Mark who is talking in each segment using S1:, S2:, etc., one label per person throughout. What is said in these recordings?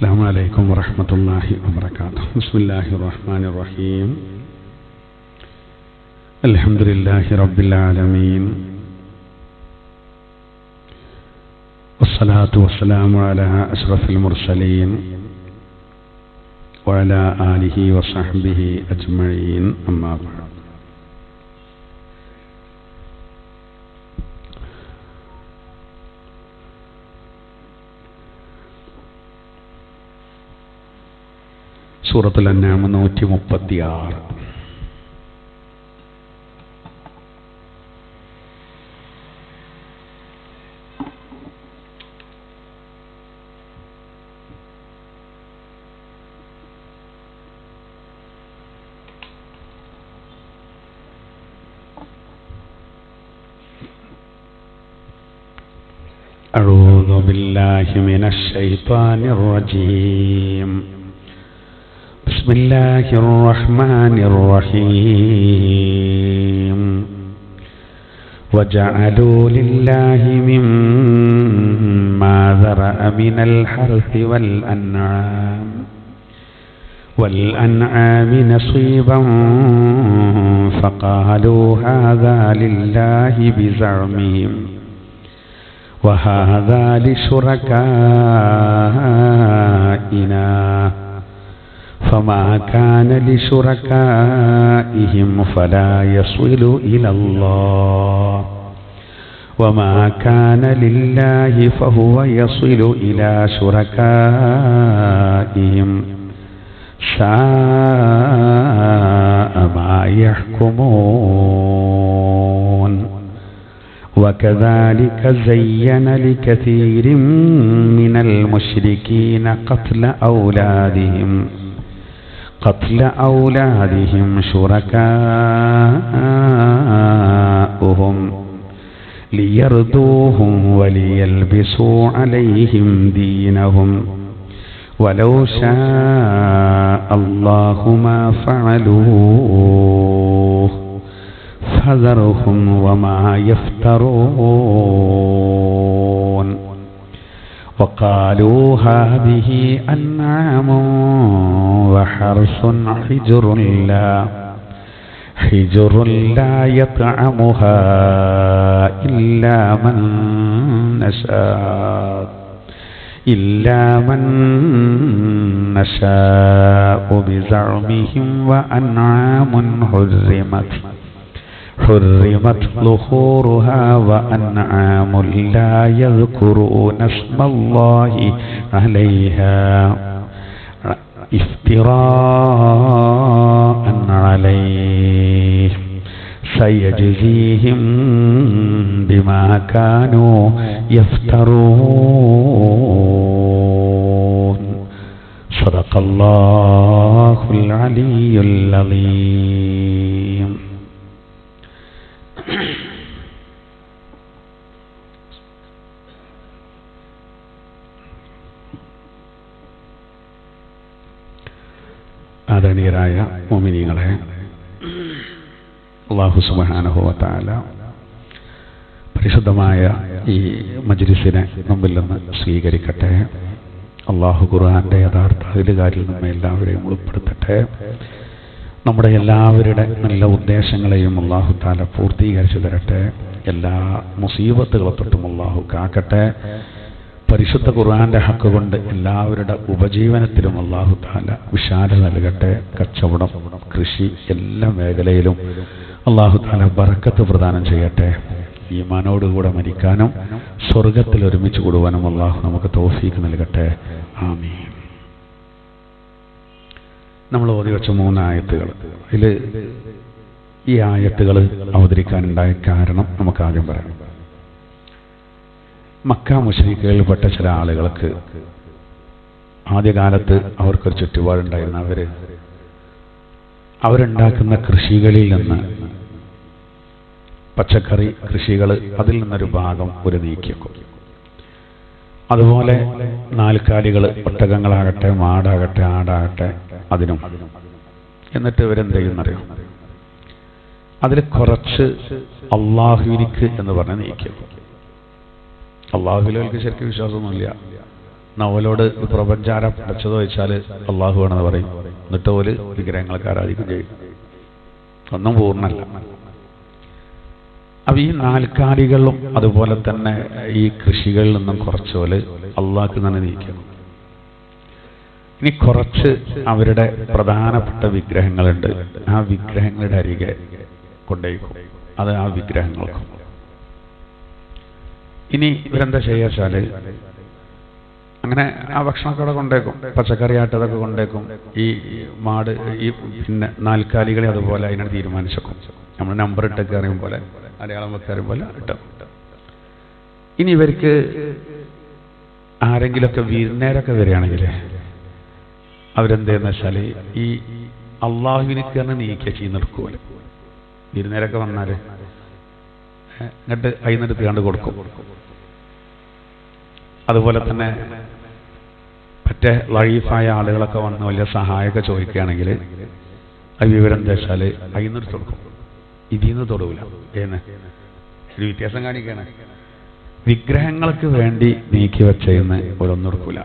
S1: السلام عليكم ورحمة الله وبركاته. بسم الله الرحمن الرحيم. الحمد لله رب العالمين، والصلاة والسلام على أشرف المرسلين وعلى آله وصحبه أجمعين، أما بعد. സൂറത്തുൽ അൻആം 136. أعوذ بالله من الشيطان الرجيم. بسم الله الرحمن الرحيم. وجعلوا لله مما ذرأ من الحرث والأنعام نصيبا فقالوا هذا لله بزعمهم وهذا لشركائنا فما كان لشركائهم فلا يصل إلى الله وما كان لله فهو يصل إلى شركائهم ساء ما يحكمون. وكذلك زين لكثير من المشركين قتل أولادهم شركاؤهم ليردوهم وليلبسوا عليهم دينهم ولو شاء الله ما فعلوه فذرهم وما يفترون. وقالوا هذه أنعام وحرث حجر لا يطعمها إلا من نشاء بزعمهم وأنعام حرمت ظهورها وأنعام لا يذكرون اسم الله عليها افتراء عليه سيجزيهم بما كانوا يفترون. صدق الله العلي العظيم. ആദരണീയരായ മുഅ്മിനീങ്ങളെ, അല്ലാഹു സുബ്ഹാനഹു വ തആല പരിശുദ്ധമായ ഈ മജ്ലിസിനെ മുമ്പിൽ നിന്ന് സ്വീകരിക്കട്ടെ. അല്ലാഹു ഖുർആന്റെ യഥാർത്ഥ അഹ്ലുകാരിൽ നമ്മെ എല്ലാവരെയും ഉൾപ്പെടുത്തട്ടെ. നമ്മുടെ എല്ലാവരുടെ നല്ല ഉദ്ദേശങ്ങളെയും അല്ലാഹു തആല പൂർത്തീകരിച്ചു തരട്ടെ. എല്ലാ മുസീബത്തുകളെ തൊട്ടും അല്ലാഹു കാക്കട്ടെ. പരിശുദ്ധ ഖുർആന്റെ ഹക്ക് കൊണ്ട് എല്ലാവരുടെ ഉപജീവനത്തിലും അല്ലാഹു തആല വിശാലത നൽകട്ടെ. കച്ചവടം, കൃഷി, എല്ലാ മേഖലയിലും അല്ലാഹു തആല ബറക്കത്ത് പ്രദാനം ചെയ്യട്ടെ. ഈമാനോടുകൂടെ മരിക്കാനും സ്വർഗത്തിൽ ഒരുമിച്ച് കൂടുവാനും അല്ലാഹു നമുക്ക് തൗഫീഖ് നൽകട്ടെ. ആമീൻ. നമ്മൾ ഓതി വെച്ച 3 ആയത്തുകൾ, ഇതിൽ ഈ ആയത്തുകൾ അവതരിക്കാനുണ്ടായ കാരണം നമുക്ക് ആദ്യം പറയാം. മക്ക മുശ്രിക്കുകളിൽപ്പെട്ട ചില ആളുകൾക്ക് ആദ്യകാലത്ത് അവർക്കൊരു ചുറ്റുപാടുണ്ടായിരുന്നു. അവരുണ്ടാക്കുന്ന കൃഷികളിൽ നിന്ന്, പച്ചക്കറി കൃഷികൾ, അതിൽ നിന്നൊരു ഭാഗം ഒരു നീക്കിയേക്കും. അതുപോലെ നാൽക്കാലികൾ, ഒട്ടകങ്ങളാകട്ടെ, മാടാകട്ടെ, ആടാകട്ടെ, അതിനും. എന്നിട്ട് ഇവരെന്ത് ചെയ്യുന്നറിയാം, അതിൽ കുറച്ച് അള്ളാഹുവിനിക്ക് എന്ന് പറഞ്ഞ് നീക്കും. അള്ളാഹുവിലേക്ക് ശരിക്കും വിശ്വാസമൊന്നുമില്ല. നവലോട് പ്രപഞ്ചാര പഠിച്ചതോ വെച്ചാൽ അള്ളാഹു ആണെന്ന് പറയും. എന്നിട്ട് ഓല് വിഗ്രഹങ്ങൾക്ക് ആരാധിക്കും ചെയ്യും. ഒന്നും പൂർണ്ണല്ല. അപ്പൊ ഈ നാൽക്കാലികളും അതുപോലെ തന്നെ ഈ കൃഷികളിൽ നിന്നും കുറച്ചുപോലെ അള്ളാഹ്ക്ക് തന്നെ നീക്കണം. ഇനി കുറച്ച് അവരുടെ പ്രധാനപ്പെട്ട വിഗ്രഹങ്ങളുണ്ട്. ആ വിഗ്രഹങ്ങളുടെ അരികെ കൊണ്ടേക്കും. അത് ആ വിഗ്രഹങ്ങൾക്കും. ഇനി ഇവരെന്താ ചെയ്യാച്ചാല് അങ്ങനെ ആ ഭക്ഷണമൊക്കെ അവിടെ കൊണ്ടേക്കും. പച്ചക്കറി ആട്ടതൊക്കെ കൊണ്ടേക്കും. ഈ മാട് ഈ പിന്നെ നാൽക്കാലികളെ അതുപോലെ അതിനാണ് തീരുമാനിച്ചേക്കും. നമ്മൾ നമ്പർ ഇട്ടൊക്കെ അറിയും പോലെ അടയാളം വെക്കെ അറിയും പോലെ ഇട്ടും. ഇനി ഇവർക്ക് ആരെങ്കിലുമൊക്കെ വിരുന്നേരൊക്കെ വരികയാണെങ്കിൽ അവരെന്തെന്ന് വെച്ചാൽ ഈ അള്ളാഹുവിനക്ക് തന്നെ നീക്കിയ ചെയ്യുന്നെടുക്കുമല്ലോ. വിരുന്നേരൊക്കെ വന്നാൽ എന്നിട്ട് അതിനെടുത്ത് കണ്ട് കൊടുക്കും. അതുപോലെ തന്നെ മറ്റേ ലൈഫായ ആളുകളൊക്കെ വന്ന് വലിയ സഹായമൊക്കെ ചോദിക്കുകയാണെങ്കിൽ അത് വിവരം എന്താ വെച്ചാൽ അതിനെടുത്ത് കൊടുക്കും. ഇതിന്ന് തൊടൂല. ഒരു വ്യത്യാസം കാണിക്കുകയാണ്. വിഗ്രഹങ്ങൾക്ക് വേണ്ടി നീക്കി വെച്ചതെന്ന് ഒരൊന്നും എടുക്കൂല.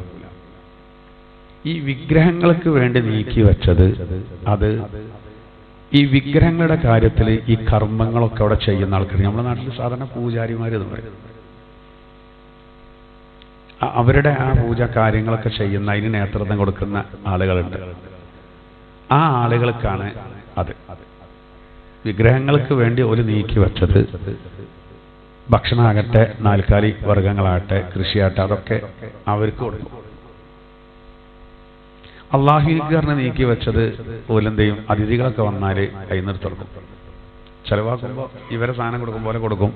S1: ഈ വിഗ്രഹങ്ങൾക്ക് വേണ്ടി നീക്കി വെച്ചത് അത് ഈ വിഗ്രഹങ്ങളുടെ കാര്യത്തിൽ ഈ കർമ്മങ്ങളൊക്കെ അവിടെ ചെയ്യുന്ന ആൾക്കാർ, നമ്മുടെ നാട്ടിൽ സാധാരണ പൂജാരിമാർ എന്ന് പറയും. അവരുടെ ആ പൂജ കാര്യങ്ങളൊക്കെ ചെയ്യുന്ന അതിന് നേതൃത്വം കൊടുക്കുന്ന ആളുകളുണ്ട്. ആ ആളുകൾക്കാണ് അത്. വിഗ്രഹങ്ങൾക്ക് വേണ്ടി ഒരു നീക്കി വെച്ചത് ഭക്ഷണമാകട്ടെ നാൽക്കാലി വർഗങ്ങളാകട്ടെ കൃഷിയാകട്ടെ അതൊക്കെ അവർക്ക് കൊടുക്കും. അള്ളാഹുവിനെ നീക്കി വെച്ചത് പോലെന്തെയും അതിഥികളൊക്കെ വന്നാൽ കൈനിർത്തും. ചെലവാക്കുമ്പോൾ ഇവരെ സാധനം കൊടുക്കും പോലെ കൊടുക്കും.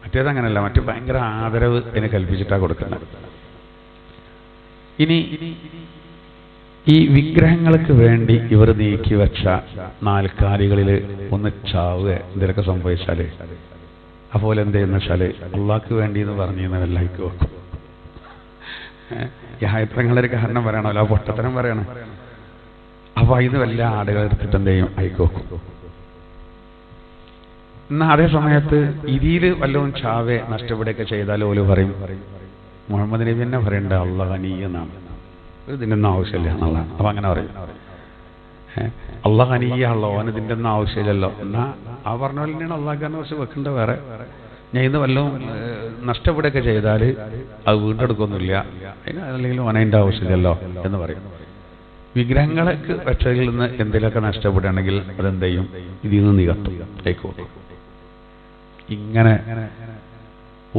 S1: മറ്റേതങ്ങനല്ല. മറ്റു ഭയങ്കര ആദരവ് അതിനെ കൽപ്പിച്ചിട്ടാണ് കൊടുക്കുന്നത്. ഇനി ഈ വിഗ്രഹങ്ങൾക്ക് വേണ്ടി ഇവർ നീക്കി വെച്ച നാൽക്കാലികളിൽ ഒന്ന് ചാവുക എന്തെങ്കിലുമൊക്കെ സംഭവിച്ചാല് അതുപോലെ എന്തെന്ന് വെച്ചാല് അള്ളാഹ്ക്ക് വേണ്ടി എന്ന് പറഞ്ഞു വെള്ളായിക്ക് വെക്കും. ഈ ആയത്രങ്ങളുടെ കാരണം പറയണമല്ലോ, ആ പൊട്ടത്തരം പറയണം. അപ്പൊ ഇത് വല്ല ആടുകൾ എടുത്തിട്ട് എന്ത് ചെയ്യും, അയക്ക് വെക്കും. എന്നാൽ അതേ സമയത്ത് ഇതിൽ വല്ലതും ചാവെ നഷ്ടപ്പെടുകയൊക്കെ ചെയ്താലും ഓല് പറയും മുഹമ്മദ് നബി തന്നെ പറയണ്ട അള്ളാഹ് ഖനീ എന്നാണ്, ഇതിൻ്റെയൊന്നും ആവശ്യമില്ല എന്നുള്ളതാണ്. അപ്പൊ അങ്ങനെ പറയും അള്ളാഹ് ഖനീയാണല്ലോ, അവന് ഇതിൻ്റെ ഒന്നും ആവശ്യമില്ലല്ലോ. എന്നാൽ ആ പറഞ്ഞ പോലെ തന്നെയാണ് അള്ളാഹ്ക്കാരനെ കുറിച്ച് വെക്കേണ്ട. വേറെ ഞാൻ ഇന്ന് വല്ലതും നഷ്ടപ്പെടുകയൊക്കെ ചെയ്താൽ അത് വീണ്ടെടുക്കൊന്നുമില്ല, അല്ലെങ്കിൽ അവനതിൻ്റെ ആവശ്യമില്ലല്ലോ എന്ന് പറയും. വിഗ്രഹങ്ങൾക്ക് വെച്ചതിൽ നിന്ന് എന്തെങ്കിലുമൊക്കെ നഷ്ടപ്പെടുകയാണെങ്കിൽ അതെന്ത് ചെയ്യും, ഇതിൽ നിന്ന് നികത്തും, ആയിക്കോട്ടെ. ഇങ്ങനെ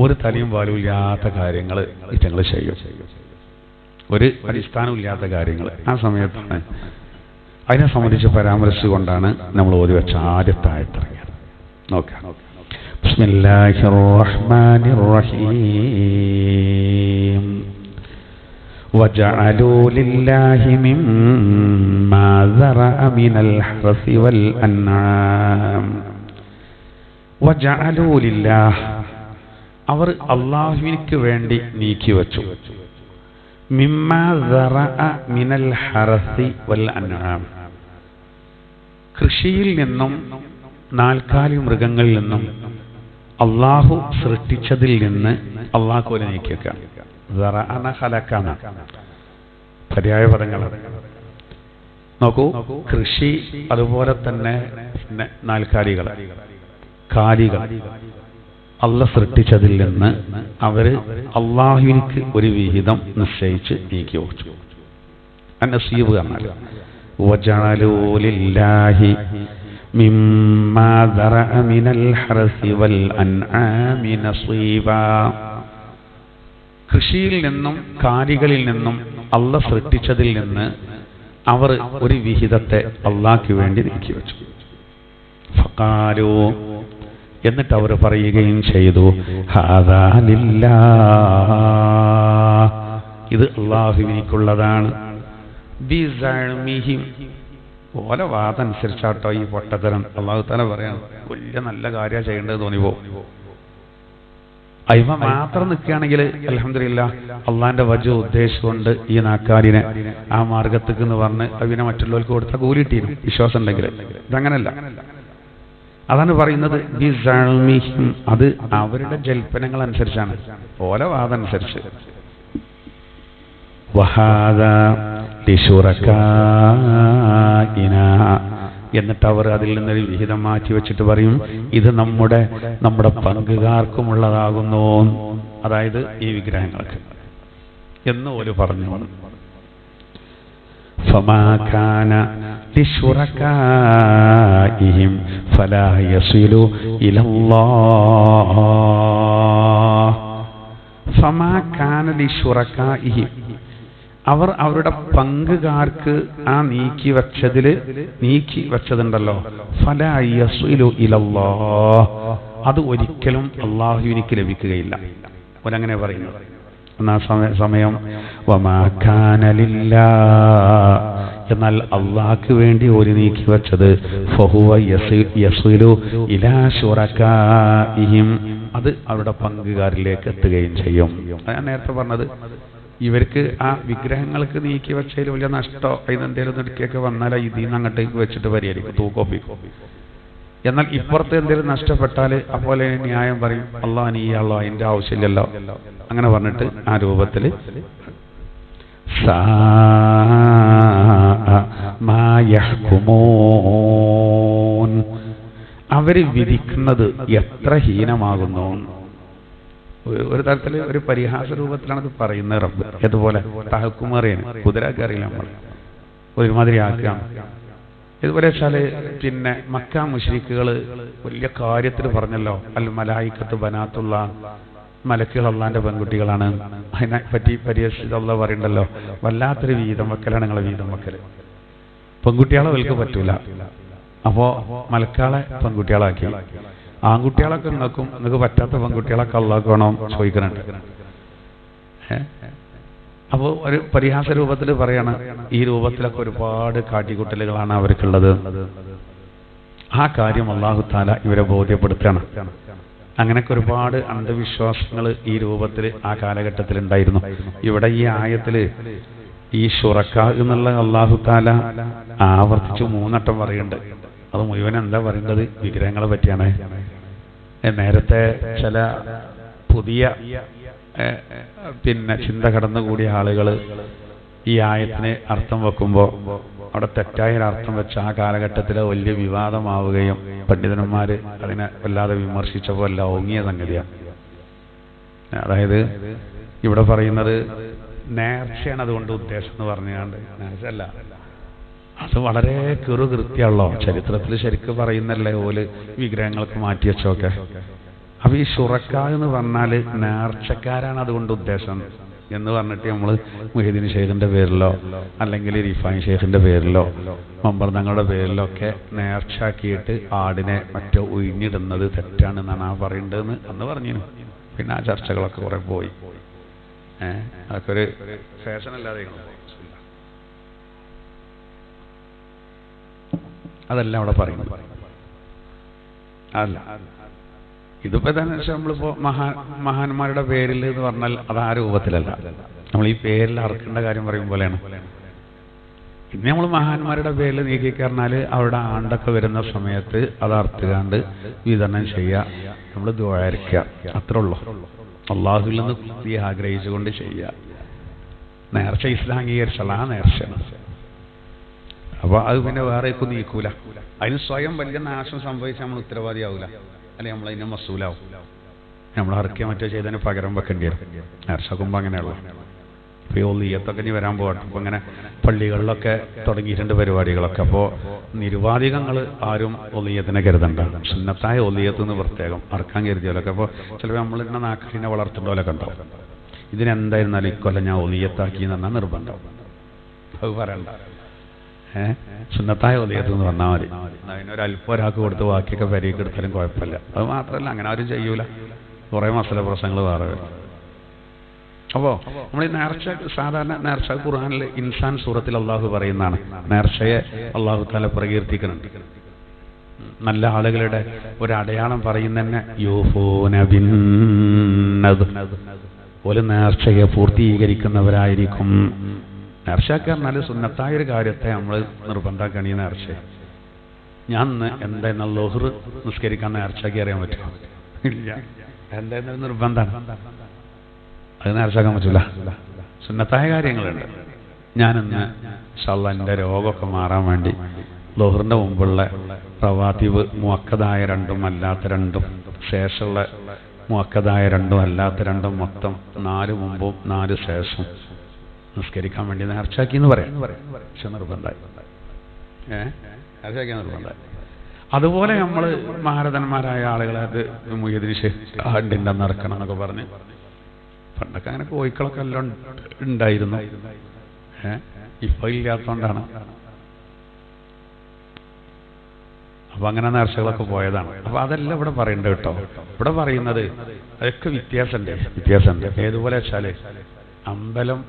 S1: ഒരു തലയും വാലും ഇല്ലാത്ത കാര്യങ്ങൾ ഇറ്റങ്ങൾ ചെയ്യും, ഒരു അടിസ്ഥാനമില്ലാത്ത കാര്യങ്ങൾ. ആ സമയത്താണ് അതിനെ സംബന്ധിച്ച് പരാമർശിച്ചുകൊണ്ടാണ് നമ്മൾ ഓതി വെച്ച ആദ്യത്തെ ആയത്തിറങ്ങിയത്. നോക്കാം. ബിസ്മില്ലാഹിർ റഹ്മാനിർ റഹീം. وجعلوا لله مما ذرأ من الحرث والأنعام. وجعلوا لله, അവർ അള്ളാഹുവിനക്ക് വേണ്ടി നീക്കി വച്ചു. മിമ്മാ ذرأ من الحرث والأنعام, കൃഷിയിൽ നിന്നും നാൽക്കാലി മൃഗങ്ങളിൽ നിന്നും അള്ളാഹു സൃഷ്ടിച്ചതിൽ നിന്ന് അള്ളാഹു പോലെ നീക്കിയേക്കാം. പര്യായ പദങ്ങളാണ്. നോക്കൂ, കൃഷി അതുപോലെ തന്നെ നാൽക്കാലികൾ കാലികൾ അള്ളാഹ് സൃഷ്ടിച്ചതിൽ നിന്ന് അവര് അള്ളാഹുവിനക്ക് ഒരു വിഹിതം നിശ്ചയിച്ച് നീക്കി വെച്ചു. നസീബ് പറഞ്ഞാൽ വജഅലൂ ലില്ലാഹി മിമ്മാ ദറഅ മിനൽ ഹർസി വൽ അൻആമി നസീബാ, കൃഷിയിൽ നിന്നും കാലികളിൽ നിന്നും അള്ളാഹ് സൃഷ്ടിച്ചതിൽ നിന്ന് അവർ ഒരു വിഹിതത്തെ അള്ളാഹ്ക്ക് വേണ്ടി നീക്കി വെച്ചു. ഫഖാലൂ, എന്നിട്ട് അവർ പറയുകയും ചെയ്തു, ഹാദാ ലില്ലാഹ്, ഇത് അള്ളാഹുവിനുള്ളതാണ്. ബിസഅമിഹിം, ഓല വാദമനുസരിച്ചാട്ടോ ഈ പൊട്ടത്തരം. അള്ളാഹു തആല പറയാണ് വലിയ നല്ല കാര്യം ചെയ്യേണ്ടത് തോന്നിപ്പോ. അയിമ മാത്രം നിൽക്കുകയാണെങ്കിൽ അൽഹംദുലില്ലാഹ് അള്ളാന്റെ വജു ഉദ്ദേശിച്ചുകൊണ്ട് ഈ നാക്കാലിനെ ആ മാർഗത്തേക്ക് എന്ന് പറഞ്ഞ് അതിനെ മറ്റുള്ളവർക്ക് കൊടുത്താൽ കൂലിട്ടീരും, വിശ്വാസം ഉണ്ടെങ്കിൽ. ഇതങ്ങനല്ല. അതാണ് പറയുന്നത് ബിസഅമിഹിം, അത് അവരുടെ ജൽപ്പനങ്ങൾ അനുസരിച്ചാണ്, ഓല വാദമനുസരിച്ച്. വഹാദാ ലിശുറകാഇനാ, എന്നിട്ട് അവർ അതിൽ നിന്നൊരു വിഹിതം മാറ്റി വെച്ചിട്ട് പറയും ഇത് നമ്മുടെ പങ്കുകാർക്കുമുള്ളതാകുന്നു, അതായത് ഈ വിഗ്രഹങ്ങൾക്ക് എന്ന് ഓല് പറഞ്ഞു. ഫമാ കാന ലിശുറകാഇഹിം ഫലാ യസിലു ഇലല്ലാഹ്. ഫമാ കാന ലിശുറകാഇഹിം, അവർ അവരുടെ പങ്കുകാർക്ക് ആ നീക്കി വെച്ചതുണ്ടല്ലോ, ഫലാ യസിലു ഇലല്ലാഹ്, അത് ഒരിക്കലും അല്ലാഹുവിനിക്ക് ലഭിക്കുകയില്ല. ഒരങ്ങനെ പറയുന്നത്. എന്നാ സമയം വമാ കാന ലില്ലാഹ്, എന്നാൽ അള്ളാഹ്ക്ക് വേണ്ടി ഒരു നീക്കി വെച്ചത് ഫഹുവ യസിലു ഇലാ ശുറകാഇഹിം, അത് അവരുടെ പങ്കുകാരിലേക്ക് എത്തുകയും ചെയ്യും. ഞാൻ നേരത്തെ പറഞ്ഞത്, ഇവർക്ക് ആ വിഗ്രഹങ്ങൾക്ക് നീക്കി വെച്ചതിൽ വലിയ നഷ്ടോ അതിനെന്തേലും നെടുക്കിയൊക്കെ വന്നാൽ ഇതിൽ നിന്ന് അങ്ങോട്ടേക്ക് വെച്ചിട്ട് പരിഹരിക്കും, തൂക്കൊപ്പിക്കും. എന്നാൽ ഇപ്പുറത്ത് എന്തെങ്കിലും നഷ്ടപ്പെട്ടാൽ അപ്പോലെ ന്യായം പറയും, അള്ളാഹ് നീ അള്ളാഹ് അതിൻ്റെ ആവശ്യമില്ലല്ലോ, അങ്ങനെ പറഞ്ഞിട്ട് ആ രൂപത്തിൽ അവര് വിധിക്കുന്നത് എത്ര ഹീനമാകുന്നു. ഒരു തരത്തിൽ ഒരു പരിഹാസ രൂപത്തിലാണ് ഇത് പറയുന്നത് റബ്ബ്. ഇതുപോലെ തഹക്കുമറിയാണ്, കുതിരക്ക് അറിയില്ല, നമ്മൾ ഒരുമാതിരി ആക്കുകയാണ്. ഇതുപോലെ വെച്ചാല് പിന്നെ മക്ക മുശ്രിക്കുകൾ വലിയ കാര്യത്തിൽ പറഞ്ഞല്ലോ, അൽ മലായിക്കത്ത് ബനാത്തുള്ള, മലക്കുകൾ അള്ളാന്റെ പെൺകുട്ടികളാണ്. അതിനെ പറ്റി പരിഹസിച്ച് അള്ളാഹ് പറയുന്നുണ്ടല്ലോ, വല്ലാത്തൊരു വീതം വെക്കലാണ് നിങ്ങളെ വീതം വെക്കൽ. പെൺകുട്ടികളെ അവർക്ക് പറ്റൂല, അപ്പോ മലക്കാളെ പെൺകുട്ടികളാക്കി. ആൺകുട്ടികളൊക്കെ നിങ്ങൾക്ക് പറ്റാത്ത പെൺകുട്ടികളൊക്കെ അള്ളാഹ്ക്ക് വേണം ചോദിക്കുന്നുണ്ട്. അപ്പോൾ ഒരു പരിഹാസ രൂപത്തിൽ പറയാണ്, ഈ രൂപത്തിലൊക്കെ ഒരുപാട് കാട്ടിക്കൂട്ടലുകളാണ് അവർക്കുള്ളത്. ആ കാര്യം അല്ലാഹു തആല ഇവരെ ബോധ്യപ്പെടുത്തണം. അങ്ങനെയൊക്കെ ഒരുപാട് അന്ധവിശ്വാസങ്ങൾ ഈ രൂപത്തിൽ ആ കാലഘട്ടത്തിൽ ഉണ്ടായിരുന്നു. ഇവിടെ ഈ ആയത്തിൽ ഈ ശുറക്ക എന്നുള്ള അല്ലാഹു തആല ആവർത്തിച്ച് 3 വട്ടം പറയുന്നുണ്ട്. അത് മുഴുവൻ എന്താ പറയുന്നത്? വിഗ്രഹങ്ങളെ പറ്റിയാണ്. നേരത്തെ ചില പുതിയ പിന്നെ ചിന്ത കടന്നുകൂടിയ ആളുകൾ ഈ ആയത്തിന് അർത്ഥം വെക്കുമ്പോൾ അവിടെ തെറ്റായ അർത്ഥം വെച്ച് ആ കാലഘട്ടത്തിൽ വലിയ വിവാദമാവുകയും പണ്ഡിതന്മാർ അതിനെ വല്ലാതെ വിമർശിച്ചപ്പോൾ എല്ലാം ഓങ്ങിയ സംഗതിയാണ്. അതായത് ഇവിടെ പറയുന്നത് നേർച്ചയാണ് അതുകൊണ്ട് ഉദ്ദേശം എന്ന് പറഞ്ഞാണ്ട്, നേർച്ചയല്ല, അത് വളരെ കൃത്യമുള്ളോ ചരിത്രത്തിൽ ശരിക്കും പറയുന്നല്ലേ ഓല് വിഗ്രഹങ്ങൾക്ക് മാറ്റി വെച്ചോക്കെ. അപ്പൊ ഈ ശുറക്ക എന്ന് പറഞ്ഞാല് നേർച്ചക്കാരാണ് അതുകൊണ്ട് ഉദ്ദേശം എന്ന് പറഞ്ഞിട്ട് നമ്മൾ മുഹീദ്ദീൻ ഷെയ്ഖിന്റെ പേരിലോ അല്ലെങ്കിൽ റിഫായി ഷെയ്ഖിന്റെ പേരിലോ മമ്പർദങ്ങളുടെ പേരിലോ ഒക്കെ നേർച്ചാക്കിയിട്ട് ആടിനെ മറ്റോ ഒഴിഞ്ഞിടുന്നത് തെറ്റാണെന്നാണ് ആ പറയേണ്ടതെന്ന് അന്ന് പറഞ്ഞു. പിന്നെ ആ ചർച്ചകളൊക്കെ കുറെ പോയി. അതൊക്കെ ഒരു ഫാഷൻ അല്ലാതെ അതെല്ലാം അവിടെ പറയുന്നത് അല്ല. ഇതിപ്പോ തന്നെ നമ്മളിപ്പോ മഹാന്മാരുടെ പേരിൽ എന്ന് പറഞ്ഞാൽ അത് ആ രൂപത്തിലല്ല. നമ്മൾ ഈ പേരിൽ അറക്കേണ്ട കാര്യം പറയും പോലെയാണ്. ഇനി നമ്മൾ മഹാന്മാരുടെ പേരിൽ നീക്കിക്കറിഞ്ഞാല് അവിടെ ആണ്ടൊക്കെ വരുന്ന സമയത്ത് അത് അറുത്തുകാണ്ട് വിതരണം ചെയ്യുക, നമ്മൾ ദ്വാരിക്കുക, അത്രേ ഉള്ളൂ. അള്ളാഹുവിൽ നിന്ന് ആഗ്രഹിച്ചുകൊണ്ട് ചെയ്യുക. നേർച്ച ഇസ്ലാം അംഗീകരിച്ചുള്ള ആ നേർച്ചയാണ്. അപ്പൊ അത് പിന്നെ വേറെ ഇപ്പൊ നീക്കൂല. അതിന് സ്വയം വലിയ നാശം സംഭവിച്ചാൽ നമ്മൾ ഉത്തരവാദിയാവൂല, അല്ലെ നമ്മളതിനെ മസൂലാവും. നമ്മൾ ഇറക്കിയ മറ്റോ ചെയ്തതിന് പകരം വെക്കേണ്ടി വരും. നേർച്ചക്കുമ്പോൾ അങ്ങനെയുള്ള ഇപ്പൊ ഈ ഒളിയത്തൊക്കെ ഇനി വരാൻ പോകട്ടെ. അപ്പൊ ഇങ്ങനെ പള്ളികളിലൊക്കെ തുടങ്ങിയിട്ടുണ്ട് പരിപാടികളൊക്കെ. അപ്പോൾ നിരുപാധികങ്ങൾ ആരും ഒളിയത്തിനെ കരുതണ്ട. സുന്നത്തായ ഒളിയത്ത് എന്ന് പ്രത്യേകം അറക്കാൻ കരുതിയാലൊക്കെ. അപ്പോൾ ചിലപ്പോൾ നമ്മൾ ഇന്ന നാക്കിനെ വളർത്തുന്നോലൊക്കെ ഉണ്ടാവും. ഇതിനെന്തായിരുന്നാലും ഇക്കൊല്ലം ഞാൻ ഒളിയത്താക്കി എന്ന് പറഞ്ഞാൽ നിർബന്ധം. അത് പറയണ്ട. സുന്നത്തായ ഒളിയത്ത് എന്ന് പറഞ്ഞാൽ മതി. അതിനൊരു അല്പം ഒരാൾക്ക് കൊടുത്ത് ബാക്കിയൊക്കെ പരിക്ക് എടുത്താലും കുഴപ്പമില്ല. അത് മാത്രമല്ല, അങ്ങനെ ആരും ചെയ്യൂല. കുറേ മസല പ്രശ്നങ്ങൾ വേറെ വരും. അപ്പോൾ നമ്മൾ ഈ നേർച്ച, സാധാരണ നേർച്ച ഖുർആനിൽ ഇൻസാൻ സൂറത്തിൽ അള്ളാഹു പറയുന്നതാണ്. നേർച്ചയെ അള്ളാഹു തആല പ്രകീർത്തിക്കുന്നുണ്ട്. നല്ല ആളുകളുടെ ഒരു അടയാളം പറയുന്ന തന്നെ യൂഫൂന ബിന്നദ്ർ, ഒരു നേർച്ചയെ പൂർത്തീകരിക്കുന്നവരായിരിക്കും. നേർച്ചയൊക്കെ പറഞ്ഞാൽ സുന്നത്തായ ഒരു കാര്യത്തെ നമ്മൾ നിർബന്ധമാക്കണ. ഈ നേർച്ച ഞാൻ എന്തായിരുന്ന ലോഹർ നിസ്കരിക്കാൻ നേർച്ചയാക്കി അറിയാൻ പറ്റുമോ? ഇല്ല. എന്തായിരുന്നാലും നിർബന്ധമാണ്. അത് നേർച്ചയാക്കാൻ പറ്റൂല. സുന്നത്തായ കാര്യങ്ങളുണ്ട്. ഞാനിന്ന് ഇൻഷാല്ലാ എൻ്റെ രോഗമൊക്കെ മാറാൻ വേണ്ടി ളുഹറിൻ്റെ മുമ്പുള്ള റവാത്തിബ് മുഅക്കദായ രണ്ടും അല്ലാത്ത രണ്ടും, ശേഷമുള്ള മുഅക്കദായ രണ്ടും അല്ലാത്ത രണ്ടും, മൊത്തം 4 മുമ്പും 4 ശേഷവും നിസ്കരിക്കാൻ വേണ്ടി നേർച്ചാക്കി എന്ന് പറയാം. പക്ഷെ നിർബന്ധമായി നേർച്ചാക്കിയാൽ നിർബന്ധമായി. അതുപോലെ നമ്മൾ മഹാരഥന്മാരായ ആളുകളെ അത് മുഹ്യിദ്ദീൻ ഷെയ്ഖിൻ്റെ നടക്കണം എന്നൊക്കെ പറഞ്ഞ് പണ്ടൊക്കെ അങ്ങനെ കോഴിക്കളൊക്കെ എല്ലാം ഉണ്ടായിരുന്നു. ഇപ്പം ഇല്ലാത്തതുകൊണ്ടാണ്. അപ്പം അങ്ങനെ നേർച്ചകളൊക്കെ പോയതാണ്. അപ്പം അതെല്ലാം ഇവിടെ പറയണ്ട കേട്ടോ. ഇവിടെ പറയുന്നത് അതൊക്കെ വ്യത്യാസമുണ്ട്. ഏതുപോലെ വെച്ചാൽ അമ്പലം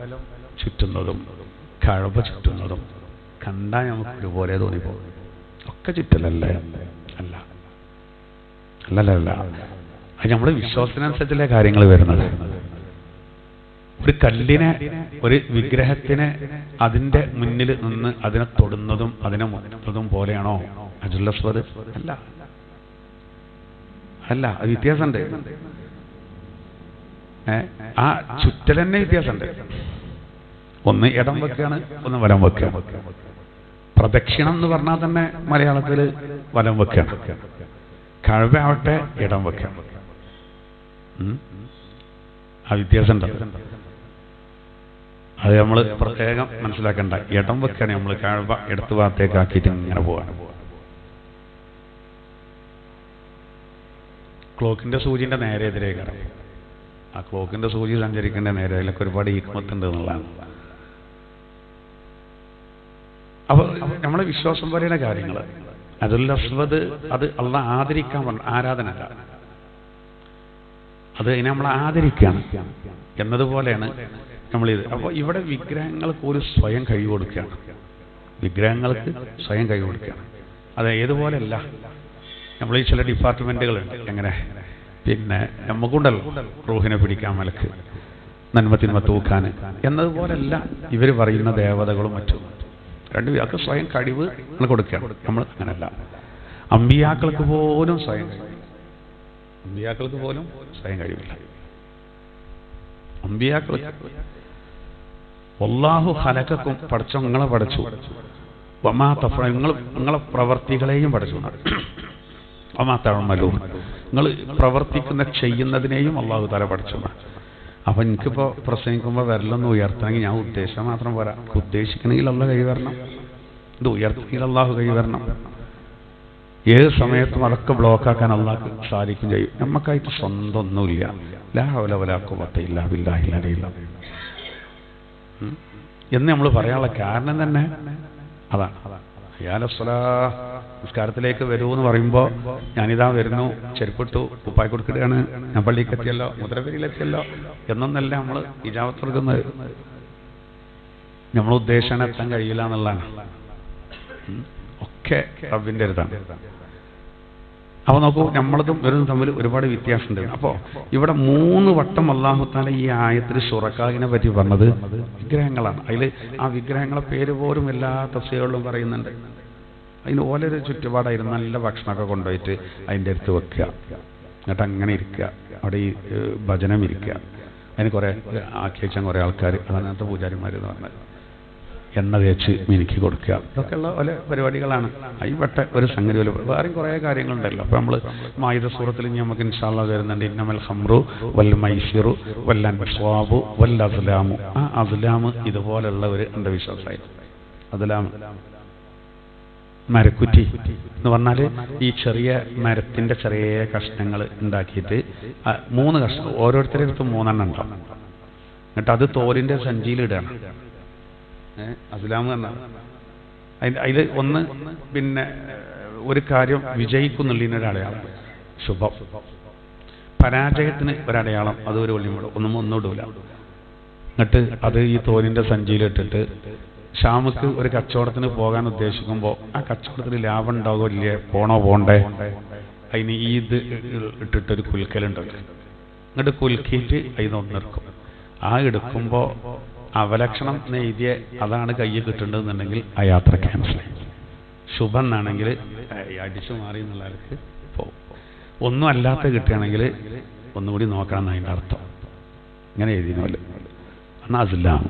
S1: ചുറ്റുന്നതും കഅബ ചുറ്റുന്നതും കണ്ടാൽ നമുക്ക് ഒരുപോലെ തോന്നിപ്പോകും. ഒക്കെ ചുറ്റലല്ലേ? അല്ല. അത് നമ്മുടെ വിശ്വാസത്തിനനുസരിച്ചുള്ള കാര്യങ്ങൾ വരുന്നത്. ഒരു കല്ലിനെ, ഒരു വിഗ്രഹത്തിനെ അതിൻ്റെ മുന്നിൽ നിന്ന് അതിനെ തൊടുന്നതും അതിനെ മുട്ടുന്നതും പോലെയാണോ ഹജറുൽ അസ്വദ്? അല്ല, അത് വ്യത്യാസമുണ്ട്. ആ ചുറ്റൽ തന്നെ വ്യത്യാസമുണ്ട്. ഒന്ന് ഇടം വെക്കുകയാണ്, ഒന്ന് വലം വെക്കുകയാണ്. പ്രദക്ഷിണം എന്ന് പറഞ്ഞാൽ തന്നെ മലയാളത്തിൽ വലം വെക്കുകയാണ്. കഅബ ആവട്ടെ ഇടം വെക്കുകയാണ്. ആ വ്യത്യാസമുണ്ട്. അത് നമ്മൾ പ്രത്യേകം മനസ്സിലാക്കേണ്ട. ഇടം വെക്കുകയാണ് നമ്മൾ കഅബ ഇടത്ത് ഭാഗത്തേക്ക് ആക്കിയിട്ട് ഇങ്ങനെ പോവാണ്. ക്ലോക്കിന്റെ സൂചിന്റെ നേരെ എതിരേക്കാണ്. ആ ക്ലോക്കിന്റെ സൂചി സഞ്ചരിക്കേണ്ട നേരെ. അതിലൊക്കെ ഒരുപാട് ഹിക്മത്തുണ്ട് എന്നുള്ളതാണ്. അപ്പൊ നമ്മളെ വിശ്വാസം പോലെയുള്ള കാര്യങ്ങൾ ഹജറുൽ അസ്വദ് അത് അള്ളാഹ് ആദരിക്കാൻ പറഞ്ഞ ആരാധനല്ല. അത് അതിനെ നമ്മൾ ആദരിക്കുകയാണ് എന്നതുപോലെയാണ് നമ്മളിത്. അപ്പോൾ ഇവിടെ വിഗ്രഹങ്ങൾക്ക് ഒരു സ്വയം കഴിവ് കൊടുക്കുകയാണ്. അത് ഏതുപോലെയല്ല. നമ്മൾ ഈ ചില ഡിപ്പാർട്ട്മെന്റുകളുണ്ട്. എങ്ങനെ പിന്നെ നമുക്കുണ്ടല്ലോ റൂഹിനെ പിടിക്കാൻ മലക്ക്, നന്മത്തിന്മ തൂക്കാൻ എന്നതുപോലെയല്ല ഇവർ പറയുന്ന ദേവതകളും മറ്റും. രണ്ടുപേർക്ക് സ്വയം കഴിവ് നമ്മൾ കൊടുക്കുകയാണ്. നമ്മൾ അങ്ങനല്ല. അമ്പിയാക്കൾക്ക് പോലും സ്വയം കഴിവില്ല. അമ്പിയാക്കൾ വല്ലാഹു ഖലഖക്കും, പഠിച്ചോ നിങ്ങളെ പഠിച്ചു, വമാ തഫ്അൽ നിങ്ങളെ പ്രവർത്തികളെയും പഠിച്ചു, വമാ തഅമലൂൻ നിങ്ങൾ പ്രവർത്തിക്കുന്ന ചെയ്യുന്നതിനെയും അള്ളാഹു തആല പഠിച്ചു. അപ്പം എനിക്കിപ്പോൾ പ്രസംഗിക്കുമ്പോൾ വിരലൊന്ന് ഉയർത്തണമെങ്കിൽ ഞാൻ ഉദ്ദേശം മാത്രം പോരാ. ഉദ്ദേശിക്കണമെങ്കിൽ അള്ളാഹ് കൈ വരണം. ഇത് ഉയർത്തണമെങ്കിൽ അള്ളാഹു കൈ വരണം. ഏത് സമയത്തും അതൊക്കെ ബ്ലോക്കാക്കാൻ അള്ളാഹ്ക്ക് സാധിക്കും ചെയ്യും. നമുക്കായിട്ട് സ്വന്തം ഒന്നുമില്ല. ലാ ഹൗല വലാ ഖുവത ഇല്ലാ ബില്ലാഹിൽ അലിയിൽ എന്ന് നമ്മൾ പറയാനുള്ള കാരണം തന്നെ അതാണ്. നിസ്കാരത്തിലേക്ക് വരൂ എന്ന് പറയുമ്പോൾ ഞാനിതാ വരുന്നു, ചെരുപ്പിട്ടു, ഉപ്പായി കൊടുക്കുകയാണ്, ഞാൻ പള്ളിക്ക് എത്തിയല്ലോ, മുദ്രപേരിയിലെത്തിയല്ലോ എന്നൊന്നല്ല നമ്മൾ ഇജാബത്ത് കൊടുക്കുന്നത്. നമ്മൾ ഉദ്ദേശം എത്താൻ കഴിയില്ല എന്നുള്ളതാണ്. ഒക്കെ റബ്ബിൻ്റെ അടുത്താണ്. അപ്പോൾ നോക്കൂ, നമ്മളതും ഇവരും തമ്മിൽ ഒരുപാട് വ്യത്യാസമുണ്ട്. അപ്പോൾ ഇവിടെ 3 വട്ടം അല്ലാഹു തആല ഈ ആയത്തിൽ ശുറക്കാഹിനെ പറ്റി പറഞ്ഞത് വിഗ്രഹങ്ങളാണ്. അതിൽ ആ വിഗ്രഹങ്ങളെ പേര് പോലും എല്ലാ തഫ്സീറുകളിലും പറയുന്നുണ്ട്. അതിന് ഓലൊരു ചുറ്റുപാടായിരുന്നു. നല്ല ഭക്ഷണമൊക്കെ കൊണ്ടുപോയിട്ട് അതിൻ്റെ അടുത്ത് വെക്കുക, എന്നിട്ട് അങ്ങനെ ഇരിക്കുക, അവിടെ ഈ ഭജനം ഇരിക്കുക. അതിന് കുറേ ആക്കി വെച്ചാൽ കുറേ ആൾക്കാർ, അതങ്ങനത്തെ പൂജാരിമാരെന്ന് പറഞ്ഞാൽ എണ്ണ തേച്ച് മിനുക്കി കൊടുക്കുക. ഇതൊക്കെയുള്ള പല പരിപാടികളാണ്. അതിൽപ്പെട്ട ഒരു സംഗതി പോലെ വേറെയും കുറേ കാര്യങ്ങളുണ്ടല്ലോ. അപ്പോൾ നമ്മൾ മായിദ സൂറത്തിൽ ഇനി നമുക്ക് ഇൻഷാ അല്ലാഹ് വരുന്നുണ്ട്. ഇന്നമൽ ഖംറു വൽ മൈസിറു വൽ അൻസ്വാബു വൽ അസ്ലാമു. ആ അസ്ലാമ് ഇതുപോലുള്ള ഒരു അന്ധവിശ്വാസമായി. അസ്ലാം മരക്കുറ്റി എന്ന് പറഞ്ഞാൽ ഈ ചെറിയ മരത്തിൻ്റെ ചെറിയ കഷ്ണങ്ങൾ ഉണ്ടാക്കിയിട്ട് 3 കഷ്ണം ഓരോരുത്തരുടെ അടുത്ത് 3 എണ്ണം ഉണ്ടാവും. എന്നിട്ട് അത് തോലിൻ്റെ സഞ്ചിയിലിടുകയാണ്. അസ്ലാം എന്നാണ് അതിൽ ഒന്ന്. പിന്നെ ഒരു കാര്യം വിജയിക്കുന്നുള്ളതിനൊരടയാളം ശുഭം, പരാജയത്തിന് ഒരടയാളം, അത് ഒരു ഒന്നുമിടൂല. എന്നിട്ട് അത് ഈ തോലിൻ്റെ സഞ്ചിയിലിട്ടിട്ട് ഷാമുക്ക് ഒരു കച്ചവടത്തിന് പോകാൻ ഉദ്ദേശിക്കുമ്പോൾ ആ കച്ചവടത്തിന് ലാഭം ഉണ്ടാകുമോ ഇല്ലേ, പോണ്ടേ, അതിന് ഈ ഇത് ഇട്ടിട്ടൊരു കുൽക്കലുണ്ടല്ലോ. എന്നിട്ട് കുലുക്കിയിട്ട് അതിനൊന്നെടുക്കും. ആ എടുക്കുമ്പോൾ അവലക്ഷണം എഴുതിയ അതാണ് കയ്യിൽ കിട്ടേണ്ടതെന്നുണ്ടെങ്കിൽ ആ യാത്ര ക്യാൻസൽ ചെയ്യും. ശുഭം എന്നാണെങ്കിൽ അടിച്ചു മാറി എന്നുള്ള ആൾക്ക് പോകും. ഒന്നും അല്ലാത്ത കിട്ടുകയാണെങ്കിൽ ഒന്നുകൂടി നോക്കണം എന്നതിൻ്റെ അർത്ഥം. ഇങ്ങനെ എഴുതിയല്ലോ. അസ്ലാം.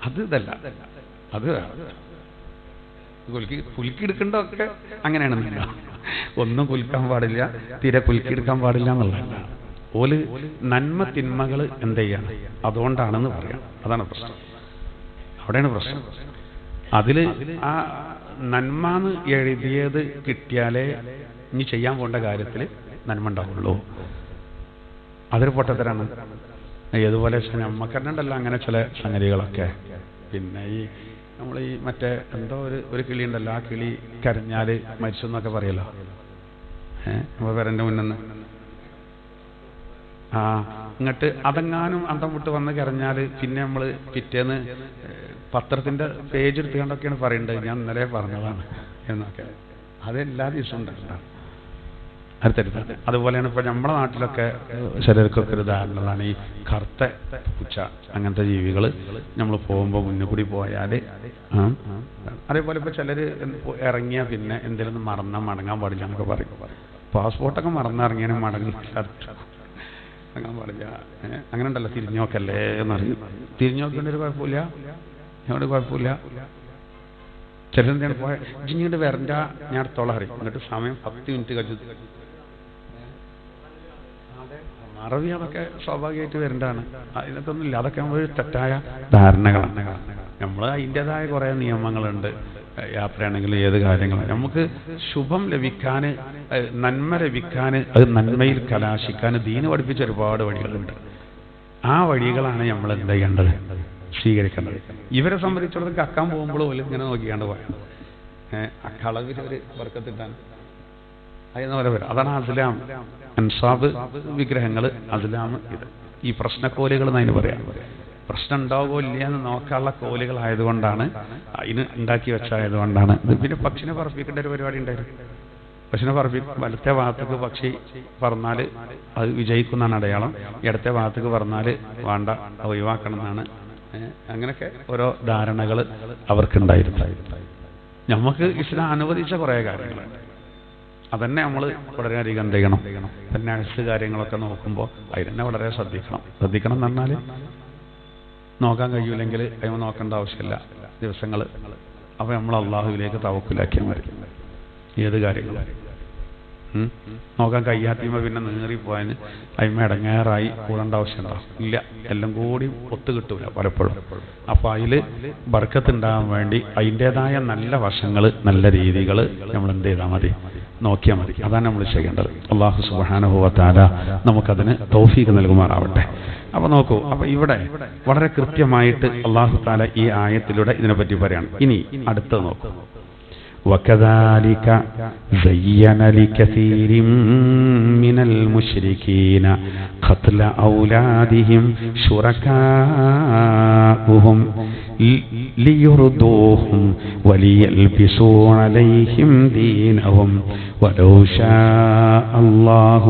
S1: അത് ഇതല്ല, അത് കുലുക്കിയെടുക്കേണ്ടതൊക്കെ അങ്ങനെയാണെന്നില്ല. ഒന്നും കുലുക്കാൻ പാടില്ല, തീരെ കുലുക്കിയെടുക്കാൻ പാടില്ല എന്നുള്ളതല്ല. ഓല് നന്മ തിന്മകൾ എന്ത് ചെയ്യാണ്, അതുകൊണ്ടാണെന്ന് പറയാം. അതാണ് പ്രശ്നം, അവിടെയാണ് പ്രശ്നം. അതിൽ ആ നന്മന്ന് എഴുതിയത് കിട്ടിയാലേ ഇനി ചെയ്യാൻ പോകേണ്ട കാര്യത്തിൽ നന്മ ഉണ്ടാവുള്ളൂ. അതൊരു പൊട്ടത്തരാണ്. ഏതുപോലെ നമുക്ക് തന്നെ ഉണ്ടല്ലോ അങ്ങനെ ചില സംഗതികളൊക്കെ. പിന്നെ ഈ നമ്മൾ ഈ മറ്റേ എന്തോ ഒരു കിളി ഉണ്ടല്ലോ, ആ കിളി കരഞ്ഞാൽ മരിച്ചു എന്നൊക്കെ പറയല്ലോ. നമ്മൾ പേരൻ്റെ മുന്നിന്ന് ഇങ്ങോട്ട് അതെങ്ങാനും അന്തം വിട്ട് വന്ന് കരഞ്ഞാൽ പിന്നെ നമ്മൾ പിറ്റേന്ന് പത്രത്തിൻ്റെ പേജ് എടുത്തുകൊണ്ടൊക്കെയാണ് പറയേണ്ടത്, ഞാൻ ഇന്നലെ പറഞ്ഞതാണ് എന്നൊക്കെ. അതെല്ലാ ദിവസവും ഉണ്ടാകും. അടുത്തടുത്ത് അതുപോലെയാണ് ഇപ്പോൾ നമ്മുടെ നാട്ടിലൊക്കെ ചിലർക്കൊക്കെ ഒരു ധാരണകളാണ് ഈ കറുത്ത പൂച്ച അങ്ങനത്തെ ജീവികൾ നമ്മൾ പോകുമ്പോൾ മുന്നിൽ കൂടി പോയാൽ. അതേപോലെ ഇപ്പോൾ ചിലർ ഇറങ്ങിയാൽ പിന്നെ എന്തെങ്കിലും മടങ്ങാൻ പാടില്ല എന്നൊക്കെ പറയും. പാസ്പോർട്ടൊക്കെ മറന്നിറങ്ങിയാലും മടങ്ങാൻ പാടില്ല. അങ്ങനെ ഉണ്ടല്ലോ, തിരിഞ്ഞോക്കല്ലേ എന്നറിയും. തിരിഞ്ഞോക്കേണ്ട ഒരു കുഴപ്പമില്ല, ഞങ്ങളുടെ കുഴപ്പമില്ല. ചിലരെന്താണ് പോയ ഇങ്ങോട്ട് വരണ്ട, ഞാൻ അടുത്തോളം അറിയും. എന്നിട്ട് സമയം 10 മിനിറ്റ് കഴിഞ്ഞു മറവി. അതൊക്കെ സ്വാഭാവികമായിട്ട് വരേണ്ടതാണ്, അതിനകത്തൊന്നുമില്ല. അതൊക്കെ നമ്മൾ തെറ്റായ ധാരണകളാണ്. നമ്മൾ അതിൻ്റെതായ കുറേ നിയമങ്ങളുണ്ട്. യാത്രയാണെങ്കിലും ഏത് കാര്യങ്ങളും നമുക്ക് ശുഭം ലഭിക്കാൻ, നന്മ ലഭിക്കാൻ, അത് നന്മയിൽ കലാശിക്കാൻ ദീന് പഠിപ്പിച്ച ഒരുപാട് വഴികളുണ്ട്. ആ വഴികളാണ് നമ്മൾ എന്ത് ചെയ്യേണ്ടത്, സ്വീകരിക്കേണ്ടത്. ഇവരെ സംബന്ധിച്ചിടത്തോളം കക്കാൻ പോകുമ്പോഴും ഇങ്ങനെ നോക്കിയാണ്ട് പോയത് കളവിൽ ഒരു വർക്കത്തിട്ടാണ് അതെന്ന് പോലെ വരും. അതാണ് അസ്ലാം, അൻസാബ് വിഗ്രഹങ്ങൾ, അസ്ലാം. ഇത് ഈ പ്രശ്നക്കോലുകൾ എന്നതിന് പറയാം. പ്രശ്നം ഉണ്ടാവുമോ ഇല്ല എന്ന് നോക്കാനുള്ള കോലുകളായതുകൊണ്ടാണ്, അതിന് ഉണ്ടാക്കി വെച്ചായതുകൊണ്ടാണ്. പിന്നെ പക്ഷിനെ പറപ്പിക്കേണ്ട ഒരു പരിപാടി ഉണ്ടായിരുന്നു. പക്ഷിനെ വലത്തെ ഭാഗത്തേക്ക് പക്ഷി പറന്നാൽ അത് വിജയിക്കുന്നതാണ് അടയാളം, ഇടത്തെ ഭാഗത്തേക്ക് പറന്നാൽ വേണ്ട, ഒഴിവാക്കണം എന്നാണ്. അങ്ങനെയൊക്കെ ഓരോ ധാരണകൾ അവർക്കുണ്ടായിരുന്നു. നമുക്ക് ഇസ്ലാം അനുവദിച്ച കുറേ കാര്യങ്ങളുണ്ട്. അതന്നെ നമ്മൾ വളരെയധികം എന്ത് ചെയ്യണം. പിന്നെ നഴ്സ് കാര്യങ്ങളൊക്കെ നോക്കുമ്പോൾ അതിനെ വളരെ ശ്രദ്ധിക്കണം എന്ന് പറഞ്ഞാൽ നോക്കാൻ കഴിയൂലെങ്കിൽ അതിന് നോക്കേണ്ട ആവശ്യമില്ല ദിവസങ്ങൾ. അപ്പോൾ നമ്മൾ അള്ളാഹുവിലേക്ക് തവക്കുലാക്കിയാൽ മതി ഏത് കാര്യങ്ങളും. നോക്കാൻ കഴിയാത്തീമ പിന്നെ നീറിപ്പോയതിന് അതിന്മ ഇടങ്ങേറായി കൂടേണ്ട ആവശ്യമുണ്ടോ? ഇല്ല, എല്ലാം കൂടി ഒത്തു കിട്ടൂല പലപ്പോഴും. അപ്പോൾ അതിൽ ബർക്കത്തുണ്ടാകാൻ വേണ്ടി അതിൻ്റെതായ നല്ല വശങ്ങൾ, നല്ല രീതികൾ നമ്മൾ എന്ത് ചെയ്താൽ മതി, നോക്കിയാൽ മതി. അതാണ് നമ്മൾ ചെയ്യേണ്ടത്. അല്ലാഹു സുബ്ഹാനഹു വ തആല നമുക്കതിന് തൗഫീഖ് നൽകുമാറാവട്ടെ. അപ്പോൾ നോക്കൂ, അപ്പോൾ ഇവിടെ വളരെ കൃത്യമായിട്ട് അല്ലാഹു തആല ഈ ആയത്തിലൂടെ ഇതിനെപ്പറ്റി പറയാണ്. ഇനി അടുത്തത് നോക്കൂ. وكذلك زين لكثير من المشركين قتل أولادهم شركاؤهم ليردوهم وليلبسوا عليهم دينهم ولو شاء الله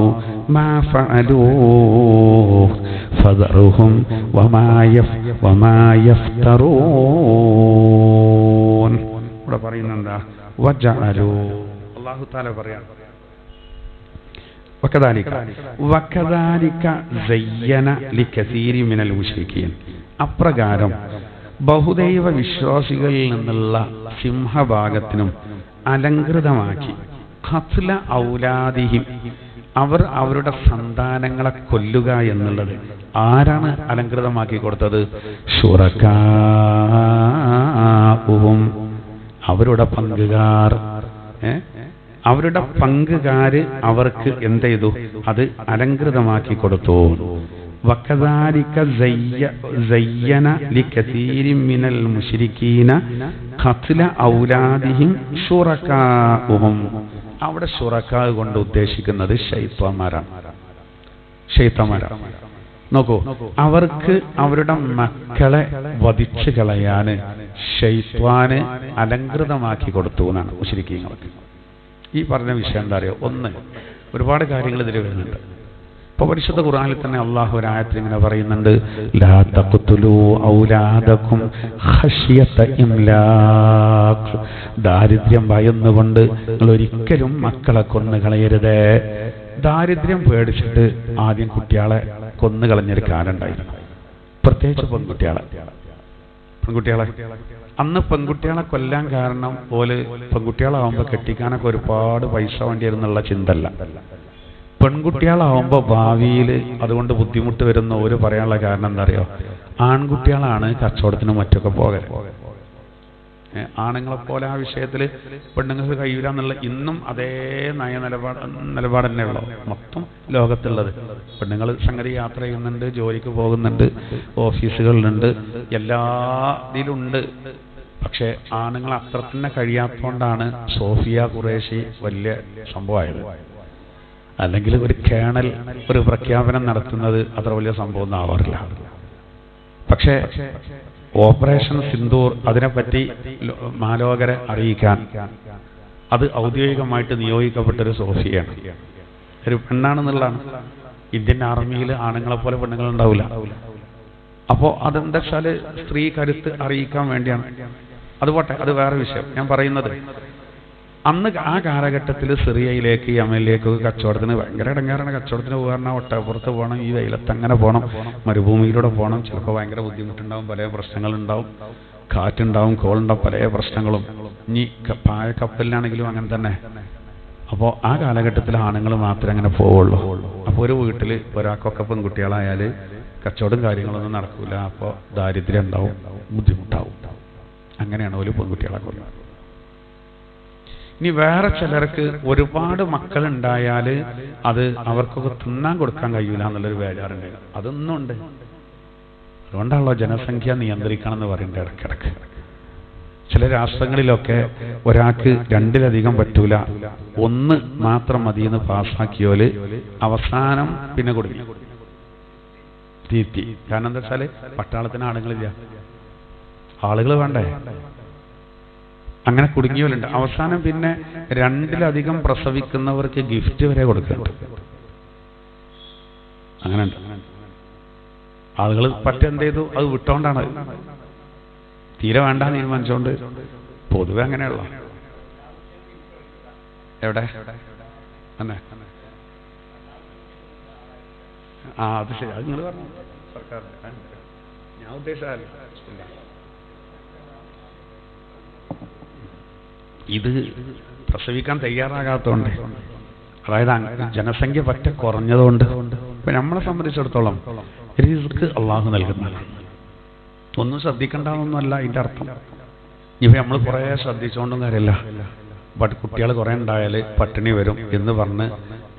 S1: ما فعلوه فذرهم وما يفترون. ഇവിടെ പറയുന്നെന്താ, വജഅലു, അല്ലാഹു തആല പറയാം, വകദാലിക സയ്യന ലികസീരി മിനൽ മുശ്രിക്കീൻ. അപ്രകാരം ബഹുദൈവ വിശ്വാസികളിൽ നിന്നുള്ള സിംഹഭാഗത്തിനും അലങ്കൃതമാക്കി ഖത്ല ഔലാദിഹിം, അവർ അവരുടെ സന്താനങ്ങളെ കൊല്ലുക എന്നുള്ളത് ആരാണ് അലങ്കൃതമാക്കി കൊടുത്തത്? ശുറകാഉഹും, അവരുടെ പങ്കുകാർ. അവരുടെ പങ്കുകാര് അവർക്ക് എന്ത് ചെയ്തു? അത് അലങ്കൃതമാക്കി കൊടുത്തു. വകദാലിക സയ്യന ലികസീരിൻ മിനൽ മുശ്രിക്കീന ഖത്ല ഔലാദിഹിം ശുറകാഉഹും. അവിടെ ശുറകാ കൊണ്ട് ഉദ്ദേശിക്കുന്നത് ശൈത്താന്മാരാണ്. നോക്കൂ, അവർക്ക് അവരുടെ മക്കളെ വധിച്ചു കളയാന് ശൈത്വാന് അലങ്കൃതമാക്കി കൊടുത്തു എന്നാണ് മുശ്രിക്കീങ്ങൾക്ക്. ഈ പറഞ്ഞ വിഷയം എന്താ അറിയോ? ഒന്ന്, ഒരുപാട് കാര്യങ്ങൾ ഇതിൽ വരുന്നുണ്ട്. ഇപ്പൊ പരിശുദ്ധ ഖുർആനിൽ തന്നെ അള്ളാഹു ഒരു ആയത്തിൽ ഇങ്ങനെ പറയുന്നുണ്ട്, ലാ തഖ്തുലൂ ഔലാദകും ഖശ്യത ഇംലാഖ്. ദാരിദ്ര്യം ഭയന്നുകൊണ്ട് നിങ്ങൾ ഒരിക്കലും മക്കളെ കൊന്നു കളയരുത്. ദാരിദ്ര്യം പേടിച്ചിട്ട് ആദ്യം കുട്ടികളെ കൊന്നു കളഞ്ഞൊരു കാലം ഉണ്ടായിരുന്നു. പ്രത്യേകിച്ച് പെൺകുട്ടികളെ അന്ന് പെൺകുട്ടികളെ കൊല്ലാൻ കാരണം ഓല് പെൺകുട്ടികളാവുമ്പോൾ കെട്ടിക്കാനൊക്കെ ഒരുപാട് പൈസ വേണ്ടി വരുന്നുള്ള ചിന്തല്ല. പെൺകുട്ടികളാവുമ്പോൾ ഭാവിയിൽ അതുകൊണ്ട് ബുദ്ധിമുട്ട് വരുന്ന ഒരു പറയാനുള്ള കാരണം എന്താ അറിയോ? ആൺകുട്ടികളാണ് കച്ചവടത്തിനും മറ്റൊക്കെ പോകരുത്. ആണുങ്ങളെപ്പോലെ ആ വിഷയത്തിൽ പെണ്ണുങ്ങൾക്ക് കഴിയില്ല എന്നുള്ള ഇന്നും അതേ നിലപാട് തന്നെ ഉള്ളൂ മൊത്തം ലോകത്തുള്ളത്. പെണ്ണുങ്ങൾ സംഗതി യാത്ര ചെയ്യുന്നുണ്ട്, ജോലിക്ക് പോകുന്നുണ്ട്, ഓഫീസുകളിലുണ്ട്, എല്ലാ ഇതിലുണ്ട്. പക്ഷെ ആണുങ്ങൾ അത്ര തന്നെ കഴിയാത്തതുകൊണ്ടാണ് സോഫിയ ഖുറേഷി വലിയ സംഭവമായത്. അല്ലെങ്കിൽ ഒരു കേണൽ ഒരു പ്രഖ്യാപനം നടത്തുന്നത് അത്ര വലിയ സംഭവം ഒന്നും ആവാറില്ല. പക്ഷേ ഓപ്പറേഷൻ സിന്ദൂർ അതിനെപ്പറ്റി മാലോകരെ അറിയിക്കാൻ അത് ഔദ്യോഗികമായിട്ട് നിയോഗിക്കപ്പെട്ടൊരു സോഫിയാണ്. ഒരു പെണ്ണാണെന്നുള്ളതാണ്. ഇന്ത്യൻ ആർമിയിൽ ആണുങ്ങളെ പോലെ പെണ്ണുങ്ങൾ ഉണ്ടാവില്ല. അപ്പോൾ അതെന്താ വെച്ചാൽ സ്ത്രീ കരുത്ത് അറിയിക്കാൻ വേണ്ടിയാണ്. അതുപോട്ടെ, അത് വേറെ വിഷയം. ഞാൻ പറയുന്നത് അന്ന് ആ കാലഘട്ടത്തിൽ സിറിയയിലേക്ക് യമനിലേക്കൊക്കെ കച്ചവടത്തിന് ഭയങ്കര ഇടങ്ങേറാണ്. കച്ചവടത്തിന് പോകാൻ ഒട്ടപ്പുറത്ത് പോകണം, ഈ വെയിലത്ത് അങ്ങനെ പോകണം, മരുഭൂമിയിലൂടെ പോകണം. ചിലപ്പോൾ ഭയങ്കര ബുദ്ധിമുട്ടുണ്ടാവും, പല പ്രശ്നങ്ങളുണ്ടാവും, കാറ്റുണ്ടാവും, കോളുണ്ടാവും, പല പ്രശ്നങ്ങളും. ഇനി പായ കപ്പലിലാണെങ്കിലും അങ്ങനെ തന്നെ. അപ്പോൾ ആ കാലഘട്ടത്തിൽ ആണുങ്ങൾ മാത്രമേ അങ്ങനെ പോവുള്ളൂ. അപ്പോൾ ഒരു വീട്ടിൽ ഒരാൾക്കൊക്കെ പെൺകുട്ടികളായാൽ കച്ചവടം കാര്യങ്ങളൊന്നും നടക്കില്ല. അപ്പോൾ ദാരിദ്ര്യം ഉണ്ടാവും, ബുദ്ധിമുട്ടാവും. അങ്ങനെയാണ് ഒരു പെൺകുട്ടികളെ കൊല്ലുന്നത്. ഇനി വേറെ ചിലർക്ക് ഒരുപാട് മക്കളുണ്ടായാൽ അത് അവർക്കൊക്കെ തിന്നാൻ കൊടുക്കാൻ കഴിയില്ല എന്നുള്ളൊരു ബേജാറുണ്ട്. അതൊന്നും ഉണ്ട്. അതുകൊണ്ടാണല്ലോ ജനസംഖ്യ നിയന്ത്രിക്കണം എന്ന് പറയുന്നത് ഇടയ്ക്കിടയ്ക്ക്. ചില രാഷ്ട്രങ്ങളിലൊക്കെ ഒരാൾക്ക് രണ്ടിലധികം പറ്റൂല, ഒന്ന് മാത്രം മതിയെന്ന് പാസ്സാക്കിയോല് അവസാനം പിന്നെ കൊടുക്കും തീറ്റി. കാരണം എന്താ വെച്ചാൽ പട്ടാളത്തിന് ആളുകളില്ല, ആളുകൾ വേണ്ടേ. അങ്ങനെ കുടുങ്ങിയവരുണ്ട്. അവസാനം പിന്നെ രണ്ടിലധികം പ്രസവിക്കുന്നവർക്ക് ഗിഫ്റ്റ് വരെ കൊടുക്കുന്നുണ്ട്. അങ്ങനെ ഉണ്ട്. ആളുകൾ എന്ത് ചെയ്തു? അത് വിട്ടോണ്ടാണ്, തീരെ വേണ്ടാന്ന് തീരുമാനിച്ചോണ്ട്. പൊതുവെ അങ്ങനെയുള്ള എവിടെ തന്നെ അത് ശരി. അത് നിങ്ങൾ പറഞ്ഞു സർക്കാർ. ഞാൻ ഉദ്ദേശിച്ചാൽ ഇത് പ്രസവിക്കാൻ തയ്യാറാകാത്തതുകൊണ്ട്, അതായത് ജനസംഖ്യ പറ്റ കുറഞ്ഞതുകൊണ്ട്. ഇപ്പൊ നമ്മളെ സംബന്ധിച്ചിടത്തോളം റിസ്ക് അള്ളാഹു നൽകുന്നതാണ്. ഒന്നും ശ്രദ്ധിക്കേണ്ടതൊന്നുമല്ല ഇതിൻ്റെ അർത്ഥം. ഇപ്പം നമ്മൾ കുറേ ശ്രദ്ധിച്ചുകൊണ്ടും കാര്യമില്ല. കുട്ടികൾ കുറേ ഉണ്ടായാൽ പട്ടിണി വരും എന്ന് പറഞ്ഞ്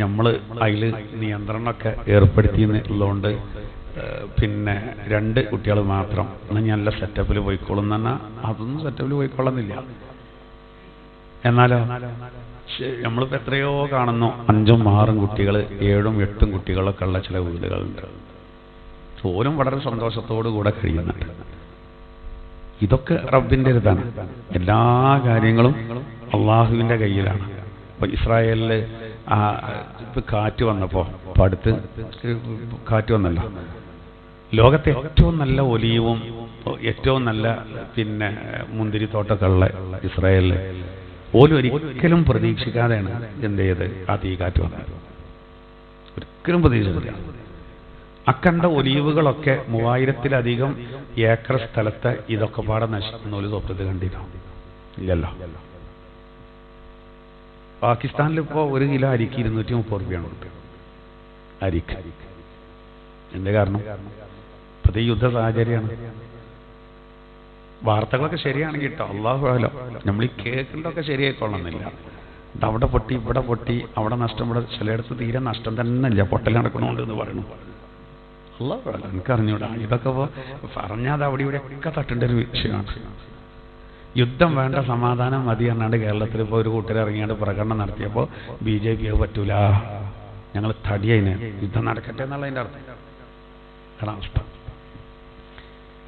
S1: നമ്മൾ അതിൽ നിയന്ത്രണമൊക്കെ ഏർപ്പെടുത്തിയെന്നുള്ളതുകൊണ്ട് പിന്നെ 2 കുട്ടികൾ മാത്രം എന്നാൽ നല്ല സെറ്റപ്പിൽ പോയിക്കോളും എന്ന് പറഞ്ഞാൽ അതൊന്നും സെറ്റപ്പിൽ പോയിക്കൊള്ളുന്നില്ല. എന്നാലോ നമ്മളിപ്പോൾ എത്രയോ കാണുന്നു 5ഉം 6ഉം കുട്ടികൾ, 7ഉം 8ഉം കുട്ടികളൊക്കെ ഉള്ള ചില വീടുകളുണ്ട്. ഓരും വളരെ സന്തോഷത്തോടു കൂടെ കഴിയുന്നുണ്ട്. ഇതൊക്കെ റബ്ബിൻ്റെ ഒരിതാണ്. എല്ലാ കാര്യങ്ങളും അള്ളാഹുവിൻ്റെ കയ്യിലാണ്. ഇപ്പോൾ ഇസ്രായേലിൽ ഇപ്പം കാറ്റ് വന്നപ്പോൾ, ഇപ്പം അടുത്ത് കാറ്റ് വന്നല്ലോ, ലോകത്തെ ഏറ്റവും നല്ല ഒലിവും ഏറ്റവും നല്ല പിന്നെ മുന്തിരിത്തോട്ടമൊക്കെ ഉള്ള ഇസ്രായേലിൽ ഓലും ഒരിക്കലും പ്രതീക്ഷിക്കാതെയാണ് എന്ത് ചെയ്ത് ആ തീക്കാറ്റ് വന്നത്. ഒരിക്കലും പ്രതീക്ഷിച്ചില്ല. അക്കണ്ട ഒലീവുകളൊക്കെ 3000-ലധികം ഏക്കർ സ്ഥലത്ത് ഇതൊക്കെ പാടെ നശിക്കുന്ന ഒരു സ്വപ്നത്തിൽ കണ്ടിരുന്നു ഇല്ലല്ലോ. പാകിസ്ഥാനിൽ ഇപ്പോൾ 1 കിലോ അരിക്ക് 230 രൂപയാണ് അരിക്ക്. എന്താ കാരണം? ഇപ്പോഴത്തെ യുദ്ധ സാഹചര്യമാണ്. വാർത്തകളൊക്കെ ശരിയാണെങ്കിൽ കേട്ടോ, അള്ളാഹു അലം, നമ്മൾ ഈ കേൾക്കുന്നതൊക്കെ ശരിയായിക്കൊള്ളുന്നില്ല. അവിടെ പൊട്ടി, ഇവിടെ പൊട്ടി, അവിടെ നഷ്ടം, ഇവിടെ ചിലയിടത്ത് തീരെ നഷ്ടം തന്നെ ഇല്ല, പൊട്ടൽ നടക്കണമുണ്ട് എന്ന് പറയണു. അള്ളാഹു അലം, എനിക്കറിഞ്ഞൂടാ. ഇതൊക്കെ പറഞ്ഞാൽ അവിടെ ഇവിടെയൊക്കെ തട്ടേണ്ട ഒരു വിഷയമാണ്. യുദ്ധം വേണ്ട, സമാധാനം മതി എന്നാണ്ട് കേരളത്തിൽ ഇപ്പോൾ ഒരു കൂട്ടർ ഇറങ്ങിയാണ്ട് പ്രകടനം നടത്തിയപ്പോൾ BJP അത് പറ്റൂല, ഞങ്ങൾ തടിയതിന് യുദ്ധം നടക്കട്ടെ എന്നുള്ളതിൻ്റെ അർത്ഥം. അതാണ് അവസ്ഥ.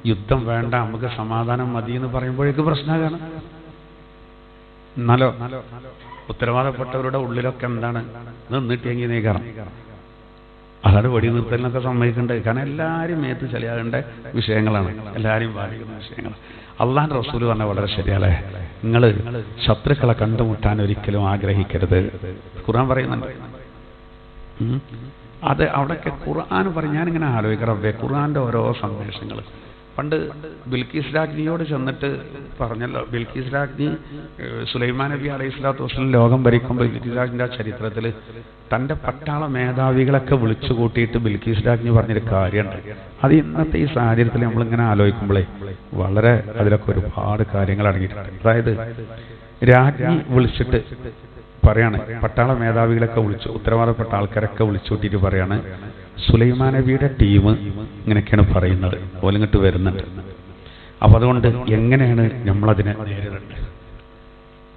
S1: യുദ്ധം വേണ്ട, നമുക്ക് സമാധാനം മതി എന്ന് പറയുമ്പോഴേക്ക് പ്രശ്നമാണ്. എന്നാലോ ഉത്തരവാദപ്പെട്ടവരുടെ ഉള്ളിലൊക്കെ എന്താണ് നിന്നിട്ടെങ്കിൽ നീക്കണം. അതാണ് വെടി നിർത്തലിനൊക്കെ സമ്മതിക്കേണ്ടത്. കാരണം എല്ലാവരും മേത്ത് ചെലയാകേണ്ട വിഷയങ്ങളാണ്, എല്ലാവരും ബാധിക്കുന്ന വിഷയങ്ങൾ. അള്ളാഹുവിൻ്റെ റസൂൽ പറഞ്ഞാൽ വളരെ ശരിയല്ലേ, നിങ്ങൾ ശത്രുക്കളെ കണ്ടുമുട്ടാൻ ഒരിക്കലും ആഗ്രഹിക്കരുത്. ഖുർആൻ പറയുന്നുണ്ട്, അത് അവിടെയൊക്കെ ഖുർആൻ പറയും. ഞാനിങ്ങനെ ആലോചിക്കണം, ഖുർആൻ്റെ ഓരോ സന്ദേശങ്ങൾ. പണ്ട് ബിൽക്കീസ് രാജ്ഞിയോട് ചെന്നിട്ട് പറഞ്ഞല്ലോ, ബിൽക്കീസ് രാജ്ഞി സുലൈമാൻ നബി അലൈഹി സ്വലാത്തു വസ്സലാം ലോകം ഭരിക്കുമ്പോൾ ബിൽക്കീസ് രാജ്ഞിൻ്റെ ചരിത്രത്തിൽ തൻ്റെ പട്ടാള മേധാവികളൊക്കെ വിളിച്ചു കൂട്ടിയിട്ട് ബിൽക്കീസ് രാജ്ഞി പറഞ്ഞൊരു കാര്യമുണ്ട്. അത് ഇന്നത്തെ ഈ സാഹചര്യത്തിൽ നമ്മളിങ്ങനെ ആലോചിക്കുമ്പോഴേ വളരെ അതിലൊക്കെ ഒരുപാട് കാര്യങ്ങൾ അടങ്ങിയിട്ടുണ്ട്. അതായത് രാജ്ഞി വിളിച്ചിട്ട് പറയാണ്, പട്ടാള മേധാവികളൊക്കെ വിളിച്ചു, ഉത്തരവാദപ്പെട്ട ആൾക്കാരൊക്കെ വിളിച്ചു കൂട്ടിയിട്ട് പറയാണ്, സുലൈമാൻ നബിയുടെ ടീം ഇങ്ങനെയൊക്കെയാണ് പറയുന്നത്, ഓലിങ്ങോട്ട് വരുന്നുണ്ട്. അപ്പം അതുകൊണ്ട് എങ്ങനെയാണ് നമ്മളതിനെ നേരിടേണ്ടത്?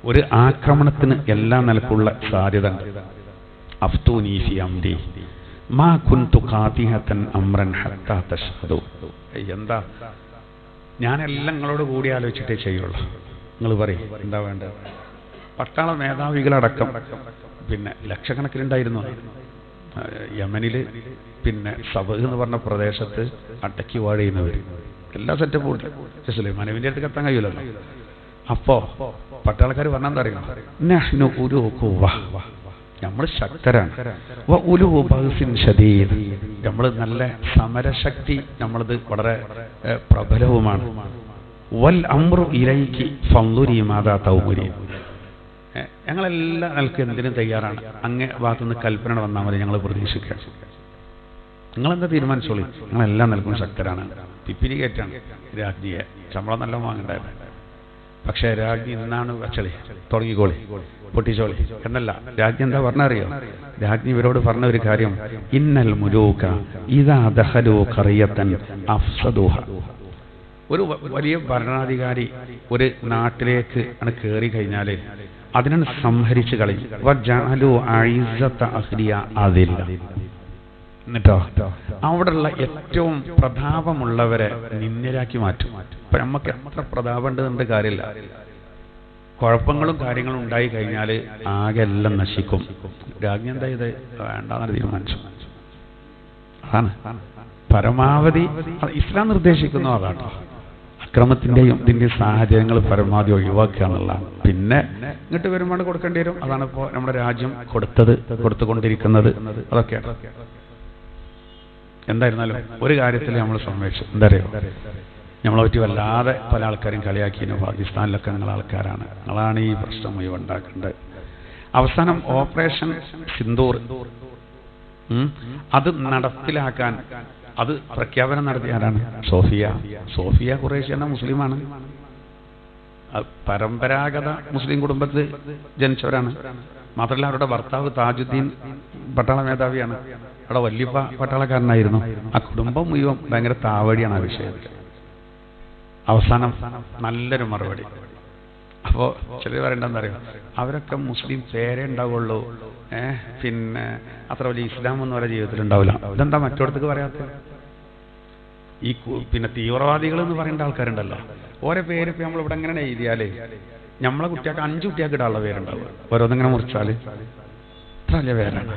S1: ഒരു ആക്രമണത്തിന് എല്ലാ നിലക്കുള്ള സാധ്യത ഉണ്ട്. അഫ്തൂനി ഫി അംരി മാ കുൻതു ഖാതിഹതൻ അംറൻ ഹത്താ തശ്ഹദു. എന്താ, ഞാനെല്ലാം നിങ്ങളോട് കൂടി ആലോചിച്ചിട്ടേ ചെയ്യുള്ളൂ. നിങ്ങൾ പറയും എന്താ വേണ്ടത്? പട്ടാള മേധാവികളടക്കം പിന്നെ ലക്ഷക്കണക്കിനുണ്ടായിരുന്നു യമനിൽ, പിന്നെ സബ് എന്ന് പറഞ്ഞ പ്രദേശത്ത് അടക്കി വാഴുന്നവർ, എല്ലാ സെറ്റപ്പും ഉണ്ട്. പക്ഷെ സുലൈമാൻ നബിൻ്റെ അടുത്ത് എത്താൻ കഴിയില്ലല്ലോ. അപ്പോ പട്ടാളക്കാർ പറഞ്ഞാൽ അറിയാം, നമ്മൾ ശക്തരാണ്, നമ്മൾ നല്ല സമരശക്തി, നമ്മളത് വളരെ പ്രബലവുമാണ്. വൽ അംറു ഇലൈകി ഫൻദുരി മാദാ തൗമുരി. ഞങ്ങളെല്ലാം നിലക്ക് എന്തിനും തയ്യാറാണ്, അങ്ങേ ഭാഗത്തുനിന്ന് കൽപ്പന വന്നാൽ മതി, ഞങ്ങൾ പ്രതീക്ഷിക്കാം. നിങ്ങളെന്താ തീരുമാനിച്ചോളി, ഞങ്ങളെല്ലാം നിലക്കും ശക്തരാണ്. പിപ്പിരി കയറ്റാണ് രാജ്ഞിയെ, ശമ്പളം നല്ല വാങ്ങണ്ടായിരുന്നു. പക്ഷേ രാജ്ഞി ഇന്നാണ് വച്ചളി, തുടങ്ങിക്കോളി, പൊട്ടിച്ചോളി എന്നല്ല. രാജ്ഞി എന്താ പറഞ്ഞറിയോ? രാജ്ഞി ഇവരോട് പറഞ്ഞ ഒരു കാര്യം, ഇന്നൽ മുലൂക ഇദാ ദഖലൂ ഖറിയതൻ അഫ്സദൂഹ. ഒരു വലിയ ഭരണാധികാരി ഒരു നാട്ടിലേക്ക് കയറി കഴിഞ്ഞാൽ അതിനെ സംഹരിച്ചു കളയും. എന്നിട്ടോ അവിടെയുള്ള ഏറ്റവും പ്രതാപമുള്ളവരെ നിന്ദ്യരാക്കി മാറ്റും. ഇപ്പൊ നമുക്ക് എത്ര പ്രതാപം ഉണ്ടെന്നുണ്ട് കാര്യമില്ല, കുഴപ്പങ്ങളും കാര്യങ്ങളും ഉണ്ടായി കഴിഞ്ഞാൽ ആകെ എല്ലാം നശിക്കും. രാജ്ഞി എന്താ ഇത് വേണ്ടെന്നാണ് തീരുമാനിച്ചു. അതാണ് പരമാവധി ഇസ്ലാം നിർദ്ദേശിക്കുന്നു. അതാട്ടോ അക്രമത്തിന്റെയും ഇതിന്റെ സാഹചര്യങ്ങൾ പരമാവധി ഒഴിവാക്കുക എന്നുള്ളതാണ്. പിന്നെ ഇങ്ങോട്ട് വരുമ്പോൾ കൊടുക്കേണ്ടി വരും. അതാണ് ഇപ്പോൾ നമ്മുടെ രാജ്യം കൊടുത്തുകൊണ്ടിരിക്കുന്നത്. അതൊക്കെയാണ്. എന്തായിരുന്നാലും ഒരു കാര്യത്തിൽ നമ്മൾ സമ്മതിച്ചു. എന്താ അറിയോ, നമ്മളെ പറ്റി വല്ലാതെ പല ആൾക്കാരും കളിയാക്കിയിരുന്നു. പാകിസ്ഥാനിലൊക്കെ നിങ്ങൾ ആൾക്കാരാണ്, നിങ്ങളാണ് ഈ പ്രശ്നം മുഴുവൻ ഉണ്ടാക്കേണ്ടത്. അവസാനം ഓപ്പറേഷൻ സിന്ദൂർ അത് നടപ്പിലാക്കാൻ അത് പ്രഖ്യാപനം നടത്തിയ ആരാണ്? സോഫിയ ഖുറൈശി എന്ന മുസ്ലിമാണ്. പരമ്പരാഗത മുസ്ലിം കുടുംബത്തിൽ ജനിച്ചവരാണ്. മാത്രമല്ല അവരുടെ ഭർത്താവ് താജുദ്ദീൻ പട്ടാള മേധാവിയാണ്. അവിടെ വലിയ പട്ടാളക്കാരനായിരുന്നു. ആ കുടുംബം മുഴുവൻ ഭയങ്കര താവടിയാണ് ആ വിഷയത്തിൽ. അവസാനം നല്ലൊരു മറുപടി. അപ്പോൾ ചിലർ പറയേണ്ടതെന്ന് അറിയാം, അവരൊക്കെ മുസ്ലിം പേരേ ഉണ്ടാവുള്ളൂ, പിന്നെ അത്ര വലിയ ഇസ്ലാം ഒന്നും അവരുടെ ജീവിതത്തിൽ ഉണ്ടാവില്ല. ഇതെന്താ മറ്റോടത്തേക്ക് പറയാത്തത്? ഈ പിന്നെ തീവ്രവാദികൾ എന്ന് പറയേണ്ട ആൾക്കാരുണ്ടല്ലോ, ഓരോ പേര് ഇപ്പം നമ്മളിവിടെ എങ്ങനെ എഴുതിയാലേ നമ്മളെ കുട്ടികൾക്ക് 5 കുട്ടികൾക്ക് ഇടാനുള്ള പേരുണ്ടാവുക. ഓരോന്നിങ്ങനെ മുറിച്ചാൽ ഇത്ര വലിയ പേരാണ്.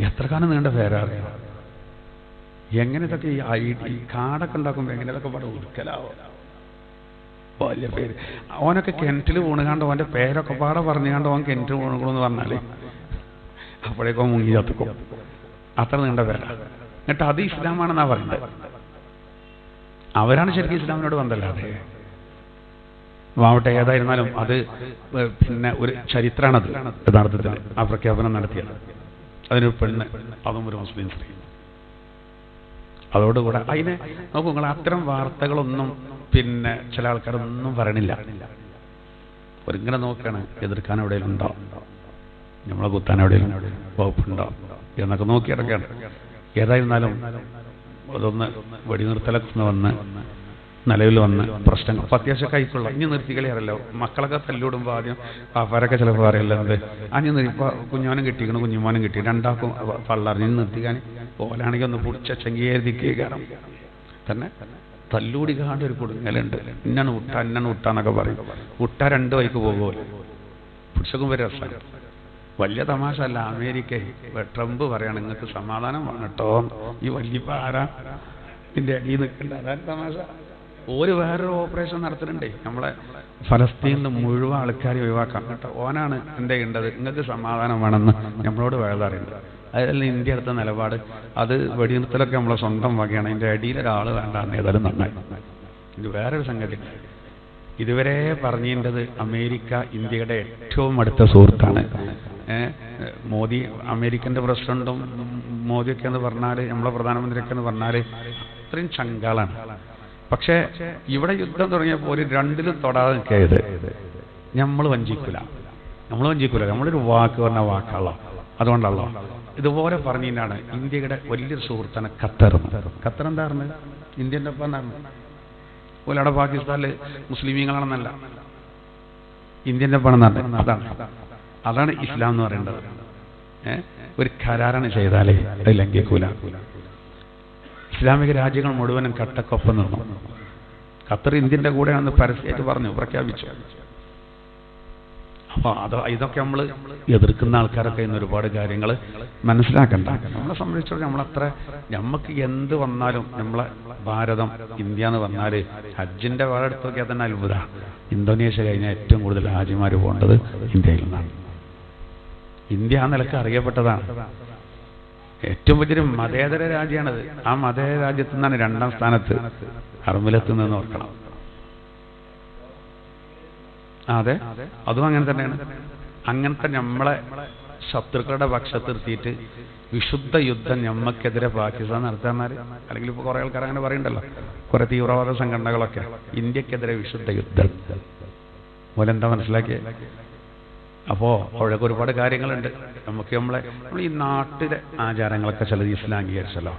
S1: എത്ര കാലം നീണ്ട പേരാണ്. എങ്ങനെ ഇതൊക്കെ ഈ കാടൊക്കെ ഉണ്ടാക്കുമ്പോൾ എങ്ങനെ ഇതൊക്കെ പാടെ ഉടുക്കലാവോ? വലിയ പേര്. ഓനൊക്കെ കിണറ്റിൽ വീണുകാണ്ട് ഓൻ്റെ പേരൊക്കെ പാടെ പറഞ്ഞുകാണ്ട് ഓൻ കിണറ്റിൽ വീണുകളെന്ന് പറഞ്ഞാൽ അപ്പോഴേക്കോ മുങ്ങി ചത്തുക്കും. അത്ര നീണ്ട പേരാ. എന്നിട്ട് അത് ഇസ്ലാമാണെന്നാ പറയുന്നത്. അവരാണ് ശരിക്കും ഇസ്ലാമിനോട് ബന്ധമല്ലാതെ. ആവട്ടെ, ഏതായിരുന്നാലും അത് പിന്നെ ഒരു ചരിത്രമാണത് യഥാർത്ഥത്തിൽ ആ പ്രഖ്യാപനം നടത്തിയത്. അതിനൊരു പെണ്ണ്, അതും ഒരു മുസ്ലിം സ്ത്രീ. അതോടുകൂടെ അതിനെ നോക്കൂ നിങ്ങൾ, അത്തരം വാർത്തകളൊന്നും പിന്നെ ചില ആൾക്കാരൊന്നും പറയണില്ല. ഒരിങ്ങനെ നോക്കുകയാണ്, എതിർക്കാൻ എവിടെയെങ്കിലും ഉണ്ടോ, നമ്മളെ കുത്താൻ എവിടെയെങ്കിലും വകുപ്പുണ്ടോ എന്നൊക്കെ നോക്കിയിടക്കാണ്. ഏതായിരുന്നാലും അതൊന്ന് വെടിനിർത്തലൊക്കെ വന്ന് നിലവിൽ വന്ന് പ്രശ്നങ്ങൾ അപ്പം അത്യാവശ്യം കൈക്കൊള്ളാം. ഇനി നിർത്തിക്കളിയാറല്ലോ. മക്കളൊക്കെ തല്ലിവിടുമ്പോൾ ആദ്യം പാപ്പാരൊക്കെ ചിലപ്പോൾ പറയല്ലോ, എന്ത് അഞ്ഞ് ഇപ്പോൾ കുഞ്ഞോനും കിട്ടിക്കണം, കുഞ്ഞുമോനും കിട്ടി, രണ്ടാക്കും പള്ളറിഞ്ഞ് നിർത്തിക്കാൻ. ഓലാണെങ്കിൽ ഒന്ന് പിടിച്ചെങ്കിൽ കാരണം തന്നെ തല്ലൂടി കാണ്ട് ഒരു കൊടുങ്ങലുണ്ട്. ഇന്നാണ് വിട്ടാന്നൊക്കെ പറയും. വിട്ട 2 വഴിക്ക് പോകുമല്ലോ. പിടിച്ചക്കും വരെ രസമാണ്. വലിയ തമാശ അല്ല. അമേരിക്ക ട്രംപ് പറയാണ്, നിങ്ങൾക്ക് സമാധാനം വേണം കേട്ടോ, ഈ വലിയ ആരാ ഇതിൻ്റെ അടിയിൽ നിൽക്കേണ്ട, അതാണ് തമാശ. ഒരു വേറൊരു ഓപ്പറേഷൻ നടത്തുന്നുണ്ടേ, നമ്മളെ ഫലസ്തീനിൽ മുഴുവൻ ആൾക്കാരെ ഒഴിവാക്കാം കേട്ടോ. ഓനാണ് എന്താ ഉണ്ടത്, നിങ്ങൾക്ക് സമാധാനം വേണമെന്ന് നമ്മളോട് വേദറിയുന്നത്. അതല്ല ഇന്ത്യ എടുത്ത നിലപാട്. അത് വെടിനിർത്തലൊക്കെ നമ്മളെ സ്വന്തം വകയാണ്, അതിൻ്റെ അടിയിലൊരാൾ വേണ്ടാന്ന്. ഏതായാലും നന്നായി. ഇത് വേറൊരു സംഗതി. ഇതുവരെ പറഞ്ഞിട്ടത് അമേരിക്ക ഇന്ത്യയുടെ ഏറ്റവും അടുത്ത സുഹൃത്താണ്. മോദി അമേരിക്കൻ്റെ പ്രസിഡന്റും മോദിയൊക്കെ എന്ന് പറഞ്ഞാൽ, നമ്മളെ പ്രധാനമന്ത്രിയൊക്കെ എന്ന് പറഞ്ഞാൽ അത്രയും ചങ്കാളാണ്. പക്ഷേ ഇവിടെ യുദ്ധം തുടങ്ങിയപ്പോൾ ഒരു രണ്ടിലും തൊടാതെ നിൽക്കരുത്. നമ്മൾ വഞ്ചിക്കൂല. നമ്മളൊരു വാക്ക് പറഞ്ഞ വാക്കാണല്ലോ. അതുകൊണ്ടല്ലോ ഇതുപോലെ പറഞ്ഞാണ് ഇന്ത്യയുടെ വലിയൊരു സുഹൃത്താണ് ഖത്തർ. ഖത്തർ എന്താ പറഞ്ഞത്? ഇന്ത്യൻ്റെ ഒപ്പം എന്നാണ്. അവിടെ പാകിസ്ഥാനിൽ മുസ്ലിമീങ്ങളാണെന്നല്ല, ഇന്ത്യൻ്റെ ഒപ്പം എന്നാണ്. അതാണ് ഇസ്ലാം എന്ന് പറയേണ്ടത്. ഒരു കരാറാണ് ചെയ്താലേ അത് ലംഘിക്കൂല. ഇസ്ലാമിക രാജ്യങ്ങൾ മുഴുവനും കട്ടക്കൊപ്പം നിന്നു. ഖത്തർ ഇന്ത്യൻ്റെ കൂടെയാണെന്ന് പരസ്യമായിട്ട് പറഞ്ഞു, പ്രഖ്യാപിച്ചു. അപ്പോൾ ഇതൊക്കെ നമ്മൾ എതിർക്കുന്ന ആൾക്കാരൊക്കെ ഇന്ന് ഒരുപാട് കാര്യങ്ങൾ മനസ്സിലാക്കണ്ട. നമ്മളെ സംബന്ധിച്ചിടത്തോളം നമുക്ക് എന്ത് വന്നാലും നമ്മളെ ഭാരതം, ഇന്ത്യ എന്ന് പറഞ്ഞാൽ ഹജ്ജിൻ്റെ വേറെ എടുത്ത് നോക്കിയാൽ തന്നെ അത്ഭുത. ഇന്തോനേഷ്യ കഴിഞ്ഞാൽ ഏറ്റവും കൂടുതൽ ഹാജിമാർ പോകേണ്ടത് ഇന്ത്യയിൽ നിന്നാണ്. ഇന്ത്യ ആ നിലക്ക് അറിയപ്പെട്ടതാണ്. ഏറ്റവും വലിയൊരു മതേതര രാജ്യമാണത്. ആ മതേതര രാജ്യത്തു നിന്നാണ് 2ാം സ്ഥാനത്ത് ഹറമിലെത്ത് നിന്ന് ഓർക്കണം. അതെ, അതും അങ്ങനെ തന്നെയാണ്. അങ്ങനത്തെ നമ്മളെ ശത്രുക്കളുടെ പക്ഷത്ത് നിർത്തിയിട്ട് വിശുദ്ധ യുദ്ധം ഞമ്മക്കെതിരെ പാകിസ്ഥാൻ നടത്താന്നാൽ, അല്ലെങ്കിൽ ഇപ്പോൾ കുറേ ആൾക്കാർ അങ്ങനെ പറയുന്നുണ്ടല്ലോ, കുറെ തീവ്രവാദ സംഘടനകളൊക്കെ ഇന്ത്യക്കെതിരെ വിശുദ്ധ യുദ്ധം. ഓലെന്താ മനസ്സിലാക്കിയ? അപ്പോൾ അവിടെയൊക്കെ ഒരുപാട് കാര്യങ്ങളുണ്ട്. നമ്മൾ ഈ നാട്ടിലെ ആചാരങ്ങളൊക്കെ ചിലത് ഇസ്ലാം അംഗീകരിച്ചല്ലോ,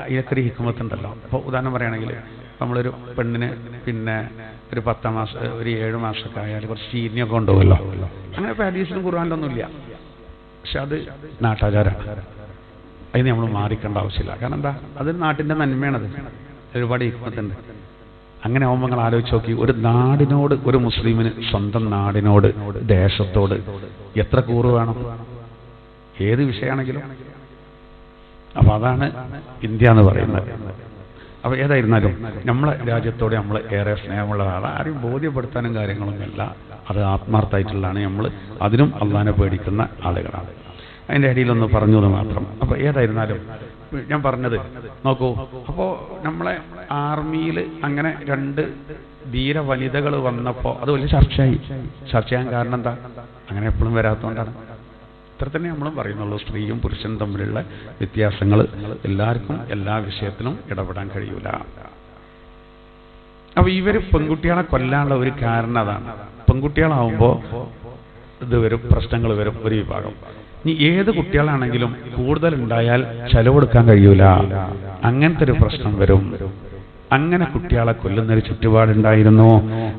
S1: ഇതിനൊക്കെ ഒരു ഹിക്മത്തുണ്ടല്ലോ. അപ്പോൾ ഉദാഹരണം പറയുകയാണെങ്കിൽ, നമ്മളൊരു പെണ്ണിന് പിന്നെ ഒരു 10 മാസം, ഒരു 7 മാസമൊക്കെ ആയാൽ കുറച്ച് ചീനിയൊക്കെ കൊണ്ടുപോകുമല്ലോ. അങ്ങനെ ഇപ്പോൾ ഹദീസിലും ഖുർആനിലൊന്നുമില്ല. പക്ഷെ അത് നാട്ടാചാരമാണ്. അതിന് നമ്മൾ മാറിക്കേണ്ട ആവശ്യമില്ല. കാരണം എന്താ? അത് നാട്ടിൻ്റെ നന്മയാണത്. ഒരുപാട് ഹിക്മത്തുണ്ട്. അങ്ങനെ ആവുമ്പോൾ നിങ്ങൾ ആലോചിച്ച് നോക്കി, ഒരു നാടിനോട്, ഒരു മുസ്ലിമിന് സ്വന്തം നാടിനോട്, ദേശത്തോട് എത്ര കൂറ് വേണം ഏത് വിഷയമാണെങ്കിലും. അപ്പോൾ അതാണ് ഇന്ത്യ എന്ന് പറയുന്നത്. അപ്പോൾ ഏതായിരുന്നാലും നമ്മളെ രാജ്യത്തോടെ നമ്മൾ ഏറെ സ്നേഹമുള്ളതാണ്. ആരെയും ബോധ്യപ്പെടുത്താനും കാര്യങ്ങളൊന്നുമില്ല. അത് ആത്മാർത്ഥമായിട്ടുള്ളതാണ്. നമ്മൾ അതിനും അള്ളാഹിനെ പേടിക്കുന്ന ആളുകളാണ്. അതിൻ്റെ അടിയിലൊന്ന് പറഞ്ഞത് മാത്രം. അപ്പോൾ ഏതായിരുന്നാലും ഞാൻ പറഞ്ഞത് നോക്കൂ. അപ്പോൾ നമ്മളെ ആർമിയിൽ അങ്ങനെ 2 ധീര വനിതകൾ വന്നപ്പോൾ അത് വലിയ ചർച്ചയായി. ചർച്ച ചെയ്യാൻ കാരണം എന്താ? അങ്ങനെ എപ്പോഴും വരാത്തതുകൊണ്ടാണ്. ഇത്ര തന്നെ നമ്മളും പറയുന്നുള്ളൂ. സ്ത്രീയും പുരുഷനും തമ്മിലുള്ള വ്യത്യാസങ്ങൾ എല്ലാവർക്കും എല്ലാ വിഷയത്തിലും ഇടപെടാൻ കഴിയൂല. അപ്പോൾ ഇവർ പെൺകുട്ടികളെ കൊല്ലാനുള്ള ഒരു കാരണം അതാണ്. പെൺകുട്ടികളാവുമ്പോൾ ഇത് വരും, പ്രശ്നങ്ങൾ വരും. ഒരു വിഭാഗം ഇനി ഏത് കുട്ടികളാണെങ്കിലും കൂടുതൽ ഉണ്ടായാൽ ചെലവെടുക്കാൻ കഴിയൂല, അങ്ങനത്തെ ഒരു പ്രശ്നം വരും. അങ്ങനെ കുട്ടികളെ കൊല്ലുന്നൊരു ചുറ്റുപാടുണ്ടായിരുന്നു.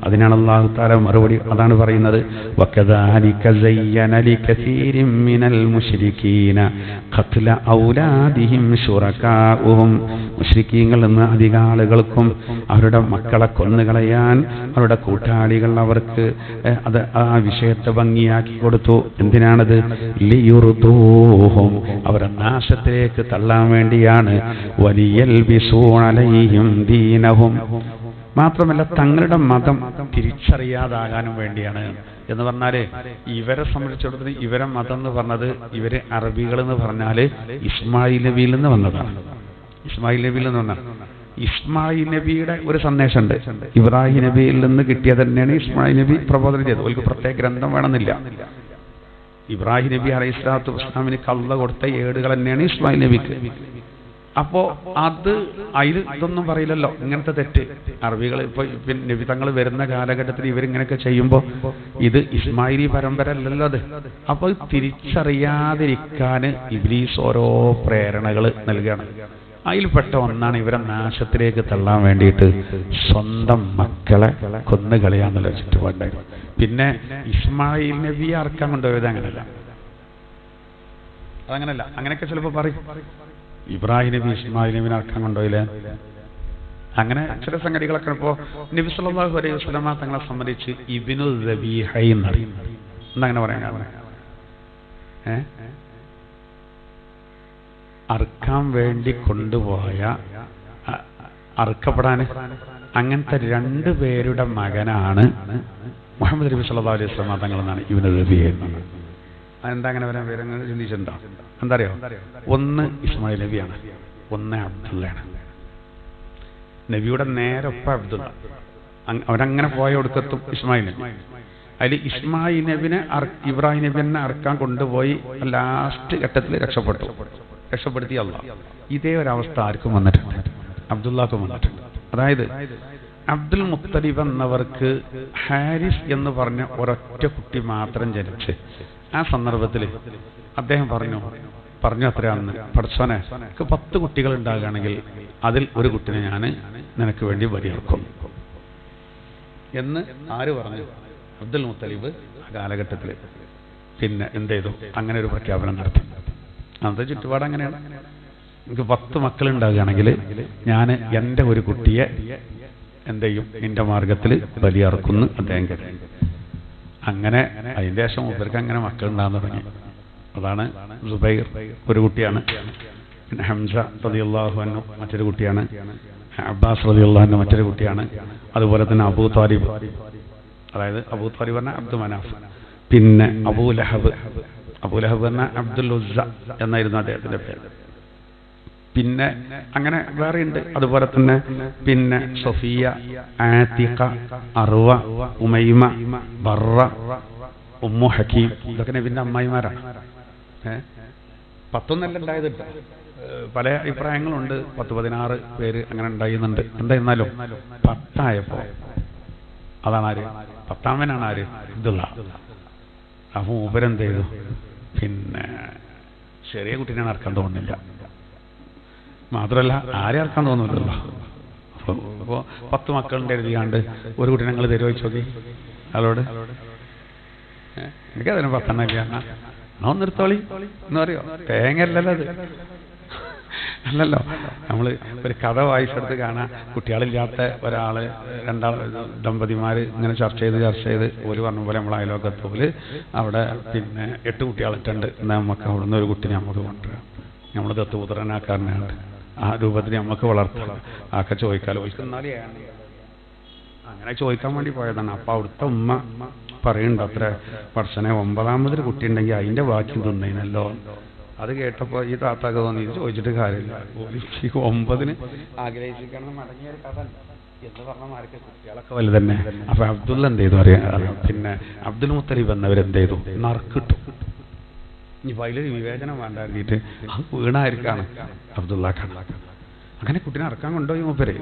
S1: അതിനാണ് അല്ലാഹു തആല മറുപടി അതാണ് പറയുന്നത്. വകദാലിക സയ്യന ലികസീരിൻ മിനൽ മുശ്രികീന ഖത്ല ഔലാദിഹിം ശുറകാഉഹും. മുശ്രിക്കീങ്ങൾ എന്ന അധിക ആളുകൾക്കും അവരുടെ മക്കളെ കൊന്നുകളയാൻ അവരുടെ കൂട്ടാളികൾ അവർക്ക് അത് ആ വിഷയത്തെ ഭംഗിയാക്കി കൊടുത്തു. എന്തിനാണത്? ലിയുർദൂഹും, അവരെ നാശത്തിലേക്ക് തള്ളാൻ വേണ്ടിയാണ്. വലിയൽബിസൂ അലൈഹിം ദീനഹും, മാത്രമല്ല തങ്ങളുടെ മതം തിരിച്ചറിയാതാകാനും വേണ്ടിയാണ്. എന്ന് പറഞ്ഞാൽ ഇവരെ സംബന്ധിച്ചിടത്തോളം ഇവരെ മതം എന്ന് പറഞ്ഞത്, ഇവര് അറബികൾ എന്ന് പറഞ്ഞാൽ ഇസ്മായിൽ നബിയിൽ നിന്ന് വന്നതാണ്. ഇസ്മായിൽ നബിയിൽ നിന്ന് വന്ന ഇസ്മായിൽ നബിയുടെ ഒരു സന്ദേശമുണ്ട്. ഇബ്രാഹിം നബിയിൽ നിന്ന് കിട്ടിയത് തന്നെയാണ് ഇസ്മായിൽ നബി പ്രബോധനം ചെയ്തത്. അവർക്ക് പ്രത്യേക ഗ്രന്ഥം വേണമെന്നില്ല. ഇബ്രാഹിം നബി അലൈഹിസ്സലാത്തു വസ്സലാമിന് കള്ള കൊടുത്ത ഏടുകൾ തന്നെയാണ് ഇസ്മായിൽ നബിക്ക്. അപ്പോൾ അത് അതിൽ ഇതൊന്നും പറയില്ലല്ലോ, ഇങ്ങനത്തെ തെറ്റ്. അറബികൾ ഇപ്പോൾ നബി തങ്ങൾ വരുന്ന കാലഘട്ടത്തിൽ ഇവരിങ്ങനെയൊക്കെ ചെയ്യുമ്പോൾ ഇത് ഇസ്മായിലി പരമ്പര അല്ലല്ലോ അത്. അപ്പോൾ തിരിച്ചറിയാതിരിക്കാൻ ഇബ്ലീസ് ഓരോ പ്രേരണകൾ നൽകുകയാണ്. അതിൽപ്പെട്ട ഒന്നാണ് ഇവരെ നാശത്തിലേക്ക് തള്ളാൻ വേണ്ടിയിട്ട് സ്വന്തം മക്കളെ കൊന്നുകളയാന്നുള്ള ചുറ്റുപാടുണ്ടായിരുന്നു. പിന്നെ ഇസ്മായിൽ നബിയെ അറക്കാൻ കൊണ്ടുപോയത് അങ്ങനെയല്ല, അതങ്ങനല്ല. അങ്ങനെയൊക്കെ ചിലപ്പോൾ പറയും ഇബ്രാഹിം നബി ഇസ്മായിൽ നബിനെ അറക്കാൻ കൊണ്ടുപോയില്ലേ, അങ്ങനെ ചില സംഗതികളൊക്കെ. ഇപ്പോൾ നബി സല്ലല്ലാഹു അലൈഹി വസല്ലമ തങ്ങളെ സംബന്ധിച്ച് ഇബ്നു ദബീഹ എന്നറിയും. എന്താ അങ്ങനെ പറയാൻ കാരണം? അറുക്കാൻ വേണ്ടി കൊണ്ടുപോയ, അറുക്കപ്പെടാൻ അങ്ങനത്തെ 2 പേരുടെ മകനാണ് മുഹമ്മദ് നബി സല്ലല്ലാഹു അലൈഹി വസല്ലമ തങ്ങൾ എന്നാണ് ഇബ്നു ദബീഹ എന്നാണ്. അതെന്താ അങ്ങനെ വരാൻ പേര് അങ്ങനെ ചിന്തിച്ചിട്ടുണ്ടോ? എന്താ അറിയോ? ഒന്ന് ഇസ്മായിൽ നബിയാണ്, ഒന്ന് അബ്ദുള്ളയാണ്. നബിയുടെ നേരൊപ്പം അബ്ദുള്ള. അവരങ്ങനെ പോയ ഒടുക്കത്തും ഇസ്മായിൽ നബി. അതിൽ ഇസ്മായിൽ നബിനെ ഇബ്രാഹിം നബിനെ അറക്കാൻ കൊണ്ടുപോയി ലാസ്റ്റ് ഘട്ടത്തിൽ രക്ഷപ്പെടുത്തി അല്ലാഹ്. ഇതേ ഒരവസ്ഥ ആർക്കും വന്നിട്ടുണ്ട്, അബ്ദുള്ളാക്കും വന്നിട്ടുണ്ട്. അതായത് അബ്ദുൽ മുത്തലിബ് എന്നവർക്ക് ഹാരിസ് എന്ന് പറഞ്ഞ ഒരൊറ്റ കുട്ടി മാത്രം ജനിച്ച് ആ സന്ദർഭത്തിൽ അദ്ദേഹം പറഞ്ഞു അത്രയാണെന്ന്, പഠിച്ചോനെ 10 കുട്ടികൾ ഉണ്ടാകുകയാണെങ്കിൽ അതിൽ ഒരു കുട്ടിനെ ഞാൻ നിനക്ക് വേണ്ടി ബലിയർക്കും എന്ന് ആര് പറഞ്ഞു? അബ്ദുൽ മുത്തലിബ് ആ കാലഘട്ടത്തിൽ പിന്നെ എന്ത് ചെയ്തു? അങ്ങനെ ഒരു പ്രഖ്യാപനം നടത്തി. അന്നത്തെ ചുറ്റുപാട് അങ്ങനെയാണ്. എനിക്ക് 10 മക്കളുണ്ടാകുകയാണെങ്കിൽ ഞാൻ എൻ്റെ ഒരു കുട്ടിയെ എന്ത് ചെയ്യും? നിന്റെ മാർഗത്തിൽ ബലിയർക്കുന്നു അദ്ദേഹം കരുതി. അങ്ങനെ അതിൻ്റെ ശേഷം ഇവർക്ക് അങ്ങനെ മക്കളുണ്ടാകാൻ തുടങ്ങി. അതാണ് സുബൈർ ഒരു കുട്ടിയാണ്, പിന്നെ ഹംസ റളിയല്ലാഹു അൻഹു മറ്റൊരു കുട്ടിയാണ്, അബ്ബാസ് റളിയല്ലാഹു അൻഹു മറ്റൊരു കുട്ടിയാണ്, അതുപോലെ തന്നെ അബൂ താലിബ്, അതായത് അബൂ താലിബ് പറഞ്ഞ അബ്ദു മനാഫ്, പിന്നെ അബൂ ലഹബ് പറഞ്ഞ അബ്ദുൽ ഉസ്സ എന്നായിരുന്നു അദ്ദേഹത്തിന്റെ പേര്. പിന്നെ അങ്ങനെ വേറെയുണ്ട്. അതുപോലെ തന്നെ പിന്നെ സഫിയ, ആതിഖ, അർവ, ഉമൈമ, ബർറ, ഉമ്മു ഹക്കീം, ഇതൊക്കെ നബിന്റെ അമ്മായിമാരാണ്. 10 ഉണ്ടായത്. പല അഭിപ്രായങ്ങളുണ്ട്, 10-16 പേര് അങ്ങനെ ഉണ്ടായിരുന്നുണ്ട്. എന്തായിരുന്നാലും 10 ആയപ്പോ അതാണ് ആര്? 10ാമനാണ് ആര്? അബ്ദുള്ള. അപ്പൊ മൂപ്പരെന്ത് ചെയ്തു? പിന്നെ ചെറിയ കുട്ടീനെ ഇറക്കാൻ തോന്നുന്നില്ല, മാത്രമല്ല ആരെ ഇറക്കാൻ തോന്നുന്നില്ലല്ലോ. അപ്പോൾ 10 മക്കളുണ്ട് എഴുതിയാണ്ട് ഒരു കുട്ടി ഞങ്ങൾ തരുവച്ചു നോക്കി അയാളോട്, എനിക്കതിന് 10 ഇല്ല, നോ നിർത്തോളി എന്ന് പറയോ? തേങ്ങല്ലല്ലോ അത്, അല്ലല്ലോ. നമ്മൾ ഒരു കഥ വായിച്ചെടുത്ത് കാണാൻ, കുട്ടികളില്ലാത്ത ഒരാള് 2 ദമ്പതിമാര് ഇങ്ങനെ ചർച്ച ചെയ്ത് ഒരു പറഞ്ഞ പോലെ നമ്മൾ അയലോകത്തോല് അവിടെ പിന്നെ 8 കുട്ടികളിട്ടുണ്ട്, എന്നാൽ നമുക്ക് അവിടുന്ന് ഒരു കുട്ടിനെ നമുക്ക് കൊണ്ടുവരാം, നമ്മൾ ദത്തുപുത്രനാക്കാരനാണ്, ആ രൂപത്തിൽ നമുക്ക് വളർത്തണം ആക്കെ ചോദിക്കാലോ. അങ്ങനെ ചോദിക്കാൻ വേണ്ടി പോയതാണ്. അപ്പൊ അവിടുത്തെ ഉമ്മ പറയുന്നുണ്ട്, അത്ര വർഷനെ 9ാമതൊരു കുട്ടി ഉണ്ടെങ്കിൽ അതിന്റെ ബാക്കി തിന്നേനല്ലോ. അത് കേട്ടപ്പോ ഈ താത്താക്ക് തോന്നി, ഇത് ചോദിച്ചിട്ട് കാര്യമില്ല, 9ന് ആഗ്രഹിച്ചിരിക്കണം മടങ്ങിയ ഒരു കഥ എന്ന് പറഞ്ഞമാർക്ക് കുട്ടികളൊക്കെ വലുത് തന്നെ. അപ്പൊ അബ്ദുള്ള എന്ത് ചെയ്തു അറിയാം? പിന്നെ അബ്ദുൽ മുത്തലിബ് എന്നവരെന്ത് ചെയ്തു? നറുക്കിട്ടു. ഇനി അതിലൊരു വിവേചനം വേണ്ടായിരുന്നിട്ട് വീണായിരിക്കാണ് അബ്ദുള്ളാക്കാണ്. അങ്ങനെ കുട്ടീനെ ഇറക്കാൻ കൊണ്ടുപോയി മൂപ്പര്.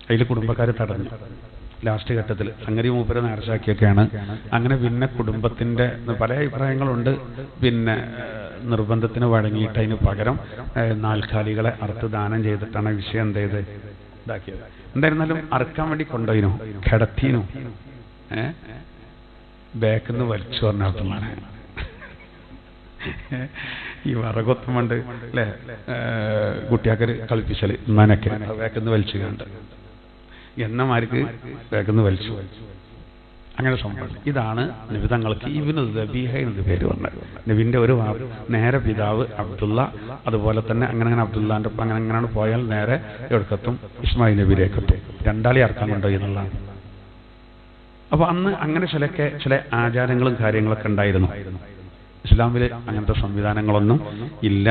S1: അതിൽ കുടുംബക്കാർ തടഞ്ഞു. ലാസ്റ്റ് ഘട്ടത്തിൽ സംഗതി മൂപ്പര് നേർച്ചാക്കിയൊക്കെയാണ്. അങ്ങനെ പിന്നെ കുടുംബത്തിന്റെ പല അഭിപ്രായങ്ങളുണ്ട്. പിന്നെ നിർബന്ധത്തിന് വഴങ്ങിയിട്ട് അതിന് പകരം നാൽക്കാലികളെ അറുത്ത് ദാനം ചെയ്തിട്ടാണ് വിഷയം എന്ത് ചെയ്ത് ഇതാക്കിയത്. എന്തായിരുന്നാലും അറുക്കാൻ വേണ്ടി കൊണ്ടുപോയിനു, കിടത്തീനു, ബാക്കിന്ന് വലിച്ചു പറഞ്ഞാണ്. ഈ വറകൊത്തുമുണ്ട് അല്ലെ, കുട്ടിയാക്കര് കളിപ്പിച്ചാല് ഉമ്മാനൊക്കെ വേക്കെന്ന് വലിച്ചു കണ്ട് എന്നമാർക്ക് വേക്കെന്ന് വലിച്ചു. അങ്ങനെ സംഭവം. ഇതാണ് നബിതങ്ങൾക്ക് ഇബ്നു ദബീഹ എന്ന് പേര് വന്നത്. നബിന്റെ ഒരു നേരെ പിതാവ് അബ്ദുള്ള, അതുപോലെ തന്നെ അങ്ങനെ അബ്ദുള്ളാന്റെ ഒപ്പം അങ്ങനെയാണ് പോയാൽ നേരെ എവിടക്കെത്തും? ഇസ്മായിൽ നബിയിലേക്കെത്തും. 2 അർക്കാൻ കൊണ്ടുപോയി എന്നുള്ളതാണ്. അപ്പൊ അന്ന് അങ്ങനെ ചില ആചാരങ്ങളും കാര്യങ്ങളൊക്കെ ഉണ്ടായിരുന്നു. ഇസ്ലാമിൽ അങ്ങനത്തെ സംവിധാനങ്ങളൊന്നും ഇല്ല.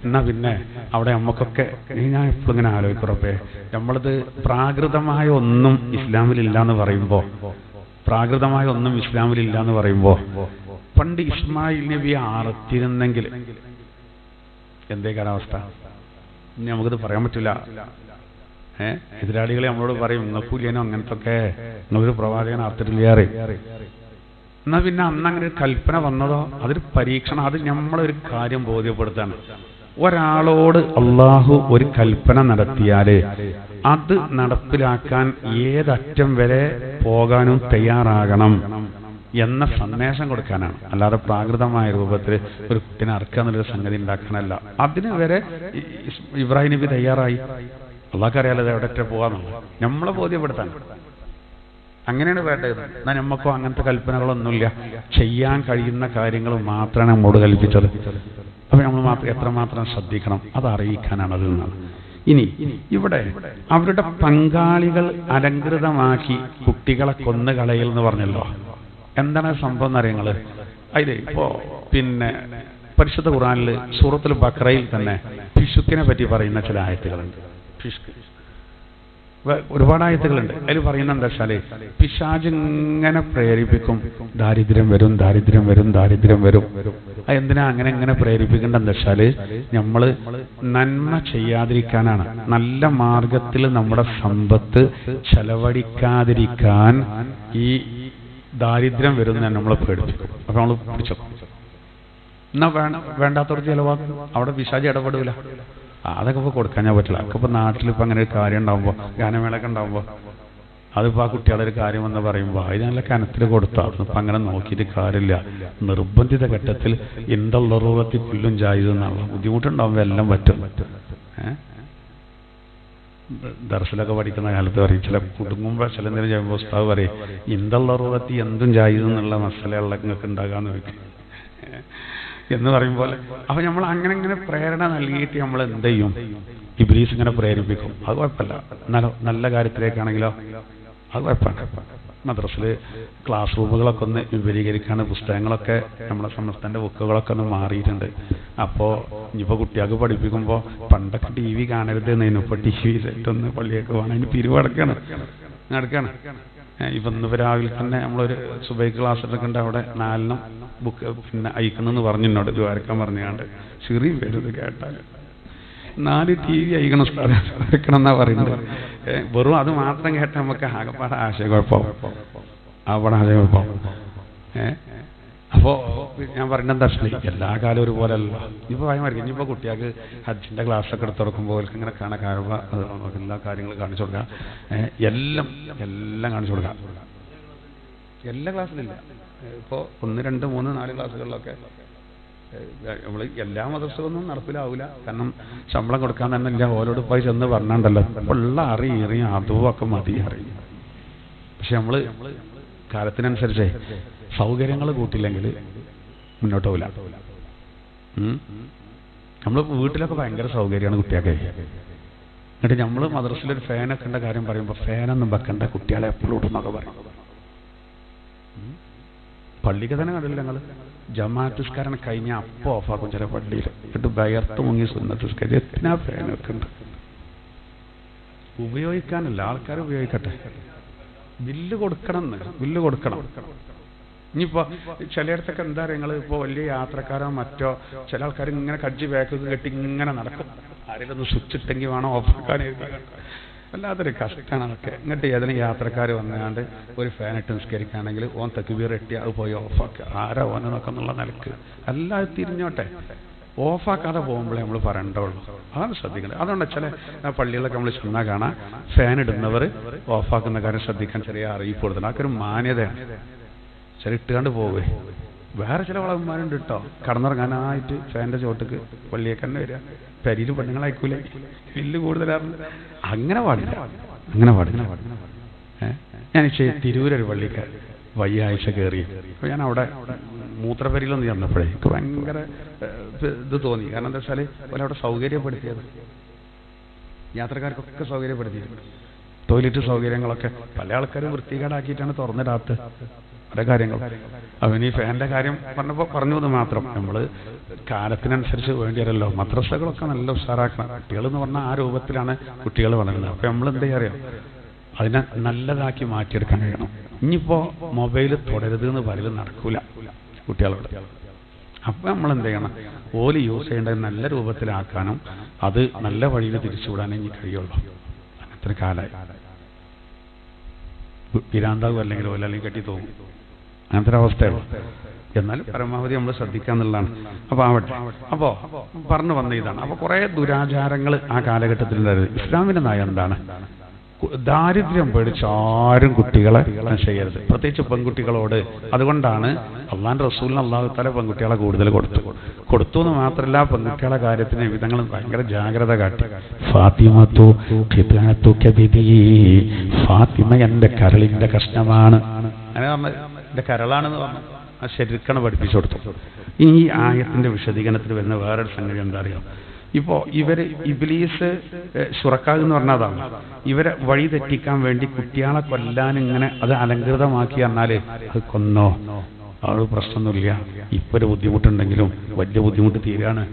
S1: എന്നാ പിന്നെ അവിടെ നമുക്കൊക്കെ ഞാൻ എപ്പോഴും ഇങ്ങനെ ആലോചിക്കുറപ്പേ, നമ്മളത് പ്രാകൃതമായ ഒന്നും ഇസ്ലാമിലില്ല എന്ന് പറയുമ്പോ പണ്ട് ഇസ്മായിൽ നബി അറുത്തിരുന്നെങ്കിൽ എന്തേ കാലാവസ്ഥ നമുക്കിത് പറയാൻ പറ്റില്ല. എതിരാളികളെ നമ്മളോട് പറയും, നിങ്ങൾക്കൂല്ലേനോ അങ്ങനത്തെ ഒക്കെ, നിങ്ങളൊരു പ്രവാചകൻ അറുത്തിട്ടില്ലേറെ. എന്നാൽ പിന്നെ അന്ന് അങ്ങനെ ഒരു കൽപ്പന വന്നതോ അതൊരു പരീക്ഷണം. അത് നമ്മളൊരു കാര്യം ബോധ്യപ്പെടുത്താണ്. ഒരാളോട് അള്ളാഹു ഒരു കൽപ്പന നടത്തിയാല് അത് നടപ്പിലാക്കാൻ ഏതറ്റം വരെ പോകാനും തയ്യാറാകണം എന്ന സന്ദേശം കൊടുക്കാനാണ്. അല്ലാതെ പ്രാകൃതമായ രൂപത്തിൽ ഒരു കുട്ടിനെ അറക്കുക എന്നുള്ളൊരു സംഗതി ഉണ്ടാക്കാനല്ല. അതിന് വരെ ഇബ്രാഹിം നബി തയ്യാറായി. അള്ളാഹ്ക്ക് അറിയാലോ എവിടെ പോകാന്നുള്ളത്, നമ്മളെ ബോധ്യപ്പെടുത്താൻ. അങ്ങനെയാണ് വേണ്ടത്. എന്നാൽ നമുക്കോ അങ്ങനത്തെ കൽപ്പനകളൊന്നുമില്ല. ചെയ്യാൻ കഴിയുന്ന കാര്യങ്ങൾ മാത്രമാണ് നമ്മോട് കൽപ്പിച്ചത്. അപ്പൊ നമ്മൾ എത്രമാത്രം ശ്രദ്ധിക്കണം അത് അറിയിക്കാനാണ് അതിൽ നിന്നാണ്. ഇനി ഇവിടെ അവരുടെ പങ്കാളികൾ അലങ്കൃതമാക്കി കുട്ടികളെ കൊന്നുകളയൽ എന്ന് പറഞ്ഞല്ലോ. എന്താണ് സംഭവം എന്നറിയങ്ങള്? അതില് ഇപ്പോ പിന്നെ പരിശുദ്ധ ഖുർആനിൽ സൂറത്തുൽ ബഖറയിൽ തന്നെ പിശുക്കിനെ പറ്റി പറയുന്ന ചില ആയത്തുകളുണ്ട്. ഒരുപാട് ആയത്തുകളുണ്ട്. അതിൽ പറയുന്ന എന്താ വെച്ചാല് പിശാച് ഇങ്ങനെ പ്രേരിപ്പിക്കും, ദാരിദ്ര്യം വരും, ദാരിദ്ര്യം വരും, ദാരിദ്ര്യം വരും. എന്തിനാ അങ്ങനെ എങ്ങനെ പ്രേരിപ്പിക്കേണ്ട എന്താ വെച്ചാല് നമ്മള് നന്മ ചെയ്യാതിരിക്കാനാണ്. നല്ല മാർഗത്തിൽ നമ്മുടെ സമ്പത്ത് ചെലവഴിക്കാതിരിക്കാൻ ഈ ദാരിദ്ര്യം വരുന്ന നമ്മളെ പേടിപ്പിക്കും. അപ്പൊ നമ്മള് പിടിച്ചോ എന്നാ വേണ്ടാത്തവർക്ക് ചിലവാക്കും. അവിടെ പിശാച് ഇടപെടൂല. അതൊക്കെ ഇപ്പോൾ കൊടുക്കാൻ ഞാൻ പറ്റില്ല. അതൊക്കെ ഇപ്പോൾ നാട്ടിലിപ്പോൾ അങ്ങനെ ഒരു കാര്യം ഉണ്ടാകുമ്പോൾ, ഗാനമേളൊക്കെ ഉണ്ടാകുമ്പോൾ അതിപ്പോൾ ആ കുട്ടികളുടെ ഒരു കാര്യം എന്ന് പറയുമ്പോൾ അതിന് നല്ല കനത്തിൽ കൊടുത്താൽ ഇപ്പം അങ്ങനെ നോക്കിയിട്ട് കാര്യമില്ല. നിർബന്ധിത ഘട്ടത്തിൽ ഇന്ദുറൂറത്തി പുല്ലും ജായിതെന്നുള്ള ബുദ്ധിമുട്ടുണ്ടാകുമ്പോൾ എല്ലാം പറ്റും. ദർശനമൊക്കെ പഠിക്കുന്ന കാലത്ത് പറയും, ചില കുടുങ്ങുമ്പോൾ ചില എന്തെങ്കിലും ചെയ്യുമ്പോൾ ഉസ്താദ് പറയും ഇന്ദുറൂറത്തി എന്തും ജായിതെന്നുള്ള മസലയുള്ള നിങ്ങൾക്ക് ഉണ്ടാകാമെന്ന് ചോദിക്കും എന്ന് പറയും പോലെ. അപ്പൊ നമ്മൾ അങ്ങനെ പ്രേരണ നൽകിയിട്ട് നമ്മൾ എന്ത് ചെയ്യും? ഇബ്ലീസ് ഇങ്ങനെ പ്രേരിപ്പിക്കും. അത് കുഴപ്പമില്ല. നല്ല കാര്യത്തിലേക്കാണെങ്കിലോ അത് കുഴപ്പമില്ല. മദ്രസിൽ ക്ലാസ് റൂമുകളൊക്കെ ഒന്ന് വിപുലീകരിക്കാണ്. പുസ്തകങ്ങളൊക്കെ നമ്മുടെ സമസ്തന്റെ ബുക്കുകളൊക്കെ ഒന്ന് മാറിയിട്ടുണ്ട്. അപ്പോൾ ഇനിയിപ്പോൾ കുട്ടികൾക്ക് പഠിപ്പിക്കുമ്പോൾ പണ്ടൊക്കെ TV കാണരുത് എന്നതിന് ഇപ്പോൾ TV സെറ്റൊന്ന് പള്ളിയൊക്കെ വേണം. അതിന് പിരിവടക്കാണ് നടക്കാണ്. ഇപ്പം ഇന്നിപ്പോൾ രാവിലെ തന്നെ നമ്മളൊരു സുബൈക്ക് ക്ലാസ് എടുക്കേണ്ട അവിടെ 4 ബുക്ക് പിന്നെ അയക്കണമെന്ന് പറഞ്ഞു എന്നോട് ദ്വാരക്കാൻ പറഞ്ഞാണ്ട് ചെറിയ പേര് കേട്ടാൽ 4 TV അയക്കണം എടുക്കണം എന്നാ പറയുന്നത്. വെറും അത് മാത്രം കേട്ടാൽ നമുക്ക് ആകെപ്പാടെ ആശയക്കുഴപ്പമാവും. അവിടെ ആശയക്കുഴപ്പമാവും. അപ്പോൾ ഞാൻ പറയുന്നത് എന്താ വെച്ചാൽ എല്ലാ കാലവും ഒരുപോലെ അല്ല. ഇപ്പോൾ ഭയമായിരിക്കും. ഇനിയിപ്പോൾ കുട്ടികൾക്ക് ഹജ്ജിൻ്റെ ക്ലാസ്സൊക്കെ എടുത്ത് തുറക്കുമ്പോൾ ഇങ്ങനെ കാണാൻ കാര്യങ്ങൾ എല്ലാ കാര്യങ്ങളും കാണിച്ചു കൊടുക്കുക. എല്ലാം കാണിച്ചു കൊടുക്കുക. എല്ലാ ക്ലാസ്സിലില്ല. ഇപ്പോൾ 1, 2, 3, 4 ക്ലാസ്സുകളിലൊക്കെ നമ്മൾ എല്ലാ മദ്രസകളൊന്നും നടപ്പിലാവില്ല. കാരണം ശമ്പളം കൊടുക്കാൻ തന്നെ ഇല്ല. ഓരോട് പോയി ചെന്ന് പറഞ്ഞാണ്ടല്ലോ ഇപ്പോൾ ഉള്ള അറിയും അതും ഒക്കെ മതി അറിയും. പക്ഷെ നമ്മൾ കാലത്തിനനുസരിച്ച് സൗകര്യങ്ങൾ കൂട്ടില്ലെങ്കിൽ മുന്നോട്ട് പോകില്ല. നമ്മൾ വീട്ടിലൊക്കെ ഭയങ്കര സൗകര്യമാണ് കുട്ടിയൊക്കെ. എന്നിട്ട് നമ്മൾ മദ്രസയിലൊരു ഫാനൊക്കെ ഉണ്ട കാര്യം പറയുമ്പോൾ ഫാനൊന്നും വെക്കണ്ട, കുട്ടികളെ എപ്പോഴും ഇടുന്നൊക്കെ പറയും. പള്ളിക്ക് തന്നെ കണ്ടില്ല ഞങ്ങൾ ജമാഅത്തുസ്കാരം കഴിഞ്ഞാൽ അപ്പോൾ ഓഫാക്കും ചില പള്ളിയിൽ. എന്നിട്ട് ബയർത്ത് മുങ്ങി സുന്നത്തുസ്കാരം എത്തിനാ ഫാനൊക്കെ ഉണ്ട്. ഉപയോഗിക്കാനല്ല, ആൾക്കാർ ഉപയോഗിക്കട്ടെ. ബില്ല് കൊടുക്കണം. ഇനിയിപ്പോൾ ചിലയിടത്തൊക്കെ എന്താ പറയുക, നിങ്ങൾ ഇപ്പോൾ വലിയ യാത്രക്കാരോ മറ്റോ ചില ആൾക്കാർ ഇങ്ങനെ കജ്ജി ബാക്കൊക്കെ കെട്ടി ഇങ്ങനെ നടക്കും. ആരെങ്കിലും ഒന്ന് സ്വിച്ച് ഇട്ടെങ്കിൽ വേണം ഓഫാക്കാൻ. വല്ലാത്തൊരു കഷ്ടമാണ് അതൊക്കെ. എന്നിട്ട് ഏതെങ്കിലും യാത്രക്കാർ വന്നാണ്ട് ഒരു ഫാൻ ഇട്ട് നിസ്കരിക്കുകയാണെങ്കിൽ ഓൻ തക്ബീർ എട്ടി അത് പോയി ഓഫാക്കുക. ആരാ ഓനെന്നൊക്കെ എന്നുള്ള നിലക്ക് എല്ലാം തിരിഞ്ഞോട്ടെ. ഓഫാക്കാതെ പോകുമ്പോഴേ നമ്മൾ പറയേണ്ടുള്ളൂ. അതാണ് ശ്രദ്ധിക്കേണ്ടത്. അതുകൊണ്ട് ചില പള്ളികളൊക്കെ നമ്മൾ ചെന്നാൽ കാണാം ഫാൻ ഇടുന്നവർ ഓഫാക്കുന്ന കാര്യം ശ്രദ്ധിക്കാൻ ചെറിയ അറിയിപ്പ് കൊടുക്കണം. അതൊക്കെ ഒരു മാന്യതയാണ്. ചില ഇട്ടുകാണ്ട് പോവേ. വേറെ ചില വളവന്മാരുണ്ട് കേട്ടോ, കടന്നിറങ്ങാനായിട്ട് ഫാൻ്റെ ചോട്ടക്ക് പള്ളിയൊക്കെ തന്നെ വരിക. പെരിയിൽ പെണ്ണുങ്ങളയക്കൂലേ, ബില്ല് കൂടുതലായിരുന്നു. അങ്ങനെ പാടില്ല. ഞാൻ തിരൂരൊരു പള്ളിക്ക് വയ്യാഴ്ച കയറി. അപ്പോൾ ഞാൻ അവിടെ മൂത്രപ്പെരിയിലൊന്ന് ചെന്നപ്പോഴേ എനിക്ക് ഭയങ്കര ഇത് തോന്നി. കാരണം എന്താ വെച്ചാൽ അവിടെ സൗകര്യപ്പെടുത്തിയത്, യാത്രക്കാർക്കൊക്കെ സൗകര്യപ്പെടുത്തിയിട്ടുണ്ട്. ടോയ്ലറ്റ് സൗകര്യങ്ങളൊക്കെ പല ആൾക്കാരും വൃത്തികേടാക്കിയിട്ടാണ് തുറന്നിടാത്ത പല കാര്യങ്ങൾ. അവന് ഈ ഫാൻ്റെ കാര്യം പറഞ്ഞു എന്ന് മാത്രം. നമ്മൾ കാലത്തിനനുസരിച്ച് വേണ്ടിയല്ലോ. മദ്രസകളൊക്കെ നല്ല ഉഷാറാക്കണം. കുട്ടികൾ എന്ന് പറഞ്ഞാൽ ആ രൂപത്തിലാണ് കുട്ടികൾ വളരുന്നത്. അപ്പോൾ നമ്മൾ എന്താ അറിയാം, അതിനെ നല്ലതാക്കി മാറ്റിയെടുക്കാൻ കഴിയണം. ഇനിയിപ്പോൾ മൊബൈൽ തുടരുത് എന്ന് പറയൽ നടക്കൂല കുട്ടികളോട്. അപ്പം നമ്മൾ എന്ത് ചെയ്യണം, ഓല് യൂസ് ചെയ്യേണ്ടത് നല്ല രൂപത്തിലാക്കാനും അത് നല്ല വഴിയിൽ തിരിച്ചുവിടാനേ ഇനി കഴിയുള്ളൂ. അങ്ങനത്തെ കാലമായി പിരാന്താവും അല്ലെങ്കിൽ ഓല അല്ലെങ്കിൽ കെട്ടി തോന്നും. അങ്ങനത്തെ ഒരു അവസ്ഥയുള്ളൂ. എന്നാലും പരമാവധി നമ്മൾ ശ്രദ്ധിക്കാന്നുള്ളതാണ്. അപ്പോൾ ആവട്ടെ. അപ്പോൾ പറഞ്ഞു വന്ന ഇതാണ്. അപ്പോൾ കുറേ ദുരാചാരങ്ങൾ ആ കാലഘട്ടത്തിൽ ഉണ്ടായിരുന്നു. ഇസ്ലാമിൻ്റെ നയം എന്താണ്? ദാരിദ്ര്യം പേടിച്ച് ആരും കുട്ടികളെ ചെയ്യരുത്, പ്രത്യേകിച്ച് പെൺകുട്ടികളോട്. അതുകൊണ്ടാണ് അള്ളാന്റെ റസൂലിന് അള്ളാഹു തആല പെൺകുട്ടികളെ കൂടുതൽ കൊടുത്തു എന്ന് മാത്രമല്ല, പെൺകുട്ടികളെ കാര്യത്തിന് വിധങ്ങൾ ഭയങ്കര ജാഗ്രത കാട്ടി. ഫാത്തിമ എന്റെ കരളിന്റെ കഷ്ണമാണ്, അങ്ങനെ പറഞ്ഞ എന്റെ കരളാണെന്ന് പറഞ്ഞു. ആ ശരിക്കണം പഠിപ്പിച്ചു കൊടുത്തു. ഈ ആയത്തിന്റെ വിശദീകരണത്തിൽ വരുന്ന വേറൊരു സംഗതി എന്താ അറിയാം? ഇപ്പോൾ ഇവര് ഇബ്ലീസ് ശുറക്കാ എന്ന് പറഞ്ഞതാണ്. ഇവരെ വഴി തെറ്റിക്കാൻ വേണ്ടി കുട്ടികളെ കൊല്ലാൻ ഇങ്ങനെ അത് അലങ്കൃതമാക്കി. എന്നാൽ അത് കൊന്നോ, ആള് പ്രശ്നമൊന്നുമില്ല, ഇപ്പൊ ഒരു ബുദ്ധിമുട്ടുണ്ടെങ്കിലും വലിയ ബുദ്ധിമുട്ട് തീരാണ്,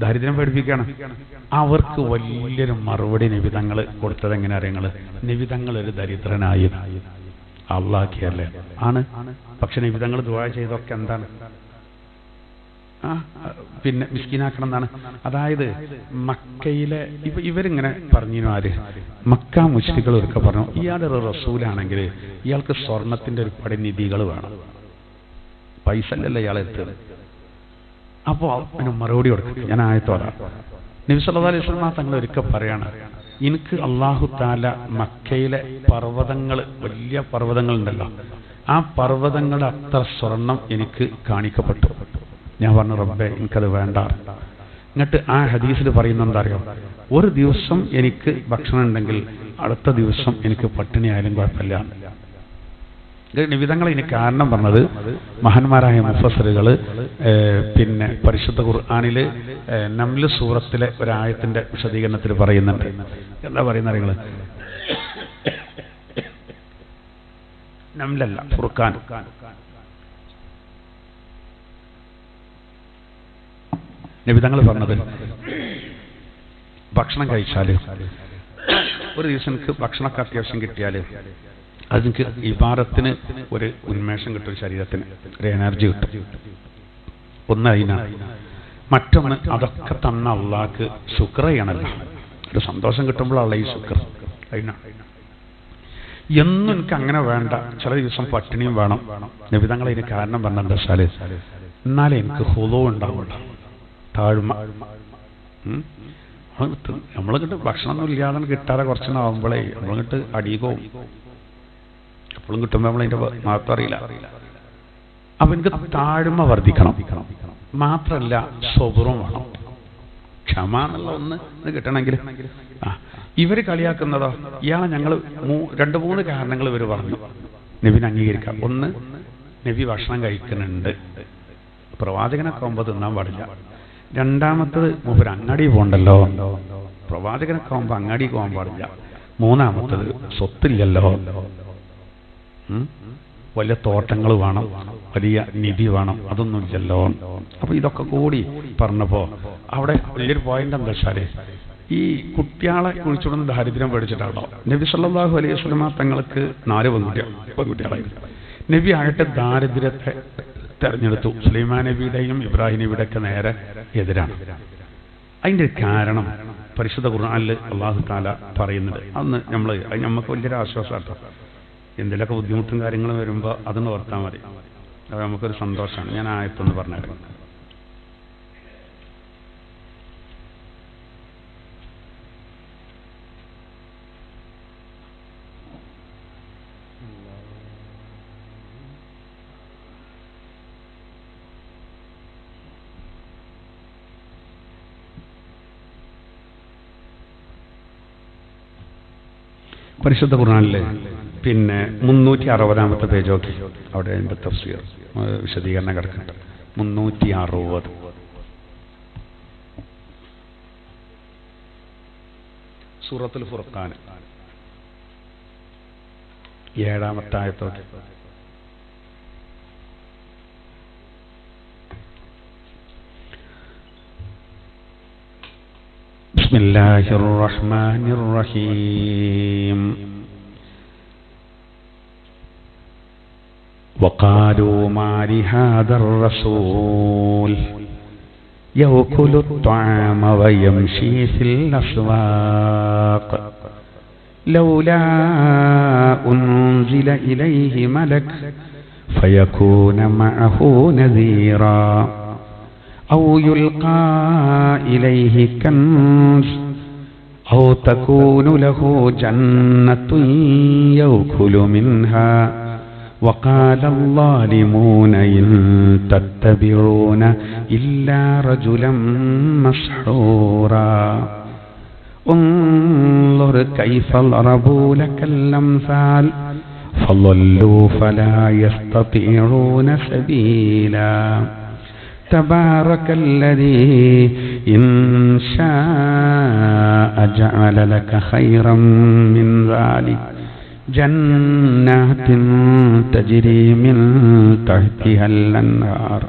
S1: ദാരിദ്ര്യം പഠിപ്പിക്കുകയാണ്. അവർക്ക് വലിയൊരു മറുപടി നിബിതങ്ങൾ കൊടുത്തത് എങ്ങനെ അറിയങ്ങള്? നിബിതങ്ങൾ ഒരു ദരിദ്രനായി അള്ളാക്കിയല്ലേ ആണ്. പക്ഷെ നിബിതങ്ങൾ ദുആ ചെയ്തൊക്കെ എന്താണ്? പിന്നെ മിസ്കിനാക്കണം എന്നാണ്. അതായത് മക്കയിലെ ഇവരിങ്ങനെ പറഞ്ഞു, ആര് മക്ക മുശ്രിക്കുകൾ ഒരിക്കൽ പറഞ്ഞു, ഇയാളൊരു റസൂലാണെങ്കിൽ ഇയാൾക്ക് സ്വർണത്തിന്റെ ഒരു പടി നിധികൾ വേണം, പൈസ അല്ലല്ലോ ഇയാളെ എത്തുന്നത്. അപ്പോൾ അതിന് മറുപടി കൊടുക്കും. ഞാൻ ആയത്തോടാ നബി സല്ലല്ലാഹു അലൈഹി വസല്ലം തങ്ങൾ ഒരിക്കൽ പറയാണ്, എനിക്ക് അല്ലാഹു തആല മക്കയിലെ പർവ്വതങ്ങൾ, വലിയ പർവ്വതങ്ങൾ ഉണ്ടല്ലോ, ആ പർവ്വതങ്ങളുടെ അത്ര സ്വർണം എനിക്ക് കാണിക്കപ്പെട്ടു. ഞാൻ പറഞ്ഞു, റബ്ബേ എനിക്കത് വേണ്ട. എന്നിട്ട് ആ ഹദീസിൽ പറയുന്ന എന്താ അറിയോ? ഒരു ദിവസം എനിക്ക് ഭക്ഷണം ഉണ്ടെങ്കിൽ അടുത്ത ദിവസം എനിക്ക് പട്ടിണി ആയാലും കുഴപ്പമില്ല. നിബിധങ്ങൾ ഇതിന് കാരണം പറഞ്ഞത് മഹാന്മാരായ മുഫസ്സിറുകൾ പിന്നെ പരിശുദ്ധ ഖുർആനില് നംല് സൂറത്തിലെ ഒരായത്തിന്റെ വിശദീകരണത്തിൽ പറയുന്നുണ്ട്. എന്താ പറയുന്ന അറിയുന്നത്? നംലല്ല, ഫുർഖാൻ. നിബിധങ്ങൾ പറഞ്ഞത്, ഭക്ഷണം കഴിച്ചാൽ ഒരു ദിവസം എനിക്ക് ഭക്ഷണമൊക്കെ അത്യാവശ്യം കിട്ടിയാൽ അതെനിക്ക് ഇബാദത്തിന് ഒരു ഉന്മേഷം കിട്ടും, ശരീരത്തിന് ഒരു എനർജി കിട്ടും. ഒന്ന് അതിനാണ്. മറ്റൊന്ന് അതൊക്കെ തന്ന അള്ളാഹ്ക്ക് ശുക്ർ ചെയ്യണമല്ലോ, ഒരു സന്തോഷം കിട്ടുമ്പോഴല്ല ഈ ശുക്ർ. അതിനാണ് എന്നും എനിക്ക് അങ്ങനെ വേണ്ട, ചില ദിവസം പട്ടിണിയും വേണം. നബിതങ്ങൾ അതിന് കാരണം പറഞ്ഞെന്താ വെച്ചാല് എന്നാലേ എനിക്ക് ഹുദൂ ഉണ്ടാവുള്ളൂ, താഴ്മ. നമ്മളിങ്ങോട്ട് ഭക്ഷണമൊന്നും ഇല്ലാതെ കിട്ടാതെ കുറച്ചെണ്ണാവുമ്പോഴേ നമ്മളിങ്ങോട്ട് അടിയകവും എപ്പോഴും കിട്ടുമ്പോൾ നമ്മളതിൻ്റെ മഹത്വം അറിയില്ല. അപ്പൊ എനിക്ക് താഴ്മ വർദ്ധിക്കണം. മാത്രമല്ല സ്വബറും വേണം, ക്ഷമ എന്നുള്ള ഒന്ന് കിട്ടണമെങ്കിൽ. ഇവര് കളിയാക്കുന്നതോ, ഇയാളെ ഞങ്ങൾ 2-3 കാരണങ്ങൾ ഇവർ പറഞ്ഞു നബിനെ അംഗീകരിക്കാം. ഒന്ന്, നബി ഭക്ഷണം കഴിക്കുന്നുണ്ട്, പ്രവാചകനൊക്കെ ആകുമ്പോൾ തിന്നാൻ പാടില്ല. രണ്ടാമത്തത്, മൂപ്പര് അങ്ങാടി പോകണ്ടല്ലോ, പ്രവാചകനൊക്കെ ആകുമ്പോൾ അങ്ങാടിക്ക് പോകാൻ പാടില്ല. മൂന്നാമത്തത്, സ്വത്തില്ലല്ലോ, വലിയ തോട്ടങ്ങൾ വേണം, വലിയ നിധി വേണം, അതൊന്നുമില്ലല്ലോ. അപ്പൊ ഇതൊക്കെ കൂടി പറഞ്ഞപ്പോ അവിടെ വലിയൊരു പോയിന്റ് എന്താ വെച്ചാല്, ഈ കുട്ടികളെ കുഴിച്ചുകൊടുന്ന ദാരിദ്ര്യം പേടിച്ചിട്ടാണോ? നബി സല്ലല്ലാഹു അലൈഹി വസല്ലം തങ്ങൾക്ക് 4 പെൺകുട്ടികളായിരുന്നു. നബി ആയിട്ട് ദാരിദ്ര്യത്തെ തെരഞ്ഞെടുത്തു. സുലൈമാൻ നബിയുടെയും ഇബ്രാഹിം നബിയുടെ ഒക്കെ നേരെ എതിരാണ്. അതിന്റെ കാരണം പരിശുദ്ധ ഖുർആനിൽ അല്ലാഹു തആല പറയുന്നത്. അന്ന് നമുക്ക് വലിയൊരു ആശ്വാസമാട്ടോ. എന്തെങ്കിലുമൊക്കെ ബുദ്ധിമുട്ടും കാര്യങ്ങളും വരുമ്പോൾ അതൊന്ന് ഓർത്താൽ മതി, അത് നമുക്കൊരു സന്തോഷമാണ്. ഞാൻ ആയത്തൊന്ന് പറഞ്ഞിരുന്നു. പരിശുദ്ധ ഖുർആനിലെ പിന്നെ 360-ാമത്തെ പേജ് നോക്കി, അവിടെ എൻ്റെ തഫ്സീർ വിശദീകരണം കിടക്കുന്നുണ്ട്. 360 സൂറത്തുൽ ഫുർഖാൻ 7-ാമത്തെ ആയത്തോടെ ബിസ്മില്ലാഹിർ റഹ്മാനിർ റഹീം. وقالوا ما لهذا الرسول يأكل الطعام ويمشي في الأسواق لولا أنزل إليه ملك فيكون معه نذيرا أو يلقى إليه كنز أو تكون له جنة يأكل منها وقال الظالمون إن تتبعون إلا رجلا مسحورا انظر كيف ضربوا لك الأمثال فضلوا فلا يستطيعون سبيلا تبارك الذي إن شاء جعل لك خيرا من ذلك ജന്നാത്തിൻ തജ്രി മിൻ തഹ്തിഹൽ അൻഹാർ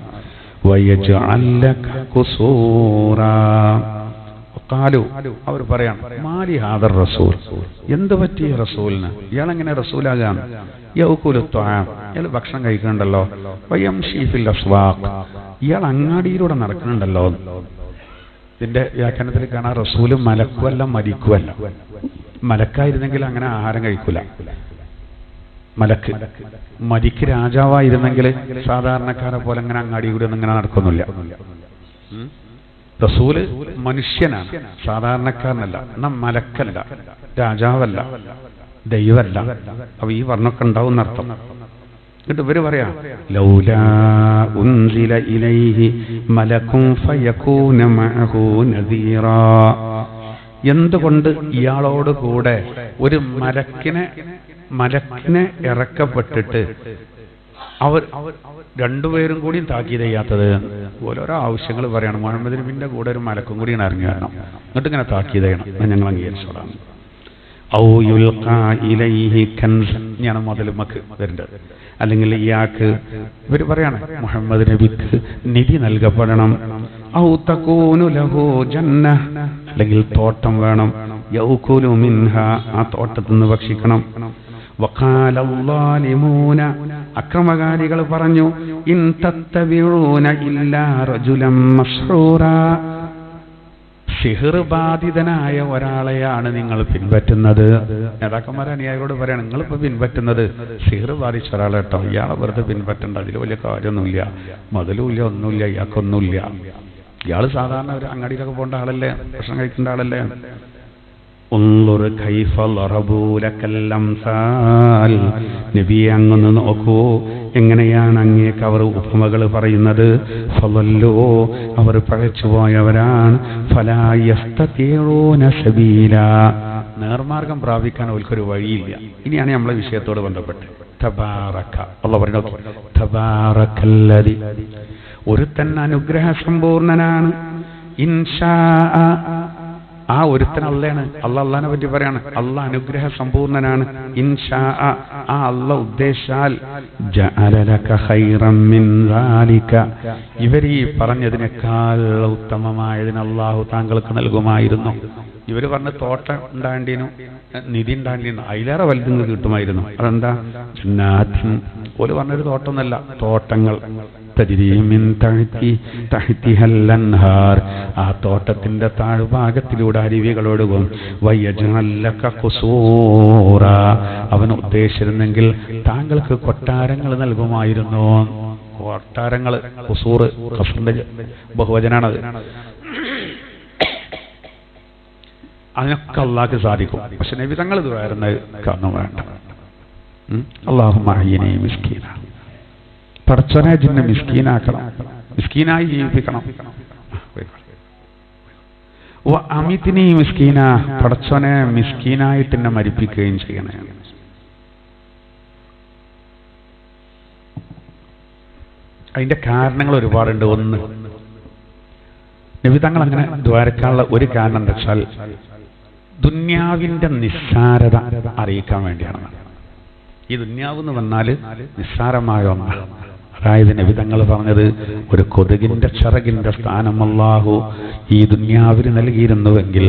S1: വയജ്അൽ ലക ഖുസൂറാ. ഖാലു, അവർ പറയാണ്, മാലി ഹാദർ റസൂൽ, എന്ത് പറ്റി റസൂലിന്? ഇയാളെങ്ങനെ റസൂലാകാൻ? യൗകുലു ത്വആം, ഇയാൾ ഭക്ഷണം കഴിക്കണ്ടല്ലോ. വയംശി ഫിൽ അസ്വാഖ്, ഇയാൾ അങ്ങാടിയിലൂടെ നടക്കുന്നുണ്ടല്ലോ. ഇതിന്റെ വ്യാഖ്യാനത്തിൽ കാണാൻ റസൂല് മലക്കുമല്ല മരിക്കുമല്ല. മലക്കായിരുന്നെങ്കിൽ അങ്ങനെ ആഹാരം കഴിക്കൂല. മലക്ക് മരിക്ക് രാജാവായിരുന്നെങ്കിൽ സാധാരണക്കാരെ പോലെ അങ്ങനെ അങ്ങാടി കൂടി ഒന്നും ഇങ്ങനെ നടക്കുന്നില്ല. റസൂല് മനുഷ്യനാണ്, സാധാരണക്കാരനല്ല. എന്നാ മലക്കല്ല, രാജാവല്ല, ദൈവമല്ല. അപ്പൊ ഈ വർണ്ണമൊക്കെ ഉണ്ടാവും എന്നർത്ഥം. എന്നിട്ട് ഇവര് പറയാ, ലൗലാ ഉൻസില ഇലൈഹി മലകുൻ ഫയകൂന മഅഹു നദീറാ, എന്തുകൊണ്ട് ഇയാളോട് കൂടെ ഒരു മലക്കിനെ ഇറക്കപ്പെട്ടിട്ട് അവർ രണ്ടുപേരും കൂടി താക്കീത് ചെയ്യാത്തത്? ഓരോരോ ആവശ്യങ്ങൾ പറയണം. മുഹമ്മദ് നബിന്റെ കൂടെ ഒരു മലക്കും കൂടി ഇറങ്ങി വരണം, എന്നിട്ട് ഇങ്ങനെ താക്കീത് ചെയ്യണം, ഞങ്ങൾ അംഗീകരിച്ചോളാം. ഔ യുൽഖാ ഇലൈഹി കൻസ്, ഞാൻ മുതലുമക്ക് വരേണ്ടത്. അല്ലെങ്കിൽ ഇയാൾക്ക് ഇവർ പറയാണ് മുഹമ്മദ് നബിക്ക് നിധി നൽകപ്പെടണം. ഔ തകൂനു ലഹു ജന്ന, അല്ലെങ്കിൽ തോട്ടം വേണം. യൗകുലു മിൻഹാ, ആ തോട്ടത്തിൽ നിന്ന് ഭക്ഷിക്കണം. വഖാല അല്ലാലിമൂന, അക്രമകാരികൾ പറഞ്ഞു, ഇൻ തത്തബിഊന ഇല്ലാ റജുലൻ മസ്ഹൂറാ, സിഹ്ർ ബാധിതനായ ഒരാളെയാണ് നിങ്ങൾ പിൻപറ്റുന്നത്. നേതാക്കന്മാരെ അനുയായികളോട് പറയാണ്, നിങ്ങളിപ്പോ പിൻപറ്റുന്നത് സിഹ്ർ ബാധിച്ച ഒരാളെ കേട്ടോ, ഇയാളെ വെറുതെ പിൻപറ്റണ്ട, അതിൽ വലിയ കാര്യമൊന്നുമില്ല, മുതലുമില്ല, ഒന്നുമില്ല, ഇയാൾക്കൊന്നുമില്ല. ഇയാൾ സാധാരണ ഒരു അങ്ങാടിയിലൊക്കെ പോകേണ്ട ആളല്ലേ, ഭക്ഷണം കഴിക്കേണ്ട ആളല്ലേ. നബിയെ അങ്ങൊന്ന് നോക്കൂ, എങ്ങനെയാണ് അങ്ങേക്ക് അവർ ഉപമകൾ പറയുന്നത്. ഫളല്ലൂ, അവർ പഴച്ചുപോയവരാണ്. ഫലാ യസ്തതീഊന സബീലാ, നേർമാർഗം പ്രാപിക്കാൻ അവർക്കൊരു വഴിയില്ല. ഇനിയാണ് നമ്മളെ വിഷയത്തോട് ബന്ധപ്പെട്ട് തബാറക, അല്ലാഹു പറഞ്ഞു, തബാറകല്ലദി, ഒരുത്തൻ അനുഗ്രഹ സമ്പൂർണനാണ്. ഇൻഷാ, ആ ഒരുത്തൻ അള്ളയാണ്. അള്ളാഹിനെ പറ്റി പറയാണ്, അള്ളാഹ് അനുഗ്രഹ സമ്പൂർണനാണ്. ഇൻഷാ, ആ അള്ളാഹ് ഉദ്ദേശിച്ചാൽ ജഅല ലക ഖൈറൻ മിൻ ദാലിക, ഇവർ ഈ പറഞ്ഞതിനേക്കാൾ ഉത്തമമായതിന് അള്ളാഹു താങ്കൾക്ക് നൽകുമായിരുന്നു. ഇവര് പറഞ്ഞ തോട്ടം ഉണ്ടാണ്ടീനു, നിധി ഉണ്ടാണ്ടീനു, അതിലേറെ വലുത് കിട്ടുമായിരുന്നു. അതെന്താ? ജന്നാത്തിൻ, ഓല് പറഞ്ഞൊരു തോട്ടമൊന്നല്ല, തോട്ടങ്ങൾ. തജ്രി മിൻ തഹ്തിഹൽ അൻഹാർ, ആ തോട്ടത്തിന്റെ താഴ്ഭാഗത്തിലൂടെ അരുവികളൊഴുകും. വയജ്അൽ ലക ഖുസൂറാ, അവൻ ഉദ്ദേശിച്ചിരുന്നെങ്കിൽ താങ്കൾക്ക് കൊട്ടാരങ്ങൾ നൽകുമായിരുന്നു. കൊട്ടാരങ്ങൾ, ഖുസൂർ ഖസ്റിന്റെ ബഹുവചനാണത്. അതിനൊക്കെ അള്ളാഹ്ക്ക് സാധിക്കും. പക്ഷെ നബി തങ്ങൾ ഇത് വരുന്നത് കാരണം വേണ്ട. അല്ലാഹുമ്മ അഹ്യിനി മിസ്കീന, പടച്ചോനെ ജിന്നെ മിസ്കീനാക്കണം, മിസ്കീനായി ജീവിപ്പിക്കണം. അമിതിനി മിസ്കീന, പടച്ചോനെ മിസ്കീനായിട്ട് എന്നെ മരിപ്പിക്കുകയും ചെയ്യണേ. അതിന്റെ കാരണങ്ങൾ ഒരുപാടുണ്ട്. ഒന്ന്, നബി തങ്ങൾ അങ്ങനെ ദ്വാരക്കാനുള്ള ഒരു കാരണം എന്താ വെച്ചാൽ ദുന്യാവിന്റെ നിസ്സാരത അറിയിക്കാൻ വേണ്ടിയാണ്. ഈ ദുന്യാവ് എന്ന് പറഞ്ഞാൽ നിസ്സാരമായ ഒന്നാണ്. അതായത് നബി തങ്ങൾ പറഞ്ഞത്, ഒരു കൊതുകിന്റെ ചിറകിന്റെ സ്ഥാനം അല്ലാഹു ഈ ദുന്യാവിന് നൽകിയിരുന്നുവെങ്കിൽ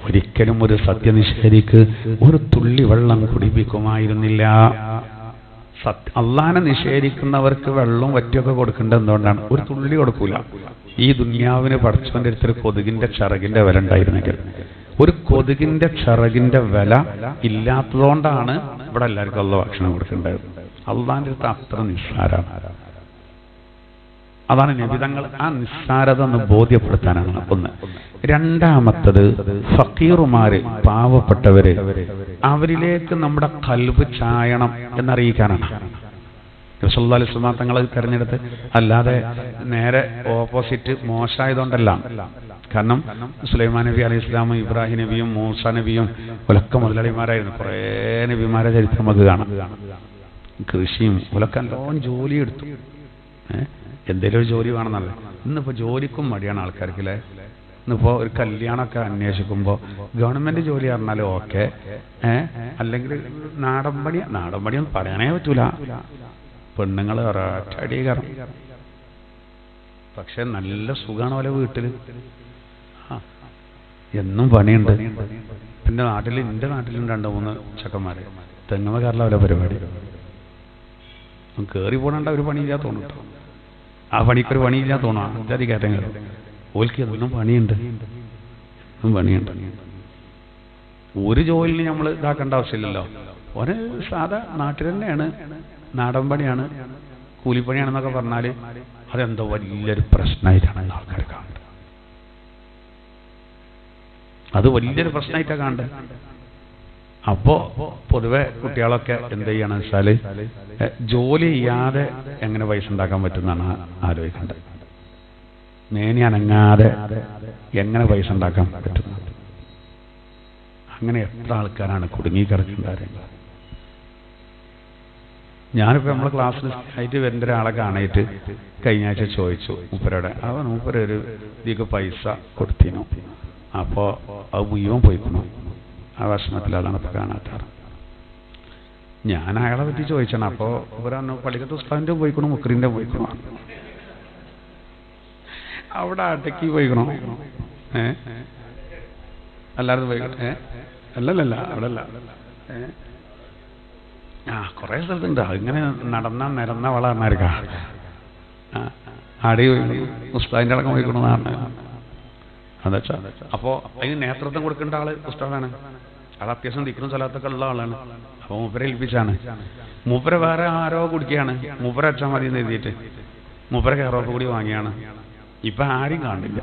S1: ഒരിക്കലും ഒരു സത്യനിഷേധിക്ക് ഒരു തുള്ളി വെള്ളം കുടിപ്പിക്കുമായിരുന്നില്ല. അള്ളാനെ നിഷേധിക്കുന്നവർക്ക് വെള്ളം വറ്റിയൊക്കെ കൊടുക്കേണ്ടത് എന്തുകൊണ്ടാണ്? ഒരു തുള്ളി കൊടുക്കൂല. ഈ ദുന്യാവിന് പടച്ചവന്റെ അടുത്തൊരു കൊതുകിന്റെ ചിറകിന്റെ വില ഉണ്ടായിരുന്നെങ്കിൽ, ഒരു കൊതുകിന്റെ ചിറകിന്റെ വില ഇല്ലാത്തതുകൊണ്ടാണ് ഇവിടെ എല്ലാവർക്കും അള്ളാഹ് ഭക്ഷണം കൊടുക്കേണ്ടത്. അള്ളാന്റെ അടുത്ത് അത്ര നിസ്സാരമാണ്. അതാണ് നബിതങ്ങൾ ആ നിസ്സാരത ഒന്ന് ബോധ്യപ്പെടുത്താനാണ് ഒന്ന്. രണ്ടാമത്തത്, ഫക്കീറുമാര്, പാവപ്പെട്ടവര്, അവരിലേക്ക് നമ്മുടെ ഖൽബ് ചായണം എന്നറിയിക്കാനാണ് റസൂലുള്ളാഹി സ്വല്ലല്ലാഹു അലൈഹി വസല്ലം തങ്ങൾ തിരഞ്ഞെടുത്ത്. അല്ലാതെ നേരെ ഓപ്പോസിറ്റ് മോശമായതുകൊണ്ടല്ല. കാരണം സുലൈമാൻ നബി അലൈഹി ഇസ്ലാമും ഇബ്രാഹിം നബിയും മൂസ നബിയും ഒലക്ക മുതലാളിമാരായിരുന്നു. കുറേ നബിമാരെ ചരിത്രം നമുക്ക് കാണാം. കൃഷിയും ഒലക്ക എല്ലാം ജോലി എടുത്തു. എന്തെങ്കിലും ഒരു ജോലി വേണമെന്നല്ല. ഇന്നിപ്പോ ജോലിക്കും മടിയാണ് ആൾക്കാർക്ക് അല്ലേ. ഇന്നിപ്പോൾ ഒരു കല്യാണമൊക്കെ അന്വേഷിക്കുമ്പോൾ ഗവൺമെൻറ് ജോലി പറഞ്ഞാൽ ഓക്കെ, അല്ലെങ്കിൽ നാടൻ പണിയൊന്നും പറയാനേ പറ്റൂല. പെണ്ണുങ്ങൾ ഒരടി കയറും. പക്ഷെ നല്ല സുഖമാണ് പോലെ വീട്ടിൽ, എന്നും പണിയുണ്ട്. എൻ്റെ നാട്ടിലും 2-3 ചെക്കന്മാർ തെങ്ങുന്ന കാരണം അവരെ പരിപാടി കയറി പോകണ്ട. ഒരു പണിയില്ലാ തോന്നിട്ടോ, ആ പണിക്കൊരു പണിയില്ലാ തോന്നാം. ഇത്യാദി കയറ്റങ്ങൾ ഓൽക്ക് എന്നും പണിയുണ്ട്. ഒരു ജോലിന് നമ്മൾ ഇതാക്കേണ്ട ആവശ്യമില്ലല്ലോ. ഒരു സാധാ നാട്ടിൽ തന്നെയാണ്, നാടൻ പണിയാണ്, കൂലിപ്പണിയാണെന്നൊക്കെ പറഞ്ഞാൽ അതെന്തോ വലിയൊരു പ്രശ്നമായിട്ടാണ് ആൾക്കാർ കാണുന്നത്. അത് വലിയൊരു പ്രശ്നമായിട്ടാണ് കാണുന്നത്. അപ്പോൾ പൊതുവെ കുട്ടികളൊക്കെ എന്ത് ചെയ്യണമെന്ന് വെച്ചാൽ ജോലി ചെയ്യാതെ എങ്ങനെ പൈസ ഉണ്ടാക്കാൻ പറ്റുമെന്നാണ് ആലോചിക്കേണ്ടത്. മേനി അനങ്ങാതെ എങ്ങനെ പൈസ ഉണ്ടാക്കാൻ പറ്റും? അങ്ങനെ എത്ര ആൾക്കാരാണ് കുടുങ്ങിക്കിടക്കുന്നത്. ഞാനിപ്പോൾ നമ്മളെ ക്ലാസ്സിൽ ആയിട്ട് വരുന്ന ഒരാളെ കാണായിട്ട് കഴിഞ്ഞ ആഴ്ച ചോദിച്ചു മൂപ്പരോടെ. മൂപ്പരൊരു ഇതിക്ക് പൈസ കൊടുത്തിരുന്നു. അപ്പോൾ അത് മുഴുവൻ പോയിക്കണം. ആ വിഷമത്തിൽ അതാണ് ഇപ്പോൾ കാണാത്താറ്. ഞാൻ അയാളെ പറ്റി ചോദിച്ചാണ്. അപ്പോൾ ഇവരാണ് പള്ളിക്കത്തെ ഉസ്താദിൻ്റെ പോയിക്കണോ മുക്രീൻ്റെ പോയിക്കണോ, അവിടെ അടക്കി പോയിക്കണോ, അല്ലാതെ പോയിക്കണേ? അല്ലല്ല, അവിടെ അല്ല. കുറേ സ്ഥലത്തുണ്ട്. അതിങ്ങനെ നിരന്ന വളർന്നായിരിക്കാ ആടി ഉസ്താദിൻ്റെ അടക്കം പോയിക്കണമെന്നാണ്. അതെന്ന് വെച്ചാൽ അപ്പോൾ അതിന് നേതൃത്വം കൊടുക്കേണ്ട ആള് ഉസ്താദാണ്. അത് അത്യാവശ്യം ദിക്റും സ്വലാത്തൊക്കെ ഉള്ള ആളാണ്. അപ്പോൾ മൂപ്പരെ ഏൽപ്പിച്ചാണ്. മൂപ്പരെ വേറെ ആരോ കുടിക്കുകയാണ്. മൂപ്പരെ അച്ഛൻ മതി എന്ന് എഴുതിയിട്ട് മൂപ്പരെ കയറോപ്പ് കൂടി വാങ്ങിയാണ്. ഇപ്പം ആരും കാണില്ല.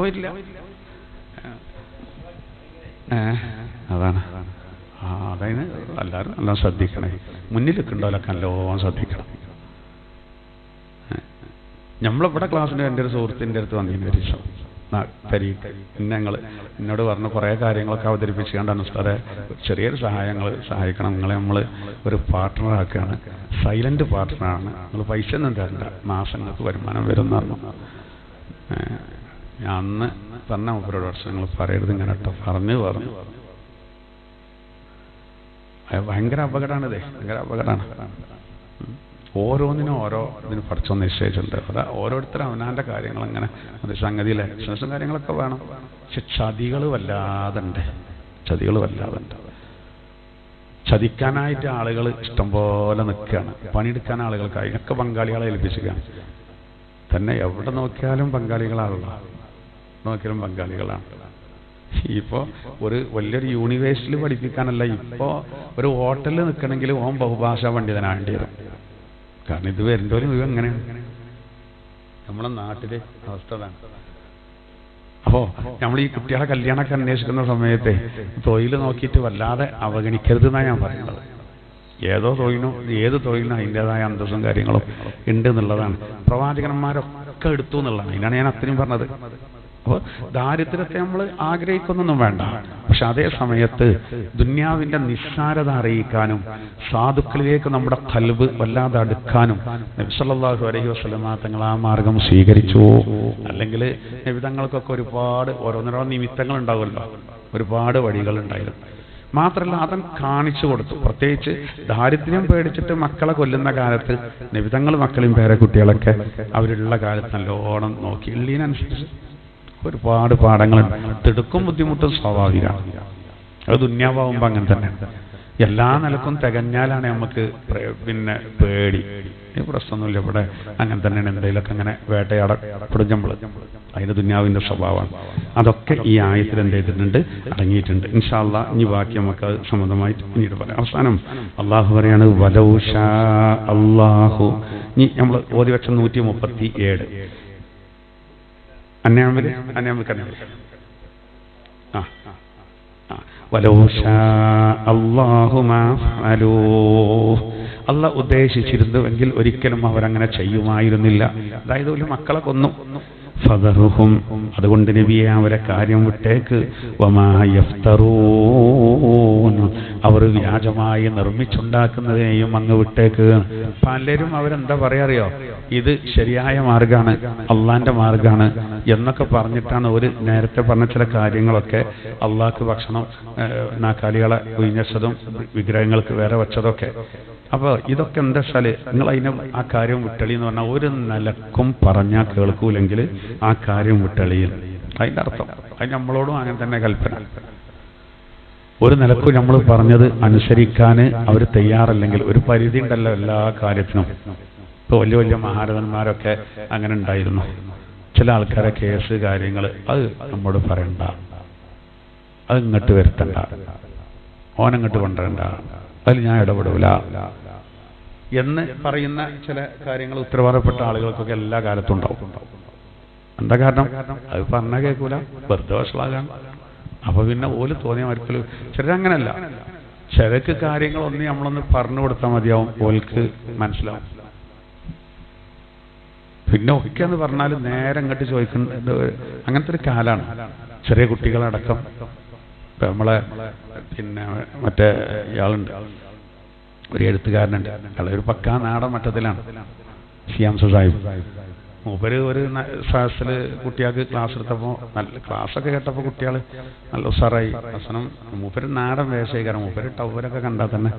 S1: പറ്റില്ല. അതാണ്. അതായത് എല്ലാവരും എല്ലാം ശ്രദ്ധിക്കണേ. മുന്നിൽ നിൽക്കണ്ടോലൊക്കെ നല്ലോണം ശ്രദ്ധിക്കണം. നമ്മളിവിടെ ക്ലാസ്സിൻ്റെ എൻ്റെ ഒരു സുഹൃത്തിൻ്റെ അടുത്ത് വന്നിരുന്നു ഒരു ദിവസം. എന്നോട് പറഞ്ഞ കുറേ കാര്യങ്ങളൊക്കെ അവതരിപ്പിച്ചുകൊണ്ടാണ് ഉസ്താദെ ചെറിയൊരു സഹായിക്കണം, നിങ്ങളെ നമ്മൾ ഒരു പാർട്ട്ണറാക്കുകയാണ്, സൈലന്റ് പാർട്ട്ണറാണ്, നിങ്ങൾ പൈസ ഒന്നും തരണ്ട, മാസങ്ങൾക്ക് വരുമാനം വരുന്ന പറഞ്ഞു. ഞാൻ അന്ന് പറഞ്ഞ മൂപ്പരോട് വർഷം നിങ്ങൾ പറയരുത് ഇങ്ങനെ കേട്ടോ. പറഞ്ഞു ഭയങ്കര അപകടമാണിതേ, ഭയങ്കര അപകടമാണ്. ഓരോന്നിനും ഓരോ ഇതിന് പഠിച്ചോ നിശ്ചയിച്ചിട്ടുണ്ട്. അതാ ഓരോരുത്തരും അവനാൻ്റെ കാര്യങ്ങൾ അങ്ങനെ അത് സംഗതിയിലെ ബിസിനസ്സും കാര്യങ്ങളൊക്കെ വേണം. പക്ഷെ ചതികൾ വല്ലാതുണ്ട്. ചതിക്കാനായിട്ട് ആളുകൾ ഇഷ്ടംപോലെ നിൽക്കുകയാണ്. പണിയെടുക്കാൻ ആളുകൾക്കായി ഒക്കെ പങ്കാളികളെ ഏൽപ്പിച്ചിരിക്കുകയാണ്. തന്നെ എവിടെ നോക്കിയാലും പങ്കാളികളാണല്ലോ, പങ്കാളികളാണ്. ഇപ്പോൾ ഒരു വലിയൊരു യൂണിവേഴ്സിറ്റിയിൽ പഠിപ്പിക്കാനല്ല, ഇപ്പോൾ ഒരു ഹോട്ടലിൽ നിൽക്കണമെങ്കിൽ ഓൻ ബഹുഭാഷാ പണ്ഡിതനാകേണ്ടി വരും. കാരണം ഇത് വരുന്നവരും ഇത് എങ്ങനെയാണ് നമ്മളെ നാട്ടിലെ അവസ്ഥ അതാണ്. അപ്പോൾ നമ്മൾ ഈ കുട്ടികളെ കല്യാണമൊക്കെ അന്വേഷിക്കുന്ന സമയത്ത് തൊഴിൽ നോക്കിയിട്ട് വല്ലാതെ അവഗണിക്കരുതെന്നാണ് ഞാൻ പറയുന്നത്. ഏത് തൊഴിലിനും അതിൻ്റെതായ അന്തസ്സും കാര്യങ്ങളും ഉണ്ട് എന്നുള്ളതാണ്. പ്രവാചകന്മാരൊക്കെ എടുത്തു എന്നുള്ളതാണ്. അതിനാണ് ഞാൻ അത്രയും പറഞ്ഞത്. അപ്പോൾ ദാരിദ്ര്യത്തെ നമ്മൾ ആഗ്രഹിക്കുന്നൊന്നും വേണ്ട. പക്ഷെ അതേ സമയത്ത് ദുന്യാവിൻ്റെ നിസ്സാരത അറിയിക്കാനും സാധുക്കളിലേക്ക് നമ്മുടെ ഖൽബ് വല്ലാതെ അടുക്കാനും നബി സല്ലല്ലാഹു അലൈഹി വസല്ലമ തങ്ങൾ ആ മാർഗം സ്വീകരിച്ചു. അല്ലെങ്കിൽ നബി തങ്ങൾക്കൊക്കെ ഒരുപാട് ഓരോന്നോരോ നിമിത്തങ്ങൾ ഉണ്ടാവുമല്ലോ, ഒരുപാട് വഴികളുണ്ടായിരുന്നു. മാത്രമല്ല അതൻ കാണിച്ചു കൊടുത്തു. പ്രത്യേകിച്ച് ദാരിദ്ര്യം പേടിച്ചിട്ട് മക്കളെ കൊല്ലുന്ന കാലത്ത് നബി തങ്ങൾ മക്കളെയും പേരക്കുട്ടികളൊക്കെ അവരുള്ള കാലത്ത് നല്ലോണം നോക്കി. ഉള്ളതിനനുസരിച്ച് ഒരുപാട് പാഠങ്ങളുണ്ട്. തിടുക്കും ബുദ്ധിമുട്ടും സ്വാഭാവികമാണ്. അത് ദുന്യാവാകുമ്പോൾ അങ്ങനെ തന്നെ. എല്ലാ നിലക്കും തികഞ്ഞാലാണ് നമുക്ക് പിന്നെ പേടി. പ്രശ്നമൊന്നുമില്ല, ഇവിടെ അങ്ങനെ തന്നെയാണ്. എന്തെങ്കിലുമൊക്കെ അങ്ങനെ വേട്ടയാടപ്പെടും നമ്മൾ. അതിൻ്റെ ദുന്യാവിൻ്റെ സ്വഭാവമാണ്. അതൊക്കെ ഈ ആയത്തിൽ എന്ത് ചെയ്തിട്ടുണ്ട്, അടങ്ങിയിട്ടുണ്ട്. ഇൻഷാ അല്ലാഹ് ഇനി ബാക്കി നമുക്ക് അത് സംബന്ധമായിട്ട് പിന്നീട് പറയാം. അവസാനം അള്ളാഹു പറയാണ് വലൗ ഷാ അല്ലാഹു. ഇനി നമ്മൾ ഓതി വെച്ച 137 അള്ളാഹ് ഉദ്ദേശിച്ചിരുന്നുവെങ്കിൽ ഒരിക്കലും അവരങ്ങനെ ചെയ്യുമായിരുന്നില്ല. അതായത് ഒരു മക്കളെ കൊന്നു. ഫദറുഹും, അതുകൊണ്ട് നബിയെ അവരെ കാര്യം വിട്ടേക്ക്. വമാ യഫ്തറൂൻ, അവർ വ്യാജമായി നിർമ്മിച്ചുണ്ടാക്കുന്നതിനെയും അങ്ങ് വിട്ടേക്ക്. പലരും അവരെന്താ പറയാ അറിയോ, ഇത് ശരിയായ മാർഗമാണ്, അള്ളാന്റെ മാർഗമാണ് എന്നൊക്കെ പറഞ്ഞിട്ടാണ് ഒരു നേരത്തെ പറഞ്ഞ ചില കാര്യങ്ങളൊക്കെ അള്ളാഹ്ക്ക് ഭക്ഷണം, നാക്കാലികളെ ഉയഞ്ഞതും വിഗ്രഹങ്ങൾക്ക് വേറെ വെച്ചതൊക്കെ. അപ്പോൾ ഇതൊക്കെ എന്താ വെച്ചാൽ നിങ്ങൾ അതിനെ ആ കാര്യം വിട്ടളി എന്ന് പറഞ്ഞാൽ ഒരു നിലക്കും പറഞ്ഞാൽ കേൾക്കൂലെങ്കിൽ ആ കാര്യം വിട്ടളിയിൽ. അതിൻ്റെ അർത്ഥം അത് നമ്മളോടും അങ്ങനെ തന്നെ കൽപ്പന. ഒരു നിലക്കും നമ്മൾ പറഞ്ഞത് അനുസരിക്കാൻ അവർ തയ്യാറല്ലെങ്കിൽ ഒരു പരിധി ഉണ്ടല്ലോ എല്ലാ കാര്യത്തിനും. ഇപ്പോൾ വലിയ വലിയ മഹാരഥന്മാരൊക്കെ അങ്ങനെ ഉണ്ടായിരുന്നു. ചില ആൾക്കാരെ കേസ് കാര്യങ്ങൾ അത് നമ്മോട് പറയണ്ട, അത് ഇങ്ങോട്ട് വരുത്തണ്ട, ഓനങ്ങോട്ട് കൊണ്ടുവരണ്ട, അതിൽ ഞാൻ ഇടപെടൂല എന്ന് പറയുന്ന ചില കാര്യങ്ങൾ ഉത്തരവാദപ്പെട്ട ആളുകൾക്കൊക്കെ എല്ലാ കാലത്തും ഉണ്ടാവും. എന്താ കാരണം? അത് പറഞ്ഞാൽ കേൾക്കൂല, വെറുതെ വഷളാകാൻ. അപ്പൊ പിന്നെ ഓല് തോന്നിയ മരിക്കല്. ചിലരങ്ങനല്ല, ചിലക്ക് കാര്യങ്ങളൊന്നും നമ്മളൊന്ന് പറഞ്ഞു കൊടുത്താൽ മതിയാവും, ഓൽക്ക് മനസ്സിലാവും. പിന്നെ ഒക്കെ എന്ന് പറഞ്ഞാൽ നേരെ അങ്ങോട്ട് ചോദിക്കുന്നത് അങ്ങനത്തെ ഒരു കാലാണ്. ചെറിയ കുട്ടികളടക്കം ഇപ്പൊ നമ്മളെ പിന്നെ മറ്റേ ഇയാളുണ്ട്, ഒരു എഴുത്തുകാരനുണ്ട്, അയാൾ ഒരു പക്കാ നാടൻ മട്ടത്തിലാണ്, ഷിയാംസു സാഹിബ്. മൂപ്പര് ഒരു ക്ലാസ്സിൽ കുട്ടികൾക്ക് ക്ലാസ് എടുത്തപ്പോൾ നല്ല ക്ലാസ്സൊക്കെ കേട്ടപ്പോൾ കുട്ടികൾ നല്ല ഉഷാറായി. അവസാനം മൂപ്പര് നാടൻ വേഷക്കാരൻ, മൂപ്പര് ടവരൊക്കെ കണ്ടാൽ തന്നെ.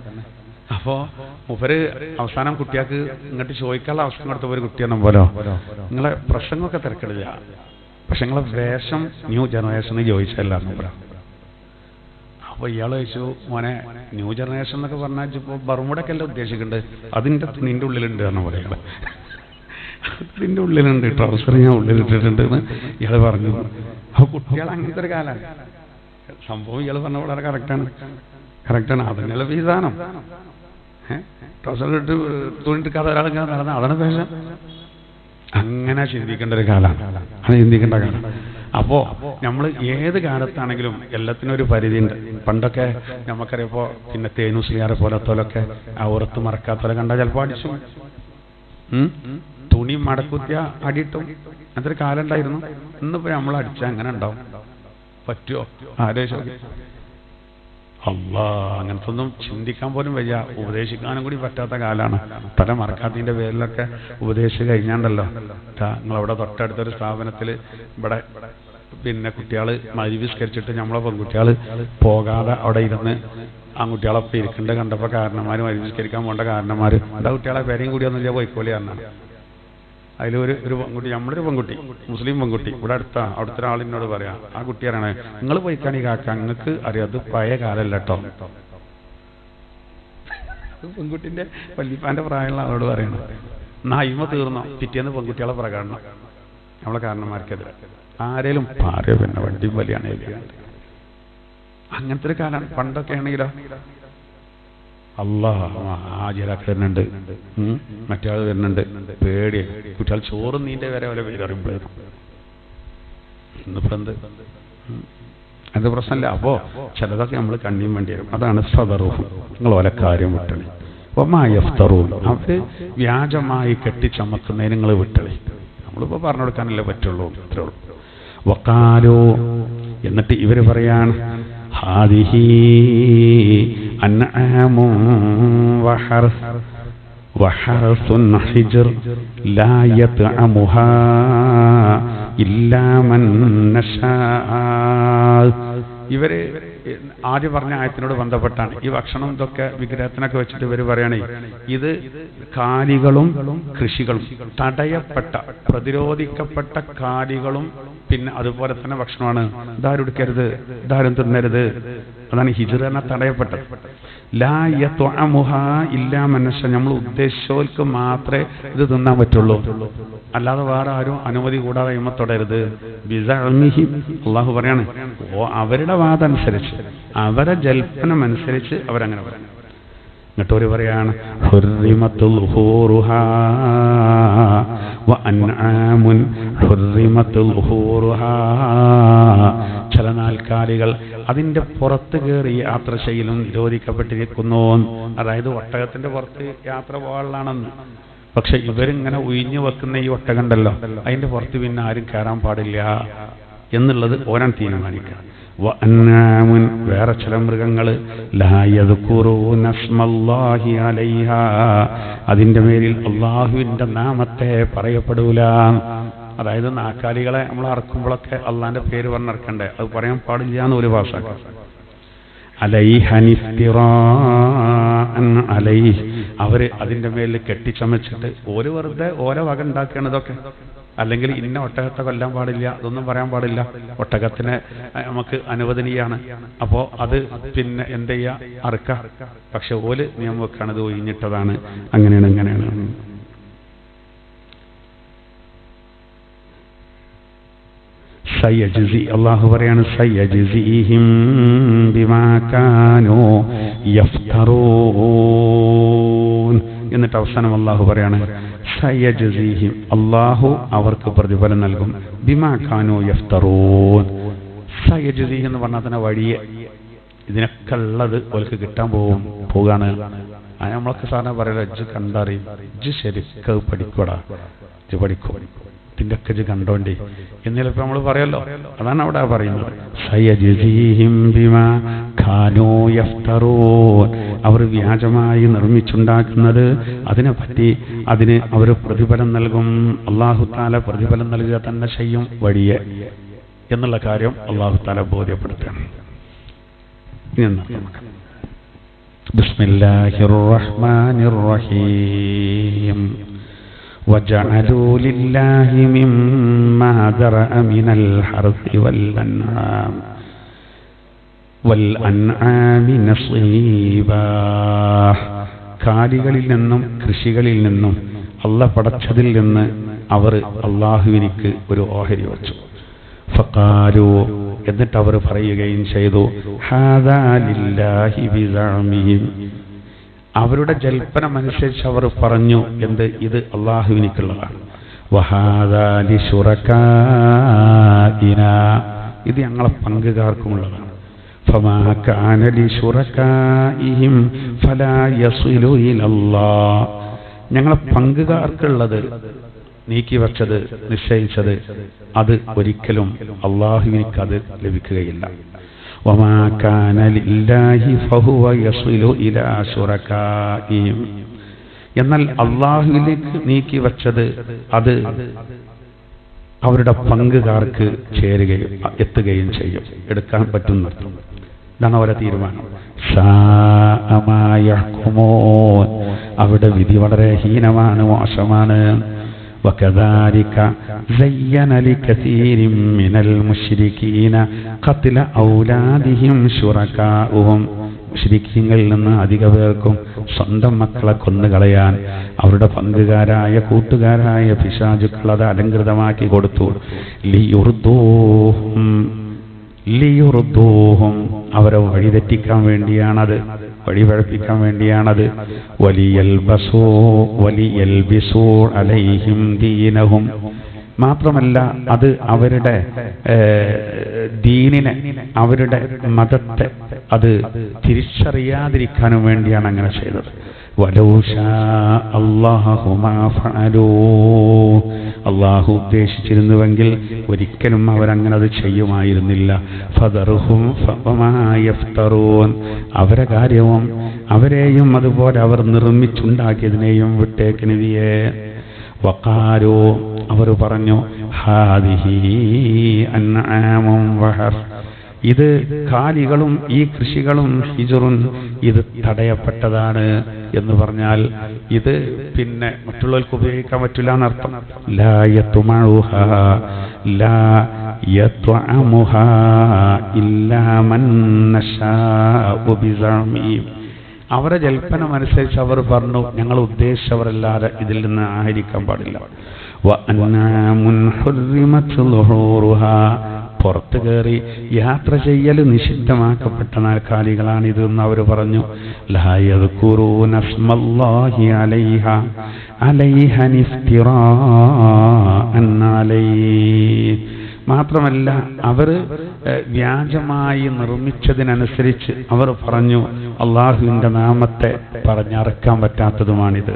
S1: അപ്പോൾ മൂപ്പര് അവസാനം കുട്ടികൾക്ക് ഇങ്ങോട്ട് ചോദിക്കാനുള്ള അവസരം കൊടുത്തപ്പോൾ ഒരു കുട്ടിയാണ് പോലോ, നിങ്ങളെ പ്രസംഗമൊക്കെ തിരക്കിടില്ല, പക്ഷെ നിങ്ങളെ വേഷം ന്യൂ ജനറേഷന് ചോദിച്ചല്ല മൂപ്പര. അപ്പോൾ ഇയാൾ ചോദിച്ചു, മോനെ ന്യൂ ജനറേഷൻ എന്നൊക്കെ പറഞ്ഞാൽ ഇപ്പോൾ ബർമുടൊക്കെ അല്ല ഉദ്ദേശിക്കുന്നുണ്ട്, അതിൻ്റെ നിൻ്റെ ഉള്ളിലുണ്ട് പറഞ്ഞ പോലെ ഇയാൾ. അതിൻ്റെ ഉള്ളിലുണ്ട്, ട്രൗസർ ഞാൻ ഉള്ളിലിട്ടിട്ടുണ്ട് എന്ന് ഇയാൾ പറഞ്ഞു. അപ്പോൾ കുട്ടികൾ അങ്ങനത്തെ ഒരു കാലമാണ്. സംഭവം ഇയാൾ പറഞ്ഞ വളരെ കറക്റ്റാണ്. അതിനുള്ള വിധാനം ട്രൗസർ ഇട്ട് തുണിട്ടിക്കാതെ ഒരാളിങ്ങനെ നടന്ന അതാണ് പേശം. അങ്ങനെ ചിന്തിക്കേണ്ട ഒരു കാലമാണ്, അത് ചിന്തിക്കേണ്ട കാലം. അപ്പോൾ നമ്മൾ ഏത് കാലത്താണെങ്കിലും എല്ലാത്തിനും ഒരു പരിധി ഉണ്ട്. പണ്ടൊക്കെ നമുക്കറിയപ്പോൾ പിന്നെ തേനുസ്ലിയാറെ പോലത്തോലൊക്കെ ഔറത്ത് മറക്കാത്തോലെ കണ്ടാൽ ചിലപ്പോൾ അടിച്ചു, തുണി മടക്കുത്തിയ അടിയിട്ടും. അതൊരു കാലം ഉണ്ടായിരുന്നു. ഇന്നിപ്പോൾ നമ്മൾ അടിച്ചാൽ അങ്ങനെ ഉണ്ടാവും, പറ്റുമോ? ആലോചിച്ചു. അല്ലാ, അങ്ങനത്തെ ഒന്നും ചിന്തിക്കാൻ പോലും വയ്യ, ഉപദേശിക്കാനും കൂടി പറ്റാത്ത കാലമാണ്. തല മറക്കാത്തതിൻ്റെ പേരിലൊക്കെ ഉപദേശിച്ച് കഴിഞ്ഞാണ്ടല്ലോ. നിങ്ങളവിടെ തൊട്ടടുത്തൊരു സ്ഥാപനത്തിൽ ഇവിടെ പിന്നെ കുട്ടികൾ മരിവിസ്കരിച്ചിട്ട് നമ്മളെ പെൺകുട്ടികൾ പോകാതെ അവിടെ ഇരുന്ന് ആൺകുട്ടികളൊപ്പം ഇരിക്കേണ്ട കണ്ടപ്പോൾ കാരണന്മാർ മരിവിസ്കരിക്കാൻ പോകേണ്ട കാരണന്മാർ എന്താ കുട്ടികളെ പേരെയും കൂടി ഒന്നുമില്ല പോയിക്കോളി എന്നാണ്. അതിലൊരു പെൺകുട്ടി, നമ്മളൊരു പെൺകുട്ടി, മുസ്ലിം പെൺകുട്ടി, ഇവിടെ അവിടുത്തെ ഒരാളിനോട് പറയാം, ആ കുട്ടി അറിയണേ നിങ്ങൾ പോയിക്കാണി കാക്ക, നിങ്ങൾക്ക് അറിയാം അത് പഴയ കാലമല്ല കേട്ടോ. പെൺകുട്ടിന്റെ വല്യപ്പാന്റെ പ്രായമുള്ള ആളോട് പറയണം. എന്നാ അയിമ തീർന്നോ, പിറ്റേന്ന് പെൺകുട്ടികളെ പ്രകടനം നമ്മളെ കാരണന്മാർക്കെതിരെ. ആരേലും പാരയോ പിന്നെ വണ്ടിയും വലിയാണ്. അങ്ങനത്തെ ഒരു കാലമാണ്. പണ്ടൊക്കെ ആണെങ്കിലോ അല്ലാഹ് ഹാജിരാക്ക് വരുന്നുണ്ട്, മറ്റേ ആൾ വരുന്നുണ്ട്, പേടിയ കുട്ടികൾ ചോറും നീന്റെ വരെ വല്ല പേര് അറിയുമ്പോഴായിരുന്നു. ഇന്നിപ്പോ എന്ത് പ്രശ്നമില്ല. അപ്പോ ചിലതൊക്കെ നമ്മൾ കണ്ണിയും വേണ്ടി വരും. അതാണ് സദറുഹും, നിങ്ങൾ ഓരോ കാര്യം വിട്ടളി. ഒമായഫ്തറൂൻ, അവര് വ്യാജമായി കെട്ടിച്ചമക്കുന്നതിന് നിങ്ങൾ വിട്ടളി. നമ്മളിപ്പോ പറഞ്ഞു കൊടുക്കാനല്ലേ പറ്റുള്ളൂ, അത്രേ ഉള്ളൂ. വഖാലു, എന്നിട്ട് ഇവര് പറയാണ് ഹാദിഹി അൻആമുൻ വഹർസുൻ ഹിജ്ർ ലാ യത്അമുഹാ ഇല്ലാ മൻ നശാ. ഇവര് ആദ്യം പറഞ്ഞ ആയത്തിനോട് ബന്ധപ്പെട്ടാണ് ഈ ഭക്ഷണം ഇതൊക്കെ വിഗ്രഹത്തിനൊക്കെ വെച്ചിട്ട് ഇവർ പറയണേ, ഇത് കാലികളും കൃഷികളും തടയപ്പെട്ട പ്രതിരോധിക്കപ്പെട്ട കാലികളും പിന്നെ അതുപോലെ തന്നെ ഭക്ഷണമാണ്. ഇതാരും എടുക്കരുത്, ഇതാരും തിന്നരുത്. അതാണ് ഹിജ്ർ എന്ന തടയപ്പെട്ടത്. ലാ യത്അമുഹാ ഇല്ലാ മൻ നശാ, നമ്മൾ ഉദ്ദേശിച്ചവർക്ക് മാത്രമേ ഇത് തിന്നാൻ പറ്റുള്ളൂ, അല്ലാതെ വേറെ ആരും അനുമതി കൂടാതെ ഇമ്മ തൊടരുത്. ബിസഅമിഹിം, അല്ലാഹു പറയാണ് അവരുടെ വാദം അനുസരിച്ച്, അവരെ ജൽപ്പനമനുസരിച്ച് അവരങ്ങനെ പറയും. എന്നിട്ടൊരു പറയാണ് ഹുർരിമത്തുൽ ളുഹൂറുഹാ വഅൻആമുൻ ഹുർരിമത്തുൽ ളുഹൂറുഹാ. ചില നാൽക്കാലികൾ അതിന്റെ പുറത്ത് കയറി യാത്ര ചെയ്യലും നിരോധിക്കപ്പെട്ടിരിക്കുന്നു. അതായത് ഒട്ടകത്തിന്റെ പുറത്ത് യാത്ര പോകാനുള്ളതാണെന്ന്. പക്ഷെ ഇവരിങ്ങനെ ഉയിഞ്ഞു വെക്കുന്ന ഈ ഒട്ടകണ്ടല്ലോ, അതിന്റെ പുറത്ത് പിന്നെ ആരും കയറാൻ പാടില്ല എന്നുള്ളത് ഓരോ തീരുമാനിക്കുക. വഅൻആമുൻ വേറെ ചില മൃഗങ്ങൾ ലാ യദ്കുറൂന സ്മല്ലാഹി അലൈഹാ അതിൻ്റെ മേലിൽ അള്ളാഹുവിൻ്റെ നാമത്തെ പറയപ്പെടൂല. അതായത് നാക്കാലികളെ നമ്മൾ അറക്കുമ്പോഴൊക്കെ അള്ളാഹിന്റെ പേര് പറഞ്ഞിറക്കണ്ടേ, അത് പറയാൻ പാടില്ല എന്ന് ഒരു ഭാഷ. അവര് അതിന്റെ മേലിൽ കെട്ടിച്ചമച്ചിട്ട് ഒരു വെറുതെ ഓരോ വക ഉണ്ടാക്കുകയാണ് ഇതൊക്കെ. അല്ലെങ്കിൽ ഇന്ന ഒട്ടകത്തെ കൊല്ലാൻ പാടില്ല, അതൊന്നും പറയാൻ പാടില്ല. ഒട്ടകത്തിന് നമുക്ക് അനുവദനീയാണ്. അപ്പോ അത് പിന്നെ എന്ത് ചെയ്യാ, അറുക്ക. പക്ഷെ ഓല് നിയമം വെക്കാണ്, ഇത് ഒഴിഞ്ഞിട്ടതാണ്, അങ്ങനെയാണ് ഇങ്ങനെയാണ്. സയജ്സി അല്ലാഹു പറയാണ് സയജ്സിഹിം ബിമാ കാനൂ യഫ്തറൂൻ. എന്നിട്ട് അവസാനം അല്ലാഹു പറയാണ് സയജ്സിഹിം അല്ലാഹു അവർക്ക് പ്രതിഫലം നൽകും ബിമാ കാനൂ യഫ്തറൂൻ. സയജ്സി എന്ന് പറഞ്ഞാൽ തന്നെ വഴിയെ ഇതിനൊക്കെ ഉള്ളത് ഓൾക്ക് കിട്ടാൻ പോകാണ്. നമ്മളൊക്കെ സാധാരണ പറയല ഇജ്ജ് കണ്ടറിയും, ഇജ്ജ് ശരിക്കും പഠിക്കൂടാ, ഇജ്ജ് പഠിക്കും, ഇതിൻ്റെ ഒക്കെ ഇജ്ജ് കണ്ടോണ്ടി എന്നിപ്പോ നമ്മൾ പറയല്ലോ. അതാണ് അവിടെ പറയുന്നത് സയജ്സിഹിം ബിമാ കാനൂ യഫ്തറൂൻ. അവർ വ്യാജമായി നിർമ്മിച്ചുണ്ടാക്കുന്നത് അതിനെപ്പറ്റി അതിന് അവർ പ്രതിഫലം നൽകും. അല്ലാഹു തആല പ്രതിഫലം നൽകുക തന്നെ ചെയ്യും വഴിയെ എന്നുള്ള കാര്യം അല്ലാഹു തആല ബോധ്യപ്പെടുത്തുകയാണ്. ബിസ്മില്ലാഹിർ റഹ്മാനിർ റഹീം. وجعلوا لله مما ذرأ من الحرث والأنعام نصيبا. കാലികളിൽ നിന്നും കൃഷികളിൽ നിന്നും അല്ലാഹു പടച്ചതിൽ നിന്ന് അവർ അല്ലാഹുവിനിക്ക് ഒരു ഓഹരി വെച്ചു. ഫഖാലു എന്നിട്ട് അവർ പറയുകയും ചെയ്തു ഹാദാ ലില്ലാഹി ബിസഅമിഹിം. അവരുടെ ജൽപ്പനമനുസരിച്ച് അവർ പറഞ്ഞു എന്ത്, ഇത് അള്ളാഹുവിനിക്കുള്ളതാണ്. വഹാദാ ലിശുറകാഇനാ, ഇത് ഞങ്ങളെ പങ്കുകാർക്കുമുള്ളതാണ്. ഫമാ കാന ലിശുറകാഇഹിം ഫലാ യസിലു ഇലല്ലാഹ്. ഞങ്ങളെ പങ്കുകാർക്കുള്ളത് നീക്കിവച്ചത് നിശ്ചയിച്ചത് അത് ഒരിക്കലും അള്ളാഹുവിനിക്ക് അത് ലഭിക്കുകയില്ല. വമാ കാന ലില്ലാഹി ഫഹുവ യസിലു ഇലാ ശുറകാഇഹിം. എന്നാൽ അള്ളാഹുവിലേക്ക് നീക്കി വച്ചത് അത് അവരുടെ പങ്കുകാർക്ക് ചേരുകയും എത്തുകയും ചെയ്യും, എടുക്കാൻ പറ്റുന്ന. ഇതാണ് അവരുടെ തീരുമാനം. സാഅ മാ യഹ്കുമൂൻ. അവരുടെ വിധി വളരെ ഹീനമാണ്, മോശമാണ്. وكذلك زين لكثير من المشركين قتل أولادهم شركاؤهم. മുശ്രിക്കീങ്ങളിൽ നിന്ന് അധിക പേർക്കും സ്വന്തം മക്കളെ കൊന്നുകളയാൻ അവരുടെ പങ്കുകാരായ കൂട്ടുകാരായ പിശാചുക്കൾ അത് അലങ്കൃതമാക്കി കൊടുത്തു. ലിയുർദൂഹും അവരെ വഴിതെറ്റിക്കാൻ വേണ്ടിയാണത്, വഴിപഴപ്പിക്കാൻ വേണ്ടിയാണത്. വലിയൽബിസൂ അലൈഹിം ദീനഹും. മാത്രമല്ല അത് അവരുടെ ദീനിനെ, അവരുടെ മതത്തെ അത് തിരിച്ചറിയാതിരിക്കാനും വേണ്ടിയാണ് അങ്ങനെ ചെയ്തത്. വലൗ ശാ അല്ലാഹു മാ ഫഅലൂ. അല്ലാഹു ഉദ്ദേശിച്ചിരുന്നുവെങ്കിൽ ഒരിക്കലും അവരങ്ങനെ അത് ചെയ്യുമായിരുന്നില്ല. ഫദർഹും ഫമാ യഫ്തറൂൻ. അവരെ കാര്യവും അവരെയും അതുപോലെ അവർ നിർമ്മിച്ചുണ്ടാക്കിയതിനെയും വിട്ടേക്ക് നബിയേ. വഖാലൂ അവർ പറഞ്ഞു ഹാദിഹി അൻആമുൻ വഹർ. ഇത് കാലികളും ഈ കൃഷികളും ഹിജറുൻ, ഇത് തടയപ്പെട്ടതാണ് എന്ന് പറഞ്ഞാൽ ഇത് പിന്നെ മറ്റുള്ളവർക്ക് ഉപയോഗിക്കാൻ പറ്റില്ല എന്നർത്ഥം. ലാ യത്അമുഹാ ഇല്ലാ മൻ നശാഉ ബിസഅമിഹിം. അവരെ ജൽപ്പനമനുസരിച്ച് അവർ പറഞ്ഞു ഞങ്ങൾ ഉദ്ദേശിച്ചവരല്ലാതെ ഇതിൽ നിന്ന് ആഹരിക്കാൻ പാടില്ല. വഅൻആമുൻ ഹുർരിമത് ളുഹൂറുഹാ. പുറത്തു കയറി യാത്ര ചെയ്യൽ നിഷിദ്ധമാക്കപ്പെട്ട നാൽക്കാലികളാണിത് എന്ന് അവർ പറഞ്ഞു. ലാ യദ്കുറൂന സ്മല്ലാഹി അലൈഹാ അലൈഹൻ ഇഫ്തിറാഅൻ അലൈഹി. മാത്രമല്ല അവർ വ്യാജമായി നിർമ്മിച്ചതിനനുസരിച്ച് അവർ പറഞ്ഞു അള്ളാഹുവിന്റെ നാമത്തെ പറഞ്ഞറക്കാൻ പറ്റാത്തതുമാണിത്.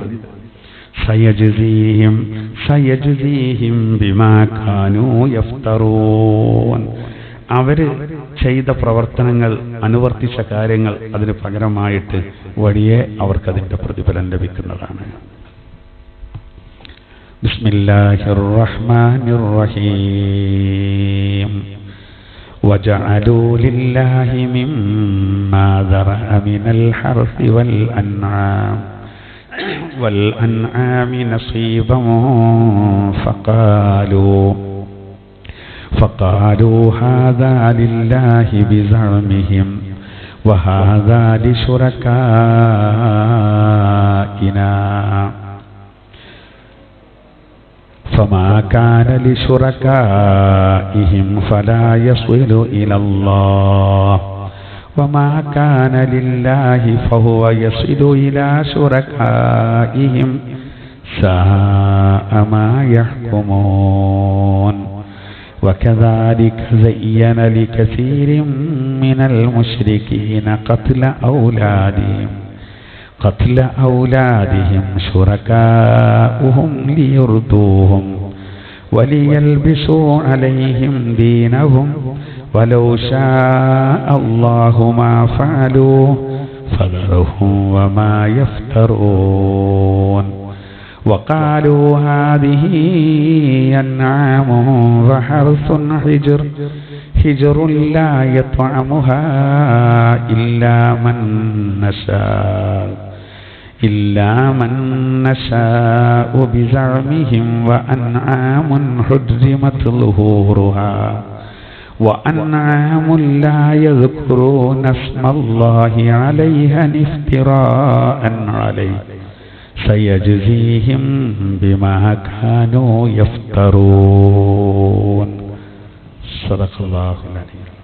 S1: സയജ്സിഹിം ബിമാ കാനൂ യഫ്തറൂൻ. അവർ ചെയ്ത പ്രവർത്തനങ്ങൾ, അനുവർത്തിച്ച കാര്യങ്ങൾ, അതിന് പകരമായിട്ട് വഴിയെ അവർക്കതിൻ്റെ പ്രതിഫലം ലഭിക്കുന്നതാണ്. ബിസ്മില്ലാഹിർ റഹ്മാനിർ റഹീം. വജഅലൂ ലില്ലാഹി മിമ്മാ ദറഅ മിനൽ ഹർസി വൽ അൻആമി നസീബൻ فقالوا هذا لله بزعمهم وهذا لشركائنا فما كان لشركائهم فلا يصل إلى الله وما كان لله فهو يصل إلى شركائهم ساء ما يحكمون. وكذلك زين لكثير من المشركين قتل أولادهم شركاؤهم ليردوهم وليلبسوا عليهم دينهم ولو شاء الله ما فعلوه فذرهم وما يفترون. وقالوا هذه أنعام وحرث حجر لا يطعمها إلا من نشاء بزعمهم وأنعام حرمت ظهورها وأنعام لا يذكرون اسم الله عليها افتراء عليه سيجزيهم بما كانوا يفترون. صدق الله العظيم.